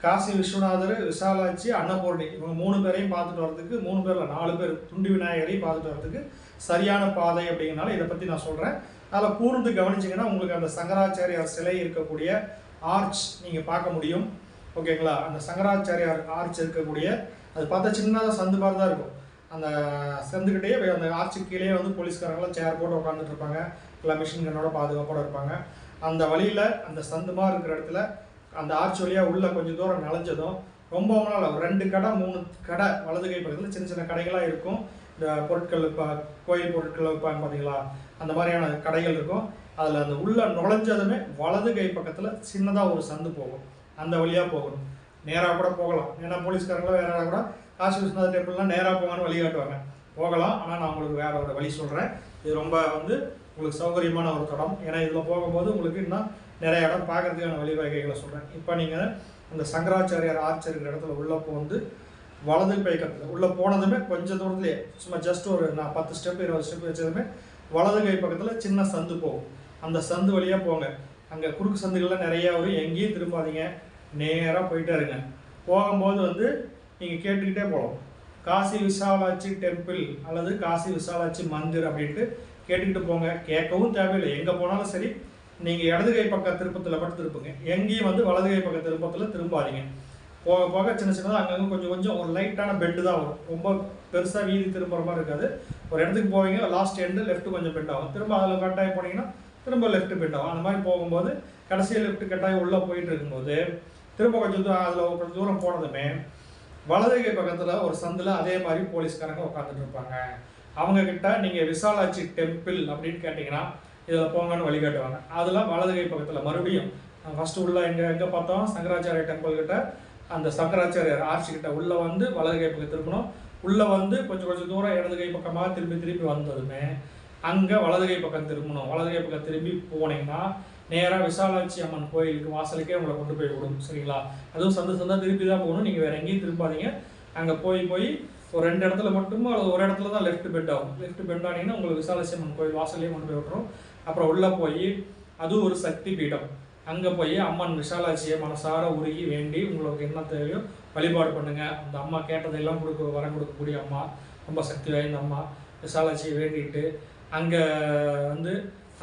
காசி விஸ்வநாதர், விசாலாட்சி, அன்னபூர்ணி இவங்க 3 பேரையும் பார்த்துட்டு வரதுக்கு 3 பேரில் 4 பேர் துண்டி விநாயகரையும் பார்த்துட்டு வரதுக்கு சரியான பாதை அப்படிங்கிறனால இதை பற்றி நான் சொல்கிறேன். அதில் கூர்ந்து கவனிச்சிங்கன்னா உங்களுக்கு அந்த சங்கராச்சாரியார் சிலை இருக்கக்கூடிய ஆர்ச் நீங்கள் பார்க்க முடியும். ஓகேங்களா? அந்த சங்கராச்சாரியார் ஆர்ச் இருக்கக்கூடிய அது பார்த்தா சின்னதாக சந்து மாதிரி தான் இருக்கும். அந்த சந்துக்கிட்டே அந்த ஆர்ச்சு கீழே வந்து போலீஸ்காரங்களாம் சேர் போட்டு உட்காந்துட்டு இருப்பாங்க. இல்லை மிஷின் கண்ணோட பாதுகாப்போடு இருப்பாங்க. அந்த வழியில் அந்த சந்து மாதிரி இருக்கிற இடத்துல அந்த ஆர்ச் வழியாக உள்ளே கொஞ்சம் தூரம் நனைஞ்சதும் ரொம்ப நாள் 2 கடை 3 கடை வலது கை பக்கத்தில் சின்ன சின்ன கடைகளாக இருக்கும். இந்த பொருட்கள் இப்போ கோயில் பொருட்கள் வைப்பாங்க பார்த்தீங்களா, அந்த மாதிரியான கடைகள் இருக்கும். அதில் அந்த உள்ளே நுழைஞ்சதுமே வலது கை பக்கத்தில் சின்னதாக ஒரு சந்து போகும். அந்த வழியாக போகணும். நேராக கூட போகலாம். ஏன்னா போலீஸ்காரங்களும் வேற கூட காசி விஸ்வநாதர் டெம்பிள்லாம் நேராக போகணும்னு வழிகாட்டுவாங்க. போகலாம். ஆனால் நான் உங்களுக்கு வேற ஒரு வழி சொல்கிறேன். இது ரொம்ப வந்து உங்களுக்கு சௌகரியமான ஒரு தடம். ஏன்னா இதில் போகும்போது உங்களுக்கு இன்னும் நிறைய இடம் பார்க்கறதுக்கான வழிவகைகளை சொல்கிறேன். இப்போ நீங்கள் அந்த சங்கராச்சாரியார் ஆர்ச் இருக்கிற இடத்துல உள்ளே போந்து வலது பக்கத்தில் உள்ளே போனதுமே கொஞ்சம் தூரத்துலேயே சும்மா ஜஸ்ட் ஒரு நான் 10 ஸ்டெப் 20 ஸ்டெப் வச்சதுமே வலது கை பக்கத்தில் சின்ன சந்து போகும். அந்த சந்து வழியாக போங்க. அங்கே குறுக்கு சந்துகள்லாம் நிறையா வரும். எங்கேயும் திரும்பாதீங்க, நேராக போயிட்டே இருங்க. போகும்போது வந்து நீங்கள் கேட்டுக்கிட்டே போகலாம். காசி விசாலாட்சி டெம்பிள் அல்லது காசி விசாலாட்சி மந்திர் அப்படின்ட்டு கேட்டுக்கிட்டு போங்க. கேட்கவும் தேவையில்லை. எங்கே போனாலும் சரி நீங்கள் இடது கை பக்க திருப்பத்தில் மட்டும் திருப்புங்க. எங்கேயும் வந்து வலது கை பக்க திருப்பத்தில் திரும்பாதீங்க. போக போக சின்ன சின்னதாக அங்கங்கே கொஞ்சம் கொஞ்சம் ஒரு லைட்டான பெண்டு தான் வரும். ரொம்ப பெருசாக வீதி திரும்புகிற மாதிரி இருக்காது. ஒரு இடத்துக்கு போவீங்க, லாஸ்ட் எண்டு லெஃப்ட்டு கொஞ்சம் பெண்ட் ஆகும். திரும்ப அதில் கட்டாயம் போனீங்கன்னா திரும்ப லெஃப்ட்டு பெண்ட் ஆகும். அந்த மாதிரி போகும்போது கடைசியில் லெஃப்ட்டு கட்டாயம் உள்ளே போயிட்டு இருக்கும்போது திரும்ப கொஞ்சம் அதில் கொஞ்சம் தூரம் போனதுமே வலது கை பக்கத்தில் ஒரு சந்தில் அதே மாதிரி போலீஸ்காரங்க உட்காந்துட்டு இருப்பாங்க. அவங்கக்கிட்ட நீங்கள் விசாலாட்சி டெம்பிள் அப்படின்னு கேட்டிங்கன்னா இதில் போங்கன்னு வழிகாட்டுவாங்க. அதெல்லாம் வலது கை பக்கத்தில் மறுபடியும் ஃபஸ்ட்டு உள்ளே எங்கே பார்த்தோம் சங்கராச்சாரிய டெம்பிள் கிட்ட அந்த சங்கராச்சாரியார் ஆர்ச்சி கிட்ட உள்ளே வந்து வலது கை பக்கம் திருப்பணும். உள்ளே வந்து கொஞ்சம் கொஞ்சம் தூரம் இடது கை பக்கமாக திருப்பி வந்ததுமே அங்கே வலது கை பக்கம் திரும்பணும். வலது கை பக்கம் திரும்பி போனீங்கன்னா நேராக விசாலாட்சி அம்மன் கோயிலுக்கு வாசலுக்கே உங்களை கொண்டு போய் விடும். சரிங்களா? அதுவும் சந்தா திருப்பி தான் போகணும். நீங்கள் வேறு எங்கேயும் திரும்பாதீங்க. அங்கே போய் ஒரு 2 இடத்துல மட்டும் அல்லது ஒரு இடத்துல தான் லெஃப்ட் பெண்ட் ஆகும். லெஃப்ட் பெண்ட் ஆனீங்கன்னா உங்களுக்கு விசாலாட்சி அம்மன் கோயில் வாசல்லையே கொண்டு போய் விட்டுரும். அப்புறம் உள்ளே போய் அதுவும் ஒரு சக்தி பீடம். அங்கே போய் அம்மன் விசாலாட்சியை மனசார உருகி வேண்டி உங்களுக்கு என்ன தேவையோ வழிபாடு பண்ணுங்கள். அந்த அம்மா கேட்டதெல்லாம் வரம் கொடுக்கக்கூடிய அம்மா, ரொம்ப சக்தி வாய்ந்த அம்மா. விசாலாட்சியை வேண்டிட்டு அங்கே வந்து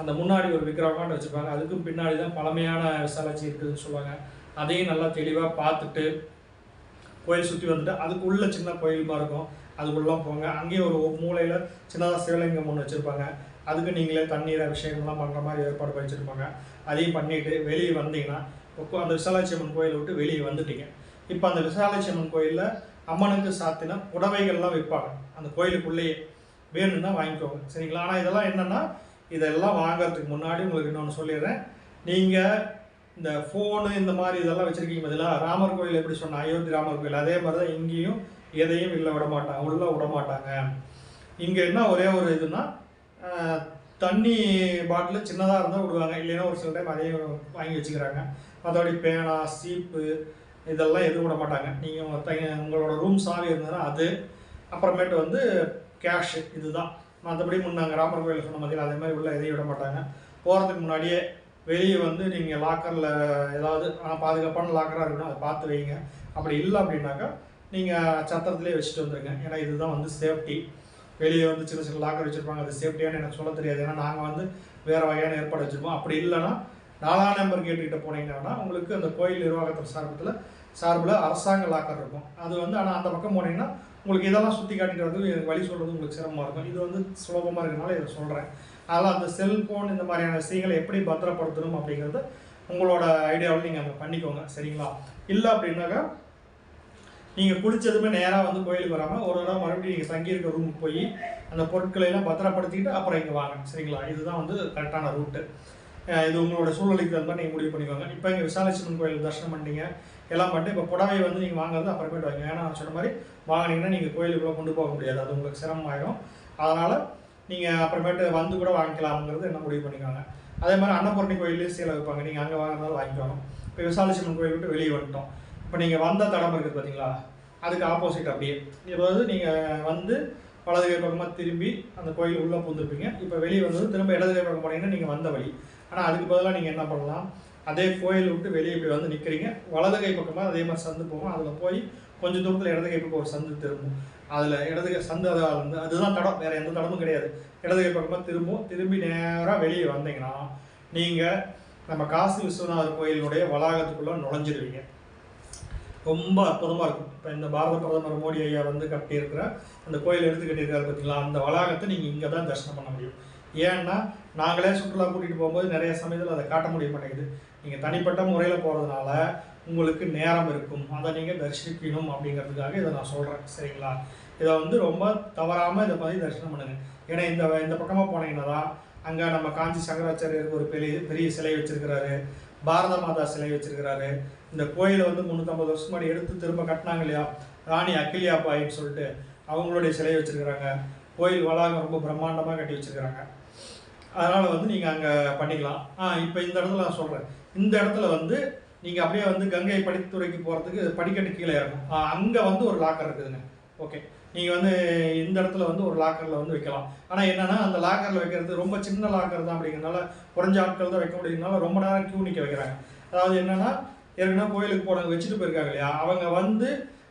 அந்த முன்னாடி ஒரு விக்கிரகமாட்டு வச்சுருப்பாங்க. அதுக்கும் பின்னாடி தான் பழமையான விசாலாட்சி இருக்குதுன்னு சொல்லுவாங்க. அதையும் நல்லா தெளிவாக பார்த்துட்டு கோயில் சுற்றி வந்துட்டு அதுக்குள்ளே சின்ன கோயிலுமா இருக்கும். அதுக்குள்ளெலாம் போங்க. அங்கேயும் ஒரு மூலையில் சின்னதாக சிவலிங்கம் ஒன்று வச்சுருப்பாங்க. அதுக்கு நீங்களே தண்ணீர் அபிஷேகம்லாம் பண்ணுற மாதிரி ஏற்பாடு பண்ணி வச்சுருப்பாங்க. அதையும் பண்ணிவிட்டு வெளியே வந்தீங்கன்னா அந்த விசாலாட்சி அம்மன் கோயிலை விட்டு வெளியே வந்துட்டீங்க. இப்போ அந்த விசாலாட்சி அம்மன் கோயிலில் அம்மனுக்கு சாத்தின புடவைகள்லாம் விற்பாங்க. அந்த கோயிலுக்குள்ளேயே வேணும்னா வாங்கிக்கோங்க. சரிங்களா? ஆனால் இதெல்லாம் என்னென்னா, இதெல்லாம் வாங்கிறதுக்கு முன்னாடி உங்களுக்கு இன்னொன்று சொல்லிடுறேன். நீங்கள் இந்த ஃபோனு இந்த மாதிரி இதெல்லாம் வச்சுருக்கீங்க பதிலாக ராமர் கோயில் எப்படி சொன்னால் அயோத்தி ராமர் கோயில் அதே மாதிரி தான் இங்கேயும் எதையும் உள்ளே விட மாட்டாங்க. இங்கே என்ன ஒரே ஒரு இதுனா தண்ணி பாட்டில் சின்னதாக இருந்தால் விடுவாங்க. இல்லைன்னா ஒரு சில டைம் அதையும் வாங்கி வச்சுக்கிறாங்க. மற்றபடி பேனா, சீப்பு இதெல்லாம் எதுவும் விட மாட்டாங்க. நீங்கள் உங்களோட ரூம் சாவி இருந்ததுன்னா அது, அப்புறமேட்டு வந்து கேஷு, இதுதான். மற்றபடி முன்னாங்க ராமர் கோயில் சொன்ன மாதிரி அதே மாதிரி உள்ள எதையும் விட மாட்டாங்க. போகிறதுக்கு முன்னாடியே வெளியே வந்து நீங்கள் லாக்கரில் ஏதாவது பாதுகாப்பான லாக்கராக இருக்கணும், அதை பார்த்து வைங்க. அப்படி இல்லை அப்படின்னாக்கா நீங்கள் சத்திரத்துலேயே வச்சுட்டு வந்துடுங்க. ஏன்னா இதுதான் வந்து சேஃப்டி. வெளியே வந்து சின்ன சின்ன லாக்கர் வச்சுருப்பாங்க. அது சேஃப்டியானு எனக்கு சொல்ல தெரியாது. ஏன்னா நாங்கள் வந்து வேறு வகையான ஏற்பாடு வச்சுருப்போம். அப்படி இல்லைன்னா 4ஆம் நம்பர் கேட்டுக்கிட்ட போனீங்கன்னா உங்களுக்கு அந்த கோயில் நிர்வாகத்தின் சார்பில் அரசாங்க லாக்கர் இருக்கும். அது வந்து ஆனால் அந்த பக்கம் போனீங்கன்னா உங்களுக்கு இதெல்லாம் சுற்றி காட்டிட்டு வந்து எனக்கு வழி சொல்கிறது உங்களுக்கு சிரமமாக இருக்கும். இது வந்து சுலபமாக இருக்கிறனால இதை சொல்கிறேன். அதனால் அந்த செல்ஃபோன் இந்த மாதிரியான விஷயங்களை எப்படி பத்திரப்படுத்தணும் அப்படிங்கிறது உங்களோட ஐடியாவில் நீங்கள் அங்கே பண்ணிக்கோங்க. சரிங்களா? இல்லை அப்படின்னாக்கா நீங்கள் குளித்ததுமே நேராக வந்து கோயிலுக்கு வராமல் ஒரு இடம் மறுபடியும் நீங்கள் தங்கியிருக்க ரூமுக்கு போய் அந்த பொருட்களை எல்லாம் பத்திரப்படுத்திக்கிட்டு அப்புறம் இங்கே வாங்க. சரிங்களா? இதுதான் வந்து கரெக்டான ரூட்டு. இது உங்களோட சூழ்நிலைக்கு தகுந்த நீங்கள் முடிவு பண்ணிக்கோங்க. இப்போ இங்கே விசாலாட்சி அம்மன் கோயில் தரிசனம் பண்ணிட்டீங்க, எல்லாம் பண்ணிட்டு இப்போ புடவை வந்து நீங்கள் வாங்குறது அப்புறமேட்டு வாங்க. ஏன்னா நான் சொன்ன மாதிரி வாங்கினீங்கன்னா நீங்கள் கோயிலுக்குள்ளே கொண்டு போக முடியாது. அது உங்களுக்கு சிரமமாயிடும். அதனால் நீங்கள் அப்புறமேட்டு வந்து கூட வாங்கிக்கலாம்ங்கிறது என்ன முடிவு பண்ணிக்கோங்க. அதே மாதிரி அன்னபூரணி கோயிலையும் சீலை வைப்பாங்க. நீங்கள் அங்கே வாங்கினாலும் வாங்கிக்கோங்க. இப்போ விசாலாட்சி அம்மன் கோயில் விட்டு வெளியே வந்துட்டோம். இப்போ நீங்கள் வந்த தடம் இருக்குது பார்த்தீங்களா, அதுக்கு ஆப்போசிட் அப்படியே அதாவது நீங்கள் வந்து வலது கை பக்கமாக திரும்பி அந்த கோயில் உள்ளே பூந்துருப்பீங்க. இப்போ வெளியே வந்தது திரும்ப இடது கை பக்கம் போனீங்கன்னா நீங்கள் வந்த வழி. ஆனால் அதுக்கு பதிலாக நீங்கள் என்ன பண்ணலாம், அதே கோயில் விட்டு வெளியே இப்படி வந்து நிற்கிறீங்க. வலது கை பக்கமாக அதே மாதிரி சந்து போகும். அதில் போய் கொஞ்சம் தூரத்தில் இடது கை பக்கம் ஒரு சந்து திரும்பும். அதில் இடது கை சந்து அதுதான் தடம், வேறு எந்த தடமும் கிடையாது. இடது கை பக்கமாக திரும்பி நேராக வெளியே வந்தீங்கன்னா நீங்கள் நம்ம காசி விஸ்வநாதர் கோயிலுடைய வளாகத்துக்குள்ளே நுழைஞ்சிருவீங்க. ரொம்ப அற்புதமாக இருக்கும். இப்போ இந்த பாரத பிரதமர் மோடி ஐயா வந்து கட்டியிருக்கிற அந்த கோயில் எடுத்து கட்டியிருக்காரு பார்த்தீங்களா, அந்த வளாகத்தை நீங்கள் இங்கே தான் தரிசனம் பண்ண முடியும். ஏன்னா நாங்களே சுற்றுலா கூட்டிகிட்டு போகும்போது நிறைய சமயத்தில் அதை காட்ட முடிய மாட்டேங்குது. நீங்கள் தனிப்பட்ட முறையில் போகிறதுனால உங்களுக்கு நேரம் இருக்கும், அதை நீங்கள் தரிசிக்கணும் அப்படிங்கிறதுக்காக இதை நான் சொல்கிறேன். சரிங்களா? இதை வந்து ரொம்ப தவறாமல் இதை மாதிரி தரிசனம் பண்ணுங்கள். ஏன்னா இந்த பக்கமாக போனீங்கன்னா தான் அங்கே நம்ம காஞ்சி சங்கராச்சாரியருக்கு ஒரு பெரிய சிலை வச்சுருக்கிறாரு, பாரத மாதா சிலை வச்சுருக்கிறாரு. இந்த கோயிலை வந்து 350 வருஷம் முன்னாடி எடுத்து திரும்ப கட்டினாங்க இல்லையா, ராணி அக்கிலியாபாயின்னு சொல்லிட்டு அவங்களுடைய சிலை வச்சுருக்கிறாங்க. கோயில் வளாகம் ரொம்ப பிரம்மாண்டமாக கட்டி வச்சுருக்கிறாங்க. அதனால் வந்து நீங்கள் அங்கே பண்ணிக்கலாம். இப்போ இந்த இடத்துல நான் சொல்கிறேன், இந்த இடத்துல வந்து நீங்கள் அப்படியே வந்து கங்கை படித்துறைக்கு போகிறதுக்கு படிக்கட்டு கீழே இறங்கும். அங்கே வந்து ஒரு லாக்கர் இருக்குதுங்க. ஓகே, நீங்கள் வந்து இந்த இடத்துல வந்து ஒரு லாக்கரில் வந்து வைக்கலாம். ஆனால் என்னென்னா அந்த லாக்கரில் வைக்கிறது ரொம்ப சின்ன லாக்கர் தான் அப்படிங்கிறதுனால குறைஞ்ச ஆட்கள் தான் வைக்க முடியுதுனால ரொம்ப நேரம் கியூ நிற்க வைக்கிறாங்க. அதாவது என்னென்னா ஏற்கனவே கோயிலுக்கு போனவங்க வச்சுட்டு போயிருக்காங்க இல்லையா, அவங்க வந்து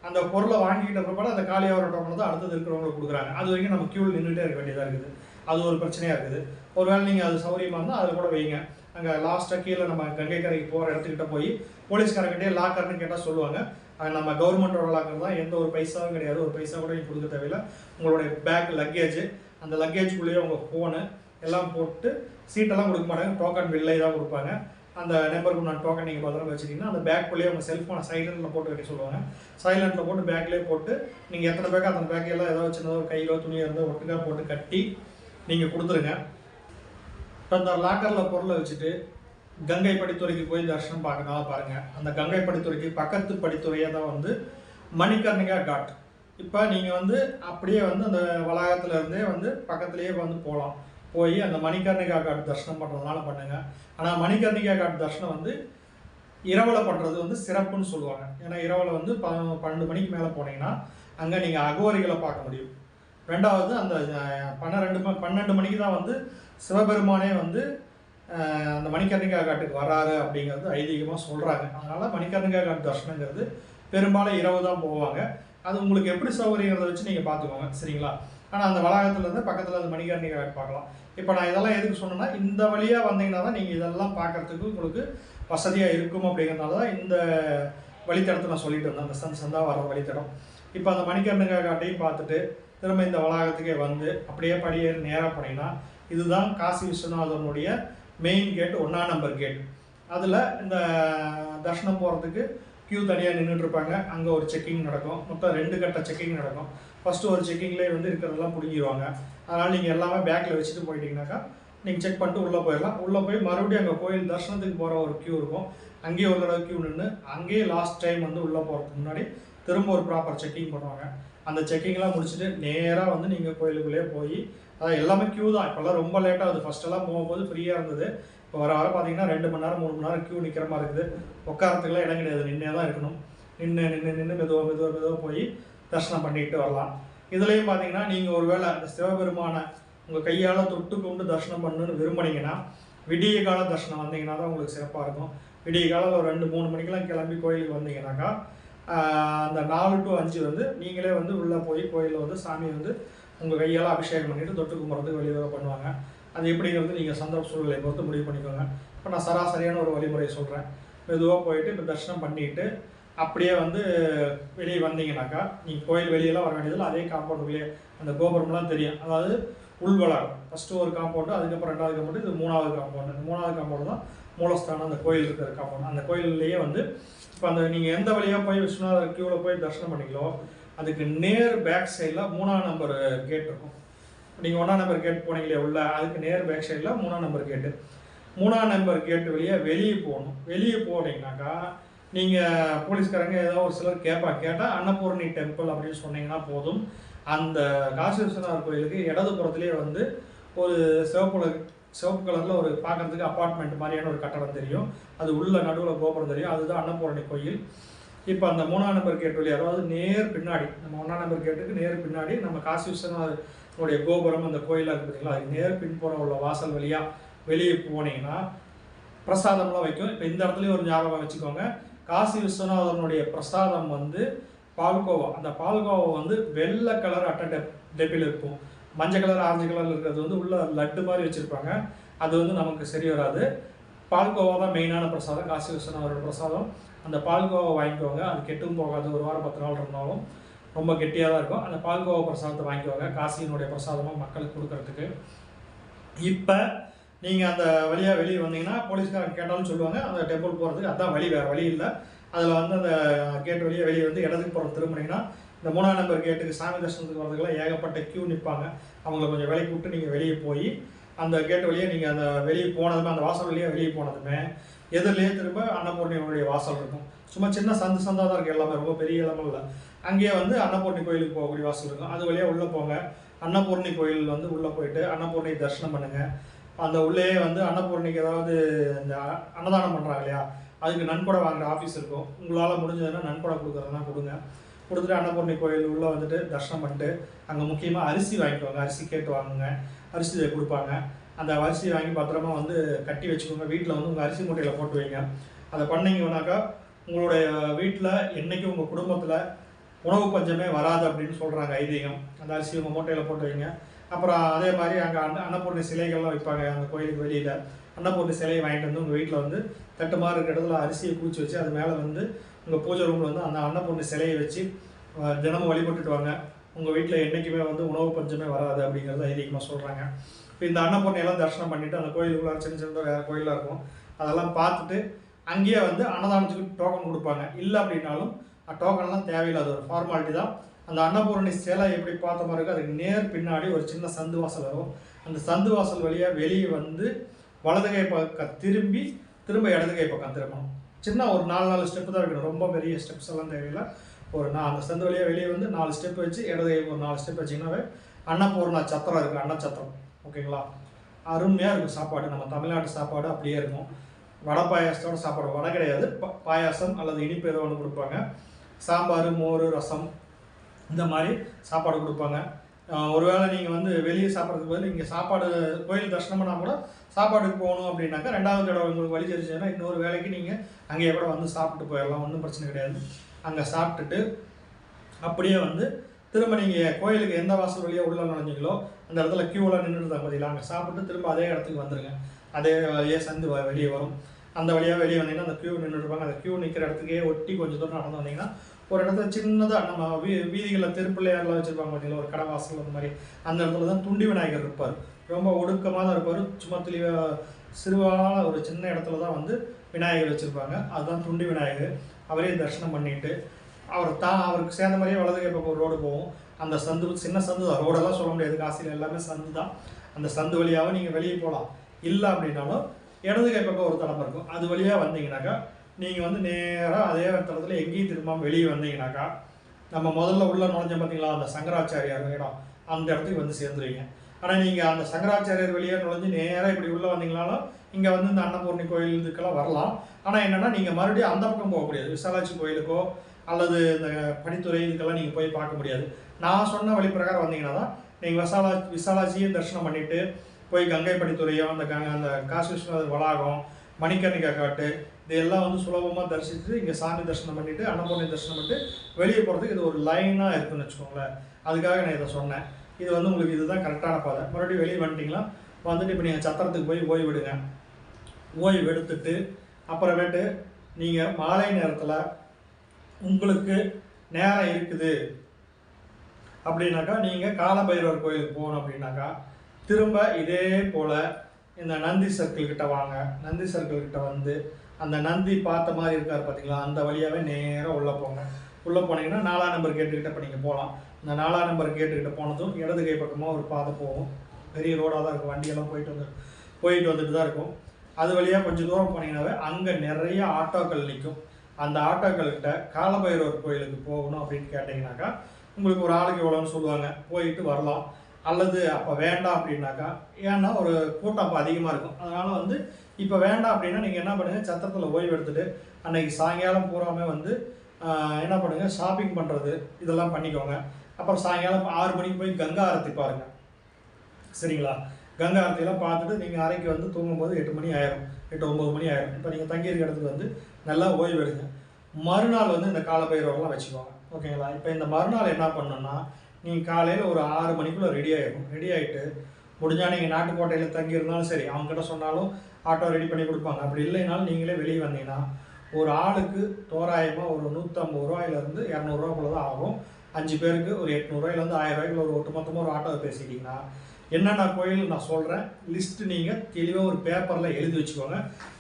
அந்த பொருளை வாங்கிக்கிட்ட பிற்பாடு அந்த காலியாகிற டோக்கனை தான் அடுத்தது இருக்கிறவங்களுக்கு கொடுக்குறாங்க. அது வரைக்கும் நம்ம கியூவில் நின்றுட்டே இருக்க வேண்டியதாக இருக்குது. அது ஒரு பிரச்சனையாக இருக்குது. ஒருவேளை நீங்கள் அது சௌகரியமாக இருந்தால் அதில் கூட வைங்க. அங்கே லாஸ்ட்டாக கீழே நம்ம கங்கை கரைக்கு போகிற இடத்துக்கிட்ட போய் போலீஸ்காரங்கிட்டே லாக்கர்னு கேட்டால் சொல்லுவாங்க. நம்ம கவர்மெண்ட்டோட லாக்கர் தான், எந்த ஒரு பைசாவும் கிடையாது. ஒரு பைசா கூட நீங்கள் கொடுக்க தேவையில்லை. உங்களுடைய பேக் லக்கேஜ், அந்த லக்கேஜுக்குள்ளேயே உங்கள் ஃபோனு எல்லாம் போட்டு சீட்டெல்லாம் கொடுக்க மாட்டாங்க, டோக்கன் பில்லை தான் கொடுப்பாங்க. அந்த நம்பருக்கு நான் டோக்கன் நீங்கள் பத்திரம் வச்சுட்டிங்கன்னா அந்த பேக்குள்ளேயே உங்கள் செல்ஃபோனை சைலண்டில் போட்டு வைக்க சொல்லுவாங்க. சைலண்டில் போட்டு பேக்லேயே போட்டு நீங்கள் எத்தனை பேக்கோ அத்தனை பேக்கையெல்லாம் ஏதாவது சின்னதாக ஒரு கையிலோ துணியோ இருந்தால் ஒட்டுக்காக போட்டு கட்டி நீங்கள் கொடுத்துருங்க. இப்போ அந்த லாக்கரில் பொருளை வச்சுட்டு கங்கை படித்துறைக்கு போய் தரிசனம் பார்க்கறனால பாருங்கள், அந்த கங்கை படித்துறைக்கு பக்கத்து படித்துறையாக தான் வந்து மணிகர்ணிகா காட். இப்போ நீங்கள் வந்து அப்படியே வந்து அந்த வளாகத்தில் இருந்தே வந்து பக்கத்துலேயே வந்து போகலாம். போய் அந்த மணிகர்ணிகா காட் தரிசனம் பண்ணுறதுனால பண்ணுங்கள். ஆனால் மணிகர்ணிகா காட் தரிசனம் வந்து இரவில் பண்ணுறது வந்து சிறப்புன்னு சொல்லுவாங்க. ஏன்னா இரவில் வந்து 12 மணிக்கு மேலே போனீங்கன்னா அங்கே நீங்கள் அகோரிகளை பார்க்க முடியும். ரெண்டாவது அந்த 12 மணிக்கு தான் வந்து சிவபெருமானே வந்து அந்த மணிகர்ணிகா காட்டுக்கு வராரு அப்படிங்கிறது ஐதீகமாக சொல்கிறாங்க. அதனால் மணிகர்ணிகா காட் தரிசனங்கிறது பெரும்பாலும் இரவு தான் போவாங்க. அது உங்களுக்கு எப்படி சௌகரியங்கிறத வச்சு நீங்கள் பார்த்துக்கோங்க, சரிங்களா? ஆனால் அந்த வளாகத்துலேருந்து பக்கத்தில் அந்த மணிகர்ணிகா காட் பார்க்கலாம். இப்போ நான் இதெல்லாம் எதுக்கு சொன்னேன்னா, இந்த வழியாக வந்தீங்கன்னா தான் நீங்கள் இதெல்லாம் பார்க்குறதுக்கு உங்களுக்கு வசதியாக இருக்கும் அப்படிங்கிறதுனால தான் இந்த வழித்தடத்தை நான் சொல்லிட்டு இருந்தேன், அந்த சந்தா வர வழித்தடம். இப்போ அந்த மணிகர்ணிகா காட்டையும் பார்த்துட்டு திரும்ப இந்த வளாகத்துக்கே வந்து அப்படியே படியேறி நேராக போனீங்கன்னா இதுதான் காசி விஸ்வநாதனுடைய மெயின் கேட், 1ஆம் நம்பர் கேட். அதில் இந்த தர்ஷனம் போகிறதுக்கு க்யூ தனியாக நின்றுட்டுருப்பாங்க. அங்கே ஒரு செக்கிங் நடக்கும். மொத்தம் 2 கட்ட செக்கிங் நடக்கும். ஃபஸ்ட்டு ஒரு செக்கிங்லேயே வந்து இருக்கிறதெல்லாம் பிடிங்கிடுவாங்க. அதனால் நீங்கள் எல்லாமே பேக்கில் வச்சுட்டு போயிட்டீங்கன்னாக்கா நீங்கள் செக் பண்ணிட்டு உள்ளே போயிடலாம். உள்ளே போய் மறுபடியும் அங்கே கோயில் தரிசனத்துக்கு போகிற ஒரு க்யூ இருக்கும். அங்கேயே ஒரு தடவை க்யூ நின்று அங்கேயே லாஸ்ட் டைம் வந்து உள்ளே போகிறதுக்கு முன்னாடி திரும்ப ஒரு ப்ராப்பர் செக்கிங் பண்ணுவாங்க. அந்த செக்கிங்லாம் முடிச்சுட்டு நேராக வந்து நீங்கள் கோயிலுக்குள்ளேயே போய் அதான் எல்லாமே க்யூ தான். இப்போல்லாம் ரொம்ப லேட்டாகுது. ஃபஸ்ட்டெல்லாம் போகும்போது ஃப்ரீயாக இருந்தது. இப்போ வர பார்த்தீங்கன்னா 2 மணி நேரம் 3 மணி நேரம் க்யூ நிற்கிற மாதிரி இருக்குது. உட்காரத்துக்குலாம் இடம் கிடையாது, நின்னே தான் இருக்கணும். நின்று மெதுவாக போய் தரிசனம் பண்ணிட்டு வரலாம். இதுலேயும் பார்த்தீங்கன்னா நீங்கள் ஒரு வேளை அந்த சிவபெருமானை உங்கள் கையால் தொட்டு கொண்டு தரிசனம் பண்ணணுன்னு விரும்புனீங்கன்னா விடிய கால தரிசனம் வந்தீங்கன்னா தான் உங்களுக்கு சிறப்பாக இருக்கும். விடிய காலம் ஒரு 2-3 மணிக்கெலாம் கிளம்பி கோயிலுக்கு வந்தீங்கன்னாக்கா அந்த 4 to 5 வந்து நீங்களே வந்து உள்ளே போய் கோயிலில் வந்து சாமியை வந்து உங்கள் கையால் அபிஷேகம் பண்ணிவிட்டு தொட்டு கும்பிட்றதுக்கு வெளியே பண்ணுவாங்க. அது எப்படிங்கிறது நீங்கள் சந்தர்ப்ப சூழ்நிலை பொறுத்து முடிவு பண்ணிக்கோங்க. இப்போ நான் சராசரியான ஒரு வழிமுறையை சொல்கிறேன். மெதுவாக போயிட்டு இப்போ தரிசனம் பண்ணிவிட்டு அப்படியே வந்து வெளியே வந்தீங்கன்னாக்கா நீங்கள் கோயில் வெளியெல்லாம் வர வேண்டியதில்லை. அதே காம்பவுண்டுக்குள்ளேயே அந்த கோபுரம்லாம் தெரியும். அதாவது உள்வளாகம். ஃபஸ்ட்டு ஒரு காம்பவுண்டு, அதுக்கப்புறம் 2வது காம்பவுண்டு, இது 3வது காம்பவுண்டு. இந்த 3வது காம்பவுண்டு தான் மூலஸ்தானம், அந்த கோயில் இருக்கிற காம்பவுண்டு. அந்த கோயில்லையே வந்து இப்போ அந்த நீங்கள் எந்த வழியாக போய் விஸ்வநாதர் க்யூவில் போய் தரிசனம் பண்ணிங்களோ அதுக்கு நேர் பேக் சைடில் 3ஆம் நம்பர் கேட் இருக்கும். நீங்கள் 1ஆம் நம்பர் கேட் போனீங்களே உள்ள, அதுக்கு நேர் பேக் சைடில் 3ஆம் நம்பர் கேட்டு. 3ஆம் நம்பர் கேட்டு வெளியே போகணும். வெளியே போனீங்கன்னாக்கா நீங்கள் போலீஸ்காரங்க ஏதோ ஒரு சிலர் கேட்டால் அன்னபூர்ணி டெம்பிள் அப்படின்னு சொன்னீங்கன்னா போதும். அந்த காசி விஸ்வநாதர் கோயிலுக்கு இடது புறத்துலேயே வந்து ஒரு சிவப்பு கலரில் ஒரு பார்க்குறதுக்கு அப்பார்ட்மெண்ட் மாதிரியான ஒரு கட்டடம் தெரியும். அது உள்ள நடுவில் கோபுரம் தெரியும். அதுதான் அன்னபூரணி கோயில். இப்போ அந்த 3ஆம் நம்பர் கேட் வழி, அதாவது நேர் பின்னாடி, நம்ம 1ஆம் நம்பர் கேட்டுக்கு நேர் பின்னாடி நம்ம காசி விஸ்வநாதனுடைய கோபுரம் அந்த கோயிலாக இருக்குது பார்த்தீங்களா, அது நேர் பின்புறம் உள்ள வாசல் வழியாக வெளியே போனீங்கன்னா பிரசாதம்லாம் வைக்கும். இப்போ இந்த இடத்துலையும் ஒரு ஞாபகம் வச்சுக்கோங்க, காசி விஸ்வநாதனுடைய பிரசாதம் வந்து பால்கோவா. அந்த பால்கோவா வந்து வெள்ளை கலர் டெப்பில் இருக்கும். மஞ்சள் கலர் ஆரஞ்சு கலரில் இருக்கிறது வந்து உள்ள லட்டு மாதிரி வச்சுருப்பாங்க. அது வந்து நமக்கு சரி வராது. பால்கோவா தான் மெயினான பிரசாதம், காசி விஸ்வநாதரோட பிரசாதம். அந்த பால்கோவா வாங்கிக்குவாங்க. அது கெட்டும் போகாது. 1 வாரம் 10 நாள் இருந்தாலும் ரொம்ப கெட்டியாக தான் இருக்கும். அந்த பால்கோவா பிரசாதத்தை வாங்கிக்குவாங்க காசியினுடைய பிரசாதமாக மக்களுக்கு கொடுக்கறதுக்கு. இப்போ நீங்கள் அந்த வழியாக வெளியே வந்தீங்கன்னா போலீஸ்காரங்க கேட்டாலும் சொல்லுவாங்க அந்த டெம்பிள் போகிறதுக்கு அதுதான் வழி, வேறு வழி இல்லை. அதில் வந்து அந்த கேட் வழியாக வெளியே வந்து இடத்துக்கு போகிற திரும்பினீங்கன்னா இந்த 3ஆம் நம்பர் கேட்டுக்கு சாமி தரிசனத்துக்கு வரதுக்குலாம் ஏகப்பட்ட க்யூ நிற்பாங்க. அவங்கள கொஞ்சம் விலைக்கு விட்டு நீங்கள் வெளியே போய் அந்த கேட் வழியாக நீங்கள் அந்த வெளியே போனதுமே, அந்த வாசல் வழியாக வெளியே போனதுமே எதிரிலேயே திரும்ப அன்னபூர்ணியோடைய வாசல் இருக்கும். சும்மா சின்ன சந்தாக தான் இருக்குது, எல்லாமே ரொம்ப பெரிய இடமும் இல்லை. அங்கேயே வந்து அன்னபூர்ணி கோயிலுக்கு போகக்கூடிய வாசல் இருக்கும். அது வழியாக உள்ளே போங்க. அன்னபூர்ணி கோயில் வந்து உள்ளே போயிட்டு அன்னபூர்ணி தரிசனம் பண்ணுங்கள். அந்த உள்ளே வந்து அன்னபூர்ணிக்கு ஏதாவது இந்த அன்னதானம் பண்ணுறாங்க இல்லையா, அதுக்கு நன்கொடை வாங்குகிற ஆஃபீஸ் இருக்கும். உங்களால் முடிஞ்சதுன்னா நன்கொடை கொடுக்குறதுனா கொடுங்க. கொடுத்துட்டு அன்னபூர்ணி கோயில் உள்ளே வந்துட்டு தரிசனம் பண்ணிட்டு அங்கே முக்கியமாக அரிசி வாங்கிக்குவாங்க. அரிசி கேட்டு வாங்குங்க. அரிசி கொடுப்பாங்க. அந்த அரிசி வாங்கி பத்திரமா வந்து கட்டி வச்சுக்கோங்க. வீட்டில் வந்து உங்கள் அரிசி மூட்டையில் போட்டு வைங்க. அதை பண்ணிங்கன்னாக்கா உங்களுடைய வீட்டில் என்றைக்கும் உங்கள் குடும்பத்தில் உணவு பஞ்சமே வராது அப்படின்னு சொல்கிறாங்க ஐதீகம். அந்த அரிசி உங்கள் மூட்டையில் போட்டு வைங்க. அப்புறம் அதே மாதிரி அங்கே அன்னபூர்ணி சிலைகள்லாம் வைப்பாங்க. அந்த கோயிலுக்கு வெளியில் அன்னபூர்ணி சிலையை வாங்கிட்டு வந்து உங்கள் வீட்டில் வந்து தட்டு மாதிரி இருக்கிற இடத்துல அரிசியை குளிச்சு வச்சு அது மேலே வந்து உங்கள் பூஜை ரூமில் வந்து அந்த அன்னபூர்ணி சிலையை வச்சு தினமும் வழிபட்டுட்டு வாங்க. உங்கள் வீட்டில் என்றைக்குமே வந்து உணவு பஞ்சமே வராது அப்படிங்கிறது ஐதீகமாக சொல்கிறாங்க. இப்போ இந்த அன்னபூர்ணியெல்லாம் தரிசனம் பண்ணிவிட்டு அந்த கோயிலுக்குள்ள சின்ன வேறு கோயிலாக இருக்கும், அதெல்லாம் பார்த்துட்டு அங்கேயே வந்து அன்னதானத்துக்கு டோக்கன் கொடுப்பாங்க. இல்லை அப்படின்னாலும் டோக்கன்லாம் தேவையில்லை, அது ஒரு ஃபார்மாலிட்டி தான். அந்த அன்னபூரணி சிலை எப்படி பார்த்த மாதிரி இருக்கும், அதுக்கு நேர் பின்னாடி ஒரு சின்ன சந்து வாசல் வரும். அந்த சந்து வாசல் வழியாக வெளியே வந்து வலது கை பக்கம் திரும்ப இடது கை பக்கம் திரும்பணும். சின்ன ஒரு 4 ஸ்டெப்பு தான் வைக்கணும், ரொம்ப பெரிய ஸ்டெப்ஸ் எல்லாம் தேவையில்லை. அந்த சந்து வழியாக வெளியே வந்து 4 ஸ்டெப் வச்சு இடது கை ஒரு 4 ஸ்டெப் வச்சிங்கன்னாவே அன்னபூர்ணா சத்திரம் இருக்குது, அன்னச்சத்திரம். ஓகேங்களா? அருமையாக இருக்கும் சாப்பாடு. நம்ம தமிழ்நாட்டு சாப்பாடு அப்படியே இருக்கும். வடை பாயாசத்தோட சாப்பாடு. வடை கிடையாது, பாயாசம் அல்லது இனிப்பு ஏதோ ஒன்று கொடுப்பாங்க. சாம்பார், மோர், ரசம் இந்த மாதிரி சாப்பாடு கொடுப்பாங்க. ஒருவேளை நீங்கள் வந்து வெளியே சாப்பிட்றதுக்கு பதில் இங்கே சாப்பாடு கோயில் தரிசனம் பண்ணால் கூட சாப்பாடுக்கு போகணும் அப்படின்னாக்கா 2வது தடவை உங்களுக்கு வழி தெரிஞ்சுன்னா இன்னொரு வேலைக்கு நீங்கள் அங்கேயே கூட வந்து சாப்பிட்டு போயிடலாம், ஒன்றும் பிரச்சனை கிடையாது. அங்கே சாப்பிட்டுட்டு அப்படியே வந்து திரும்ப நீங்கள் கோயிலுக்கு எந்த வாசல் வழியாக உள்ள நுழைஞ்சிங்களோ அந்த இடத்துல க்யூவில் நின்றுட்டு பார்த்தீங்களா, அங்கே சாப்பிட்டு திரும்ப அதே இடத்துக்கு வந்துடுங்க. அதே வழியாக சந்து வெளியே வரும். அந்த வழியாக வெளியே வந்தீங்கன்னா அந்த க்யூ நின்றுருப்பாங்க. அந்த க்யூ நிற்கிற இடத்துக்கே ஒட்டி கொஞ்சம் தூரம் நடந்து வந்தீங்கன்னா ஒரு இடத்துல சின்னதாக நம்ம வீதிகளில் திருப்பிள்ளையாரெலாம் வச்சுருப்பாங்க பார்த்தீங்களா, ஒரு கடை வாசல் அந்த மாதிரி. அந்த இடத்துல தான் துண்டி விநாயகர் இருப்பார். ரொம்ப ஒடுக்கமாக தான் இருப்பார். சும்மா தெளிவாக சிறுவான ஒரு சின்ன இடத்துல தான் வந்து விநாயகர் வச்சுருப்பாங்க. அதுதான் துண்டி விநாயகர். அவரே தரிசனம் பண்ணிவிட்டு அவருக்கு சேர்ந்த மாதிரியே வலது கை பக்கம் ஒரு ரோடு போகும். அந்த சந்து சின்ன சந்து தான், ரோடெல்லாம் சொல்ல முடியாது, காசியில் எல்லாமே சந்து தான். அந்த சந்து வழியாகவும் நீங்கள் வெளியே போகலாம். இல்லை அப்படின்னாலும் இடது கை பக்கம் ஒரு தடம் இருக்கும். அது வழியாக வந்தீங்கன்னாக்கா நீங்கள் வந்து நேராக அதே இடத்துல எங்கேயும் திரும்பாமல் வெளியே வந்தீங்கன்னாக்கா நம்ம முதல்ல உள்ள நுழைஞ்ச பார்த்தீங்களா அந்த சங்கராச்சாரியார் இடம், அந்த இடத்துக்கு வந்து சேர்ந்துருவீங்க. ஆனால் நீங்கள் அந்த சங்கராச்சாரியர் வெளியே நுழைஞ்சு நேராக இப்படி உள்ளே வந்தீங்கனாலும் இங்கே வந்து இந்த அன்னபூர்ணி கோயில் இதுக்கெல்லாம் வரலாம். ஆனால் என்னென்னா நீங்கள் மறுபடியும் அந்த பக்கம் போக முடியாது. விசாலாட்சி கோயிலுக்கோ அல்லது இந்த படித்துறை இதுக்கெல்லாம் நீங்கள் போய் பார்க்க முடியாது. நான் சொன்ன வழி பிரகாரம் வந்தீங்கன்னா தான் நீங்கள் விசாலாட்சியும் தரிசனம் பண்ணிவிட்டு போய் கங்கை படித்துறையோ அந்த காசி விஸ்வநாதர் வளாகம், மணிக்கர்ணிகா காட்டு இதெல்லாம் வந்து சுலபமாக தரிசித்து இங்கே சாமி தரிசனம் பண்ணிவிட்டு அன்னபூர்ணி தரிசனம் பண்ணிட்டு வெளியே போகிறதுக்கு இது ஒரு லைனாக இருக்குதுன்னு வச்சுக்கோங்களேன். அதுக்காக நான் இதை சொன்னேன். இது வந்து உங்களுக்கு இதுதான் கரெக்டான பாதை. மறுபடியும் வெளியே வந்துட்டிங்களா வந்துட்டு இப்போ நீங்கள் சத்திரத்துக்கு போய் ஓய்வு விடுங்க. ஓய்வு எடுத்துட்டு அப்புறமேட்டு நீங்கள் மாலை நேரத்தில் உங்களுக்கு நேரம் இருக்குது அப்படின்னாக்கா நீங்கள் காலபைரவர் கோயிலுக்கு போகணும் அப்படின்னாக்கா திரும்ப இதே போல் இந்த நந்தி சர்க்கிள் கிட்ட வாங்க. நந்தி சர்க்கிள் கிட்ட வந்து அந்த நந்தி பார்த்த மாதிரி இருக்கார் பார்த்தீங்களா, அந்த வழியாகவே நேராக உள்ளே போங்க. உள்ளே போனீங்கன்னா 4ஆம் நம்பர் கேட்டுக்கிட்ட இப்போ நீங்கள் போகலாம். இந்த 4ஆம் நம்பர் கேட்டுக்கிட்ட போனதும் இடது கை பக்கமாக ஒரு பாதை போகும். பெரிய ரோடாக தான் இருக்கும், வண்டியெல்லாம் போயிட்டு வந்துட்டு தான் இருக்கும். அது வழியாக கொஞ்சம் தூரம் போனீங்கன்னாவே அங்கே நிறைய ஆட்டோக்கள் நிற்கும். அந்த ஆட்டோக்கள்கிட்ட காலபைரவர் கோயிலுக்கு போகணும் அப்படின்னு கேட்டிங்கனாக்கா உங்களுக்கு ஒரு ஆளுக்கு எவ்வளோன்னு சொல்லுவாங்க, போயிட்டு வரலாம். அல்லது அப்போ வேண்டாம் அப்படின்னாக்கா, ஏன்னா ஒரு கூட்டம் அப்போ அதிகமாக இருக்கும். அதனால் வந்து இப்போ வேண்டாம் அப்படின்னா நீங்கள் என்ன பண்ணுங்கள், சத்திரத்தில் ஓய்வு எடுத்துகிட்டு அன்றைக்கி சாயங்காலம் பூராமே வந்து என்ன பண்ணுங்கள், ஷாப்பிங் பண்ணுறது இதெல்லாம் பண்ணிக்கோங்க. அப்புறம் சாயங்காலம் 6 மணிக்கு போய் கங்கா ஆரத்தி பாருங்கள். சரிங்களா? கங்கா ஆரத்தியெல்லாம் பார்த்துட்டு நீங்கள் அறைக்கு வந்து தூங்கும்போது 8 மணி ஆயிரும், 8-9 மணி ஆயிரும். இப்போ நீங்கள் தங்கியிருக்க இடத்துக்கு வந்து நல்லா ஓய்வு எடுங்க. மறுநாள் வந்து இந்த காலபைரவரெலாம் வச்சுக்கோங்க. ஓகேங்களா? இப்போ இந்த மறுநாள் என்ன பண்ணணும்னா நீங்கள் காலையில் ஒரு 6 மணிக்குள்ளே ரெடி ஆகிடும். ரெடி ஆகிட்டு முடிஞ்சால் நீங்கள் நாட்டுக்கோட்டையில் தங்கியிருந்தாலும் சரி, அவங்ககிட்ட சொன்னாலும் ஆட்டோ ரெடி பண்ணி கொடுப்பாங்க. அப்படி இல்லைனாலும் நீங்களே வெளியே வந்தீங்கன்னா ஒரு ஆளுக்கு தோராயமாக ஒரு 150 ரூபாயிலேருந்து 200 ரூபாக்குள்ள தான் ஆகும். 5 பேருக்கு ஒரு 800 ரூபாயிலேருந்து 1000 ரூபாய்க்குள்ள ஒரு ஒட்டுமொத்தமாக ஒரு ஆட்டோவை பேசிக்கிட்டிங்கன்னா என்னென்ன கோயில் நான் சொல்கிறேன் லிஸ்ட்டு நீங்கள் தெளிவாக ஒரு பேப்பரில் எழுதி வச்சுக்கோங்க.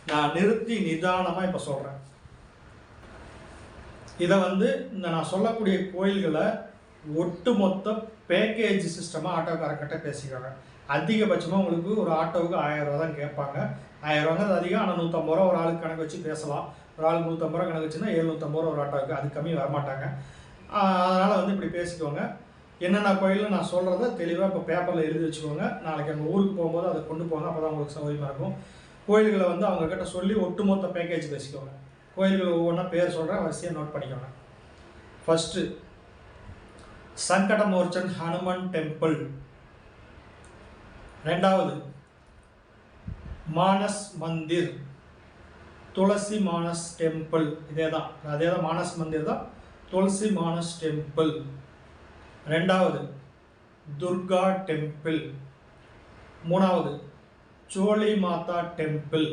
நான் நிறுத்தி நிதானமாக இப்போ சொல்கிறேன். இதை வந்து இந்த நான் சொல்லக்கூடிய கோயில்களை ஒட்டுமொத்த பேக்கேஜ் சிஸ்டமாக ஆட்டோக்காரர்கிட்ட பேசிக்கோங்க. அதிகபட்சமாக உங்களுக்கு ஒரு ஆட்டோவுக்கு 1000 ரூபா தான் கேட்பாங்க. 1000 ரூபாங்கிறது அதிகம். ஆனால் 150 ரூபா ஒரு ஆளுக்கு கணக்கு வச்சு பேசலாம். ஒரு ஆளுக்கு 150 ரூபா கணக்கு வச்சுன்னா 750 ரூபா ஒரு ஆட்டோவுக்கு, அது கம்மி வரமாட்டாங்க. அதனால் வந்து இப்படி பேசிக்கோங்க. என்னென்ன கோயில்னு நான் சொல்கிறத தெளிவாக இப்போ பேப்பரில் எழுதி வச்சுக்கோங்க. நாளைக்கு அங்கே ஊருக்கு போகும்போது அதை கொண்டு போங்க, அப்போ தான் உங்களுக்கு சௌகரியமாக இருக்கும். கோயில்களை வந்து அவங்கக்கிட்ட சொல்லி ஒட்டுமொத்த பேக்கேஜ் பேசிக்கோங்க. கோயில்கள் ஒவ்வொன்றா பேர் சொல்கிறேன், வரிசையாக நோட் பண்ணிக்கோங்க. ஃபஸ்ட்டு சங்கடமோர்ச்சன் ஹனுமன் டெம்பிள். ரெண்டாவது மானஸ் மந்திர், துளசி மானஸ் டெம்பிள். அதே தான் மானஸ் மந்திர் தான், துளசி மானஸ் டெம்பிள். ரெண்டாவது துர்கா டெம்பிள். மூணாவது சோழி மாதா டெம்பிள்.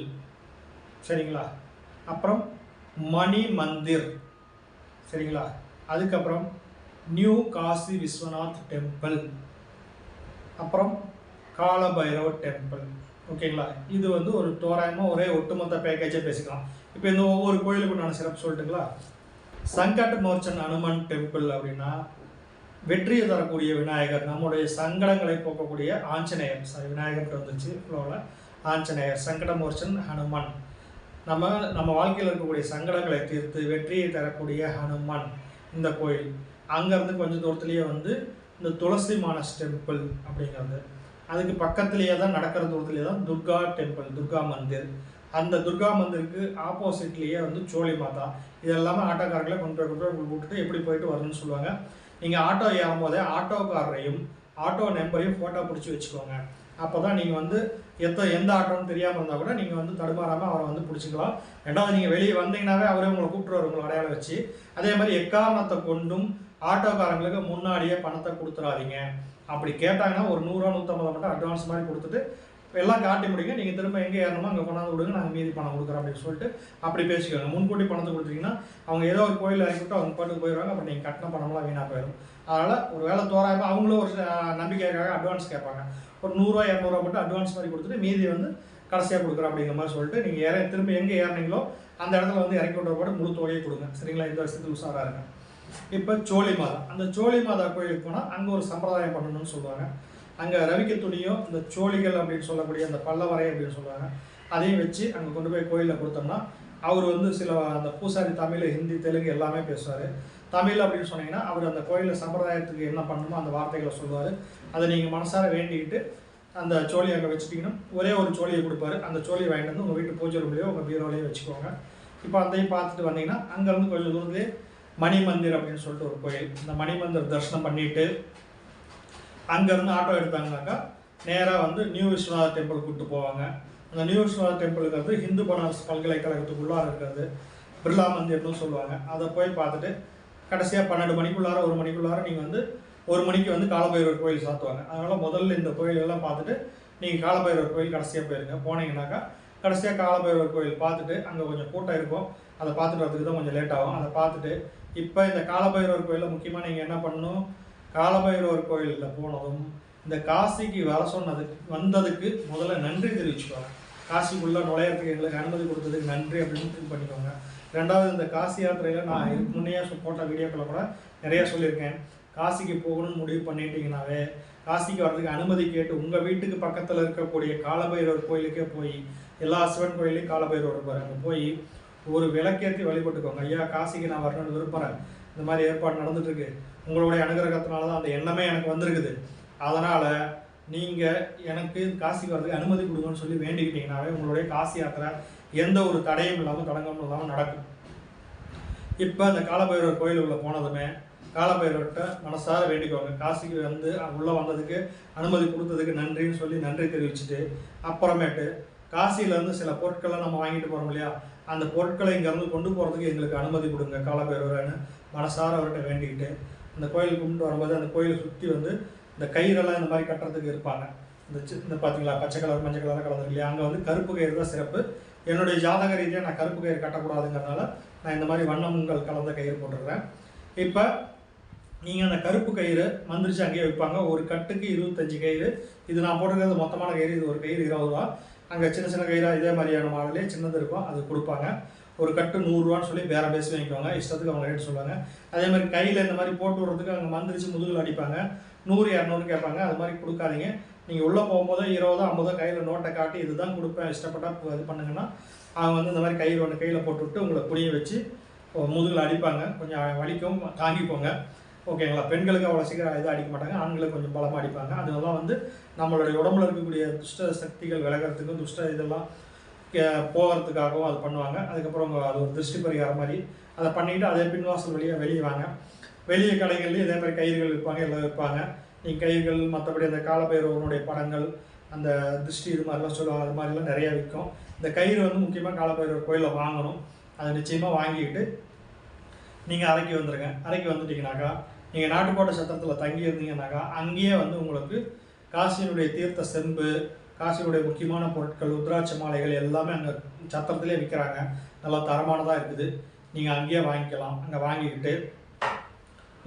சரிங்களா? அப்புறம் மணி மந்திர். சரிங்களா? அதுக்கப்புறம் நியூ காசி விஸ்வநாத் டெம்பிள். அப்புறம் காலபைரவ் டெம்பிள். ஓகேங்களா? இது வந்து ஒரு தோராயமாக ஒரே ஒட்டுமொத்த பேக்கேஜே பேசிக்கலாம். இப்போ இந்த ஒவ்வொரு கோயிலுக்கும் நான் சிறப்பு சொல்லட்டுங்களா? சங்கடமோர்ச்சன் ஹனுமன் டெம்பிள் அப்படின்னா வெற்றியை தரக்கூடிய விநாயகர், நம்முடைய சங்கடங்களை போக்கக்கூடிய ஆஞ்சநேயர். விநாயகர்கிட்ட வந்துச்சு ஃப்ளோவில். ஆஞ்சநேயர் சங்கடமோர்ச்சன் ஹனுமன். நம்ம வாழ்க்கையில் இருக்கக்கூடிய சங்கடங்களை தீர்த்து வெற்றியை தரக்கூடிய ஹனுமன். இந்த கோயில். அங்கேருந்து கொஞ்சம் தூரத்துலேயே வந்து இந்த துளசி மானஸ் டெம்பிள் அப்படிங்கிறது. அதுக்கு பக்கத்துலேயே தான், நடக்கிற தூரத்துலேயே தான் துர்கா டெம்பிள், துர்கா மந்திர். அந்த துர்கா மந்திருக்கு ஆப்போசிட்லேயே வந்து சோழி மாதா. இது எல்லாமே ஆட்டோக்காரர்களே கொண்டு போய் உங்களுக்கு விட்டுட்டு எப்படி போயிட்டு வரணும்னு சொல்லுவாங்க. நீங்கள் ஆட்டோ ஏறும் போதே ஆட்டோக்காரரையும் ஆட்டோ நம்பரையும் ஃபோட்டோ பிடிச்சி வச்சுக்கோங்க. அப்போ தான் நீங்கள் வந்து எந்த ஆட்டோன்னு தெரியாமல் இருந்தால் கூட நீங்கள் வந்து தடுமாறாமல் அவரை வந்து பிடிச்சிக்கலாம். ரெண்டாவது, நீங்கள் வெளியே வந்தீங்கன்னாவே அவரே உங்களை கூப்பிட்டுருவார், உங்களை அடையாளம் வச்சு. அதே மாதிரி எக்காரணத்தை கொண்டும் ஆட்டோக்காரங்களுக்கு முன்னாடியே பணத்தை கொடுத்துடாதீங்க. அப்படி கேட்டாங்கன்னா ஒரு 100 150 மட்டும் அட்வான்ஸ் மாதிரி கொடுத்துட்டு எல்லாம் காட்டி முடியுங்க, நீங்கள் திரும்ப எங்கே ஏறணுமோ அங்கே கொண்டாந்து விடுங்க, நாங்கள் மீதி பணம் கொடுக்குறோம் அப்படின்னு சொல்லிட்டு அப்படி பேசிக்கோங்க. முன்கூட்டி பணத்தை கொடுத்தீங்கன்னா அவங்க ஏதோ ஒரு கோயில் இறக்கிவிட்டு அவங்க பாட்டுக்கு போயிடுவாங்க. அப்புறம் நீங்கள் கட்டின பணம்லாம் வீணாக போயிடும். அதனால் ஒரு வேலை தோராயமாக அவங்களும் ஒரு நம்பிக்கைக்காக அட்வான்ஸ் கேட்பாங்க. ஒரு 100 200 மட்டும் அட்வான்ஸ் மாதிரி கொடுத்துட்டு மீதி வந்து கடைசியாக கொடுக்குறோம் அப்படிங்கிற மாதிரி சொல்லிட்டு நீங்கள் திரும்ப எங்கே ஏறினீங்களோ அந்த இடத்துல வந்து இறக்கி விட்ற பாட்டு முழு தொகையை கொடுங்க. சரிங்களா? இந்த வருஷத்துக்கு உஷாராக இருங்க. இப்போ சோழி மாதா, அந்த சோழி மாதா கோயிலுக்கு போனால் அங்கே ஒரு சம்பிரதாயம் பண்ணணும்னு சொல்லுவாங்க. அங்கே ரவிக்க துணியும் இந்த சோழிகள் அப்படின்னு சொல்லக்கூடிய அந்த பல்லவரை அப்படின்னு சொல்லுவாங்க, அதையும் வச்சு அங்கே கொண்டு போய் கோயிலில் கொடுத்தோம்னா அவர் வந்து சில அந்த பூசாரி தமிழ், ஹிந்தி, தெலுங்கு எல்லாமே பேசுவார். தமிழ் அப்படின்னு சொன்னீங்கன்னா அவர் அந்த கோயிலில் சம்பிரதாயத்துக்கு என்ன பண்ணணுமோ அந்த வார்த்தைகளை சொல்லுவார். அதை நீங்கள் மனசார வேண்டிக்கிட்டு அந்த சோழியை அங்கே வச்சுட்டிங்கன்னா ஒரே ஒரு சோழியை கொடுப்பாரு. அந்த சோழியை வாங்கிட்டு வந்து உங்கள் வீட்டு பூஜை ரூம்லேயோ உங்கள் பீரோலையோ வச்சுக்கோங்க. இப்போ அதையும் பார்த்துட்டு வந்தீங்கன்னா அங்கேருந்து கொஞ்சம் தூரத்துலேயே மணி மந்திர் அப்படின்னு சொல்லிட்டு ஒரு கோயில். இந்த மணி மந்திர் தரிசனம் பண்ணிவிட்டு அங்கேருந்து ஆட்டோ எடுத்தாங்கனாக்கா நேராக வந்து நியூ விஸ்வநாத டெம்பிள் கூப்பிட்டு போவாங்க. அந்த நியூ விஸ்வநாத டெம்பிளுங்கிறது ஹிந்து பனாரஸ் பல்கலைக்கழகத்துக்குள்ளார இருக்கிறது, பிர்லா மந்திர்னு சொல்லுவாங்க. அதை போய் பார்த்துட்டு கடைசியாக 12 மணிக்குள்ளார 1 மணிக்குள்ளார நீங்கள் வந்து 1 மணிக்கு வந்து காலபைரவர் கோயில் சாத்துவாங்க. அதனால் முதல்ல இந்த கோயிலெல்லாம் பார்த்துட்டு நீங்கள் காலபைரவர் கோயில் கடைசியாக போயிருங்க. போனீங்கன்னாக்கா கடைசியாக காலபைரவர் கோயில் பார்த்துட்டு அங்கே கொஞ்சம் கூட்டம் இருக்கும், அதை பார்த்துட்டு வரதுக்கு தான் கொஞ்சம் லேட் ஆகும். அதை பார்த்துட்டு இப்போ இந்த காலபைரவர் கோயிலில் முக்கியமாக நீங்கள் என்ன பண்ணணும், காலபைரவர் கோயிலில் போனதும் இந்த காசிக்கு வந்ததுக்கு முதல்ல நன்றி தெரிவிச்சுக்கோங்க. காசிக்குள்ளே நுழையிறதுக்கு எங்களுக்கு அனுமதி கொடுத்ததுக்கு நன்றி அப்படின்னு திங்க் பண்ணிக்கோங்க. ரெண்டாவது, இந்த காசி யாத்திரையில் நான் முன்னையே போட்ட வீடியோக்களை கூட நிறையா சொல்லியிருக்கேன். காசிக்கு போகணும்னு முடிவு பண்ணிட்டீங்கன்னாவே காசிக்கு வர்றதுக்கு அனுமதி கேட்டு உங்கள் வீட்டுக்கு பக்கத்தில் இருக்கக்கூடிய காலபைரவர் கோயிலுக்கே போய், எல்லா சிவன் கோயிலையும் காலபைரவர் இருப்பார், அங்கே போய் ஒரு விளக்கேற்றி வழிபட்டுக்கோங்க. ஐயா, காசிக்கு நான் வரணும்னு விரும்புகிறேன், இந்த மாதிரி ஏற்பாடு நடந்துட்டுருக்கு, உங்களுடைய அனுகிரகத்தினால தான் அந்த எண்ணமே எனக்கு வந்திருக்குது, அதனால் நீங்கள் எனக்கு காசிக்கு வரதுக்கு அனுமதி கொடுங்கன்னு சொல்லி வேண்டிக்கிட்டீங்கன்னாவே உங்களுடைய காசி யாத்திரை எந்த ஒரு தடையும் இல்லாமல் தடங்கமும் இல்லாமல் நடக்கும். இப்போ அந்த காலபைரவர் கோயில் உள்ள போனதுமே காலபைரவர்கிட்ட மனசார வேண்டிக்குவாங்க. காசிக்கு வந்து உள்ளே வந்ததுக்கு அனுமதி கொடுத்ததுக்கு நன்றின்னு சொல்லி நன்றி தெரிவிச்சுட்டு அப்புறமேட்டு காசியிலேருந்து சில பொருட்களை நம்ம வாங்கிட்டு போகிறோம் இல்லையா, அந்த பொருட்களை இங்கேருந்து கொண்டு போகிறதுக்கு எங்களுக்கு அனுமதி கொடுங்க காலபைரவர்னு மனசார அவர்கிட்ட வேண்டிக்கிட்டு அந்த கோயில் கும்பிட்டு வரும்போது அந்த கோயிலை சுற்றி வந்து இந்த கயிறெல்லாம் இந்த மாதிரி கட்டுறதுக்கு இருப்பாங்க. இந்த பார்த்தீங்களா, பச்சை கலர் மஞ்சள் கலராக கலந்துருக்கு இல்லையா, அங்கே வந்து கருப்பு கயிறு தான் சிறப்பு. என்னுடைய ஜாதக ரீதியாக நான் கருப்பு கயிறு கட்டக்கூடாதுங்கிறதுனால நான் இந்த மாதிரி வண்ணங்கள் கலந்த கயிறு போட்டுருக்கிறேன். இப்போ நீங்கள் அந்த கருப்பு கயிறு மந்திரிச்சு அங்கேயே வைப்பாங்க. ஒரு கட்டுக்கு 25 கயிறு. இது நான் போட்டுருக்கிறது மொத்தமான கயிறு. இது ஒரு கயிறு 20 ரூபா. அங்கே சின்ன சின்ன கயிறாக இதே மாதிரியான மாடலே சின்னது இருக்கும், அது கொடுப்பாங்க. ஒரு கட்டு 100 ரூபான்னு சொல்லி வேறு பேசி வாங்கிக்குவாங்க, இஷ்டத்துக்கு அவங்க ரேட் சொல்லுவாங்க. அதே மாதிரி கையில் இந்த மாதிரி போட்டு விடுறதுக்கு அங்கே மந்திரிச்சு முதுகில் அடிப்பாங்க, 100 200 கேட்பாங்க. அது மாதிரி கொடுக்காதீங்க. நீங்கள் உள்ளே போகும்போது 20 50 கையில் நோட்டை காட்டி இதுதான் கொடுப்பேன் இஷ்டப்பட்டால் இது பண்ணுங்கன்னா அவங்க வந்து இந்த மாதிரி கயிறு ஒன்று கையில் போட்டுவிட்டு உங்களை புளிய வச்சு முதுகில் அடிப்பாங்க. கொஞ்சம் வலிக்கும், தாங்கிக்கோங்க, ஓகேங்களா. பெண்களுக்கு அவ்வளோ சீக்கிரம் இதாக அடிக்க மாட்டாங்க, ஆண்களுக்கு கொஞ்சம் பலமாக அடிப்பாங்க. அதெல்லாம் வந்து நம்மளுடைய உடம்புல இருக்கக்கூடிய துஷ்ட சக்திகள் விலகிறதுக்கும் துஷ்ட இதெல்லாம் போகிறதுக்காகவும் அது பண்ணுவாங்க. அதுக்கப்புறம் அது ஒரு திருஷ்டி பரிகாரம் மாதிரி அதை பண்ணிவிட்டு அதே பின்வாசல் வழியாக வெளியே வாங்க. வெளியே கடைகள்லேயும் இதே மாதிரி கயிறுகள் விற்பாங்க, எல்லாம் விற்பாங்க. நீங்கள் கயிறுகள் மற்றபடி அந்த காலபைரவனுடைய படங்கள் அந்த திருஷ்டி இது மாதிரிலாம் சொல்லுவாங்க, அது மாதிரிலாம் நிறையா விற்கும். இந்த கயிறு வந்து முக்கியமாக காலபைரவர் கோயிலில் வாங்கணும். அதை நிச்சயமாக வாங்கிக்கிட்டு நீங்கள் அறைக்கு வந்துடுங்க. அறைக்கு வந்துட்டிங்கனாக்கா நீங்கள் நாட்டுக்கோட்டை சத்திரத்தில் தங்கி இருந்தீங்கன்னாக்கா அங்கேயே வந்து உங்களுக்கு காசியினுடைய தீர்த்த செம்பு, காசியுடைய முக்கியமான பொருட்கள், உத்ராட்ச மாலைகள் எல்லாமே அங்கே சத்திரத்திலே விற்கிறாங்க. நல்லா தரமானதாக இருக்குது. நீங்கள் அங்கேயே வாங்கிக்கலாம். அங்கே வாங்கிக்கிட்டு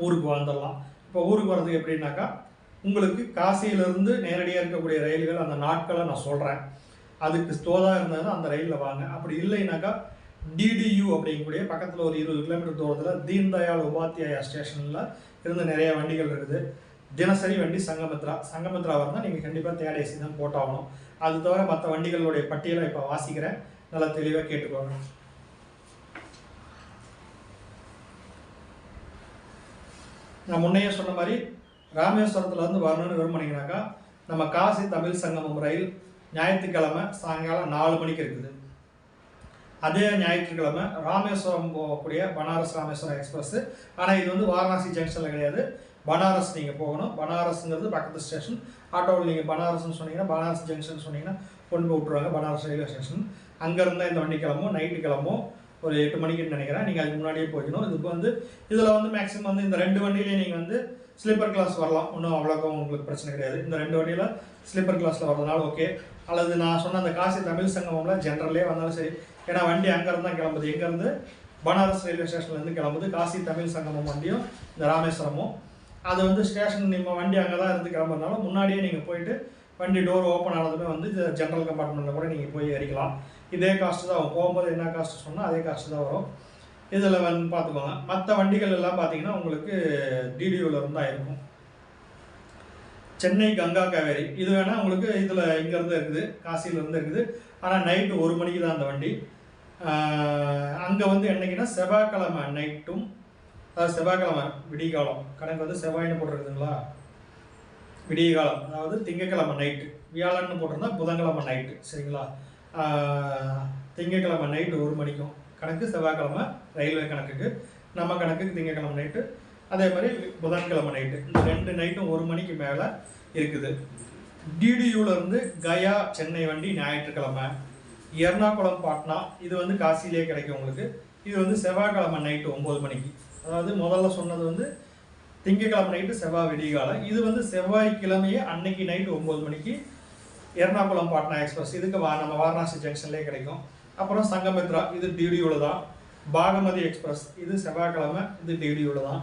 ஊருக்கு வந்துடலாம். இப்போ ஊருக்கு வர்றதுக்கு எப்படின்னாக்கா உங்களுக்கு காசியிலேருந்து நேரடியாக இருக்கக்கூடிய ரயில்கள் அந்த நாட்களை நான் சொல்கிறேன். அதுக்கு தோதாக இருந்ததுன்னா அந்த ரயிலில் வாங்க. அப்படி இல்லைனாக்கா டிடியு அப்படிங்கக்கூடிய பக்கத்தில் ஒரு 20 கிலோமீட்டர் தூரத்தில் தீன் தயாள் உபாத்தியாயா ஸ்டேஷனில் இருந்து நிறைய வண்டிகள் இருக்குது. தினசரி வண்டி சங்கமித்ரா இருந்தால் நீங்கள் கண்டிப்பாக தேர்ட் ஏசி தான் போட்டாகணும். அது தவிர மற்ற வண்டிகளுடைய பட்டியலை இப்போ வாசிக்கிறேன், நல்லா தெளிவாக கேட்டுக்கோங்க. நான் முன்னையே சொன்ன மாதிரி ராமேஸ்வரத்துலேருந்து வரணும்னு விரும்பினீங்கனாக்கா நம்ம காசி தமிழ் சங்கமம் ரயில் ஞாயிற்றுக்கிழமை சாயங்காலம் 4 மணிக்கு இருக்குது. அதே ஞாயிற்றுக்கிழமை ராமேஸ்வரம் போகக்கூடிய பனாரஸ் ராமேஸ்வரம் எக்ஸ்பிரஸ். ஆனால் இது வந்து வாரணாசி ஜங்ஷனில் கிடையாது, பனாரஸ் நீங்கள் போகணும். பனாரஸ்ங்கிறது பக்கத்து ஸ்டேஷன். ஆட்டோவில் நீங்கள் பனாரஸ்ன்னு சொன்னீங்கன்னா பனாரஸ் ஜங்ஷன் சொன்னீங்கன்னா கொண்டு போய் விட்ருவாங்க பனாரஸ் ரயில்வே ஸ்டேஷன். அங்கேருந்தால் இந்த வண்டி கிளம்பும், நைட்டு கிளம்பும் ஒரு 8 மணிக்குன்னு நினைக்கிறேன். நீங்கள் அதுக்கு முன்னாடியே போய்க்கணும். இதுக்கு வந்து இதில் வந்து மேக்ஸிமம் வந்து இந்த 2 வண்டியிலேயே நீங்கள் வந்து ஸ்லீப்பர் கிளாஸ் வரலாம், ஒன்றும் அவ்வளோக்கா உங்களுக்கு பிரச்சனை கிடையாது. இந்த 2 வண்டியில் ஸ்லீப்பர் கிளாஸில் வரதுனால ஓகே. அல்லது நான் சொன்ன அந்த காசி தமிழ் சங்கமம்ல ஜென்ரலே வந்தாலும் சரி, ஏன்னா வண்டி அங்கேருந்து தான் கிளம்புது. எங்கேருந்து பனாரஸ் ரயில்வே ஸ்டேஷன்லேருந்து கிளம்புது. காசி தமிழ் சங்கமம் வண்டியும் இந்த ராமேஸ்வரமும் அது வந்து ஸ்டேஷன் நம்ம வண்டி அங்கே தான் இருந்து கிளம்புறதுனால முன்னாடியே நீங்கள் போயிட்டு வண்டி டோர் ஓப்பன் ஆனதுமே வந்து ஜென்ரல் கம்பார்ட்மெண்ட்டில் கூட நீங்கள் போய் ஏறிக்கலாம். இதே காஸ்ட்டு தான் போகும்போது என்ன காஸ்ட்டு சொன்னால் அதே காஸ்ட்டு தான் வரும். இதில் வந்து பார்த்துக்கோங்க. மற்ற வண்டிகள் எல்லாம் பார்த்தீங்கன்னா உங்களுக்கு டிடியூவில் இருந்தால் இருக்கும். சென்னை கங்கா காவேரி இது வேணால் உங்களுக்கு இதில் இங்கேருந்து இருக்குது, காசியிலேருந்து இருக்குது. ஆனால் நைட்டு 1 மணிக்கு தான் அந்த வண்டி. அங்கே வந்து என்னைக்குன்னா செவ்வாய்க்கிழமை நைட்டும், அதாவது செவ்வாய்க்கிழமை விடிகாலம், கணக்கு வந்து செவ்வாயின்னு போட்டிருக்குதுங்களா, விடிய காலம், அதாவது திங்கக்கிழமை நைட்டு, வியாழன்னு போட்டிருந்தா புதன்கிழமை நைட்டு, சரிங்களா. திங்கக்கிழமை நைட்டு 1 மணிக்கும் கணக்கு, செவ்வாய்க்கிழமை ரயில்வே கணக்குக்கு, நம்ம கணக்குக்கு திங்கக்கிழமை நைட்டு, அதே மாதிரி புதன்கிழமை நைட்டு, இந்த 2 நைட்டும் 1 மணிக்கு மேலே இருக்குது. டிடியூலேருந்து கயா சென்னை வண்டி ஞாயிற்றுக்கிழமை. எர்ணாகுளம் பாட்னா இது வந்து காசிலே கிடைக்கும் உங்களுக்கு. இது வந்து செவ்வாய்க்கிழமை நைட்டு 9 மணிக்கு. அதாவது முதல்ல சொன்னது வந்து திங்கக்கிழமை நைட்டு செவ்வாய் விடிகாலம். இது வந்து செவ்வாய்க்கிழமையே அன்னைக்கு நைட்டு 9 மணிக்கு எர்ணாகுளம் பாட்னா எக்ஸ்பிரஸ். இதுக்கு நம்ம வாரணாசி ஜங்ஷன்லேயே கிடைக்கும். அப்புறம் சங்கமித்ரா இது டிடியூவில் தான். பாகமதி எக்ஸ்பிரஸ் இது செவ்வாய்க்கிழமை, இது டிடியூவில் தான்.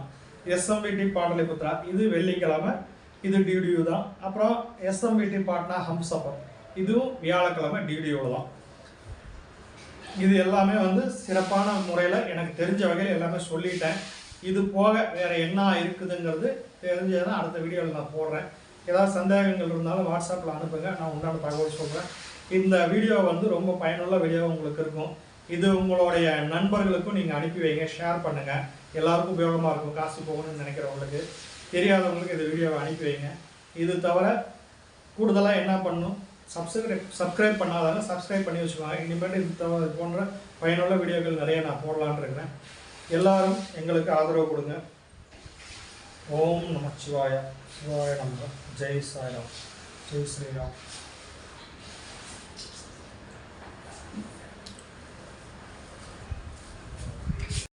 எஸ்எம்விடி பாடலிபுத்ரா இது வெள்ளிக்கிழமை, இது டிடியூ தான். அப்புறம் எஸ்எம்விடி பாட்னா ஹம்சஃபர் இதுவும் வியாழக்கிழமை டிடியூவில் தான். இது எல்லாமே வந்து சிறப்பான முறையில் எனக்கு தெரிஞ்ச வகையில் எல்லாமே சொல்லிட்டேன். இது போக வேறு என்ன இருக்குதுங்கிறது தெரிஞ்சதுன்னா அடுத்த வீடியோவில் நான் போடுறேன். ஏதாவது சந்தேகங்கள் இருந்தாலும் வாட்ஸ்அப்பில் அனுப்புங்க, நான் உண்டான தகவல் சொல்கிறேன். இந்த வீடியோ வந்து ரொம்ப பயனுள்ள வீடியோ உங்களுக்கு இருக்கும். இது உங்களுடைய நண்பர்களுக்கும் நீங்கள் அனுப்பி வைங்க, ஷேர் பண்ணுங்கள். எல்லாருக்கும் உபயோகமாக இருக்கும். காசு போகணும்னு நினைக்கிறவங்களுக்கு, தெரியாதவங்களுக்கு இந்த வீடியோவை அனுப்பி வைங்க. இது தவிர கூடுதலாக என்ன பண்ணணும், சப்ஸ்கிரைப் பண்ணாதாங்க சப்ஸ்கிரைப் பண்ணி வச்சுக்கோங்க. இனிமேட்டு இது போன்ற பயனுள்ள வீடியோக்கள் நிறைய நான் போடலான்னு இருக்கிறேன். எல்லாரும் எங்களுக்கு ஆதரவு கொடுங்க. ஓம் நம சிவாய, சிவாய நம, ஜெய் சாய்ராம், ஜெய் ஸ்ரீராம்.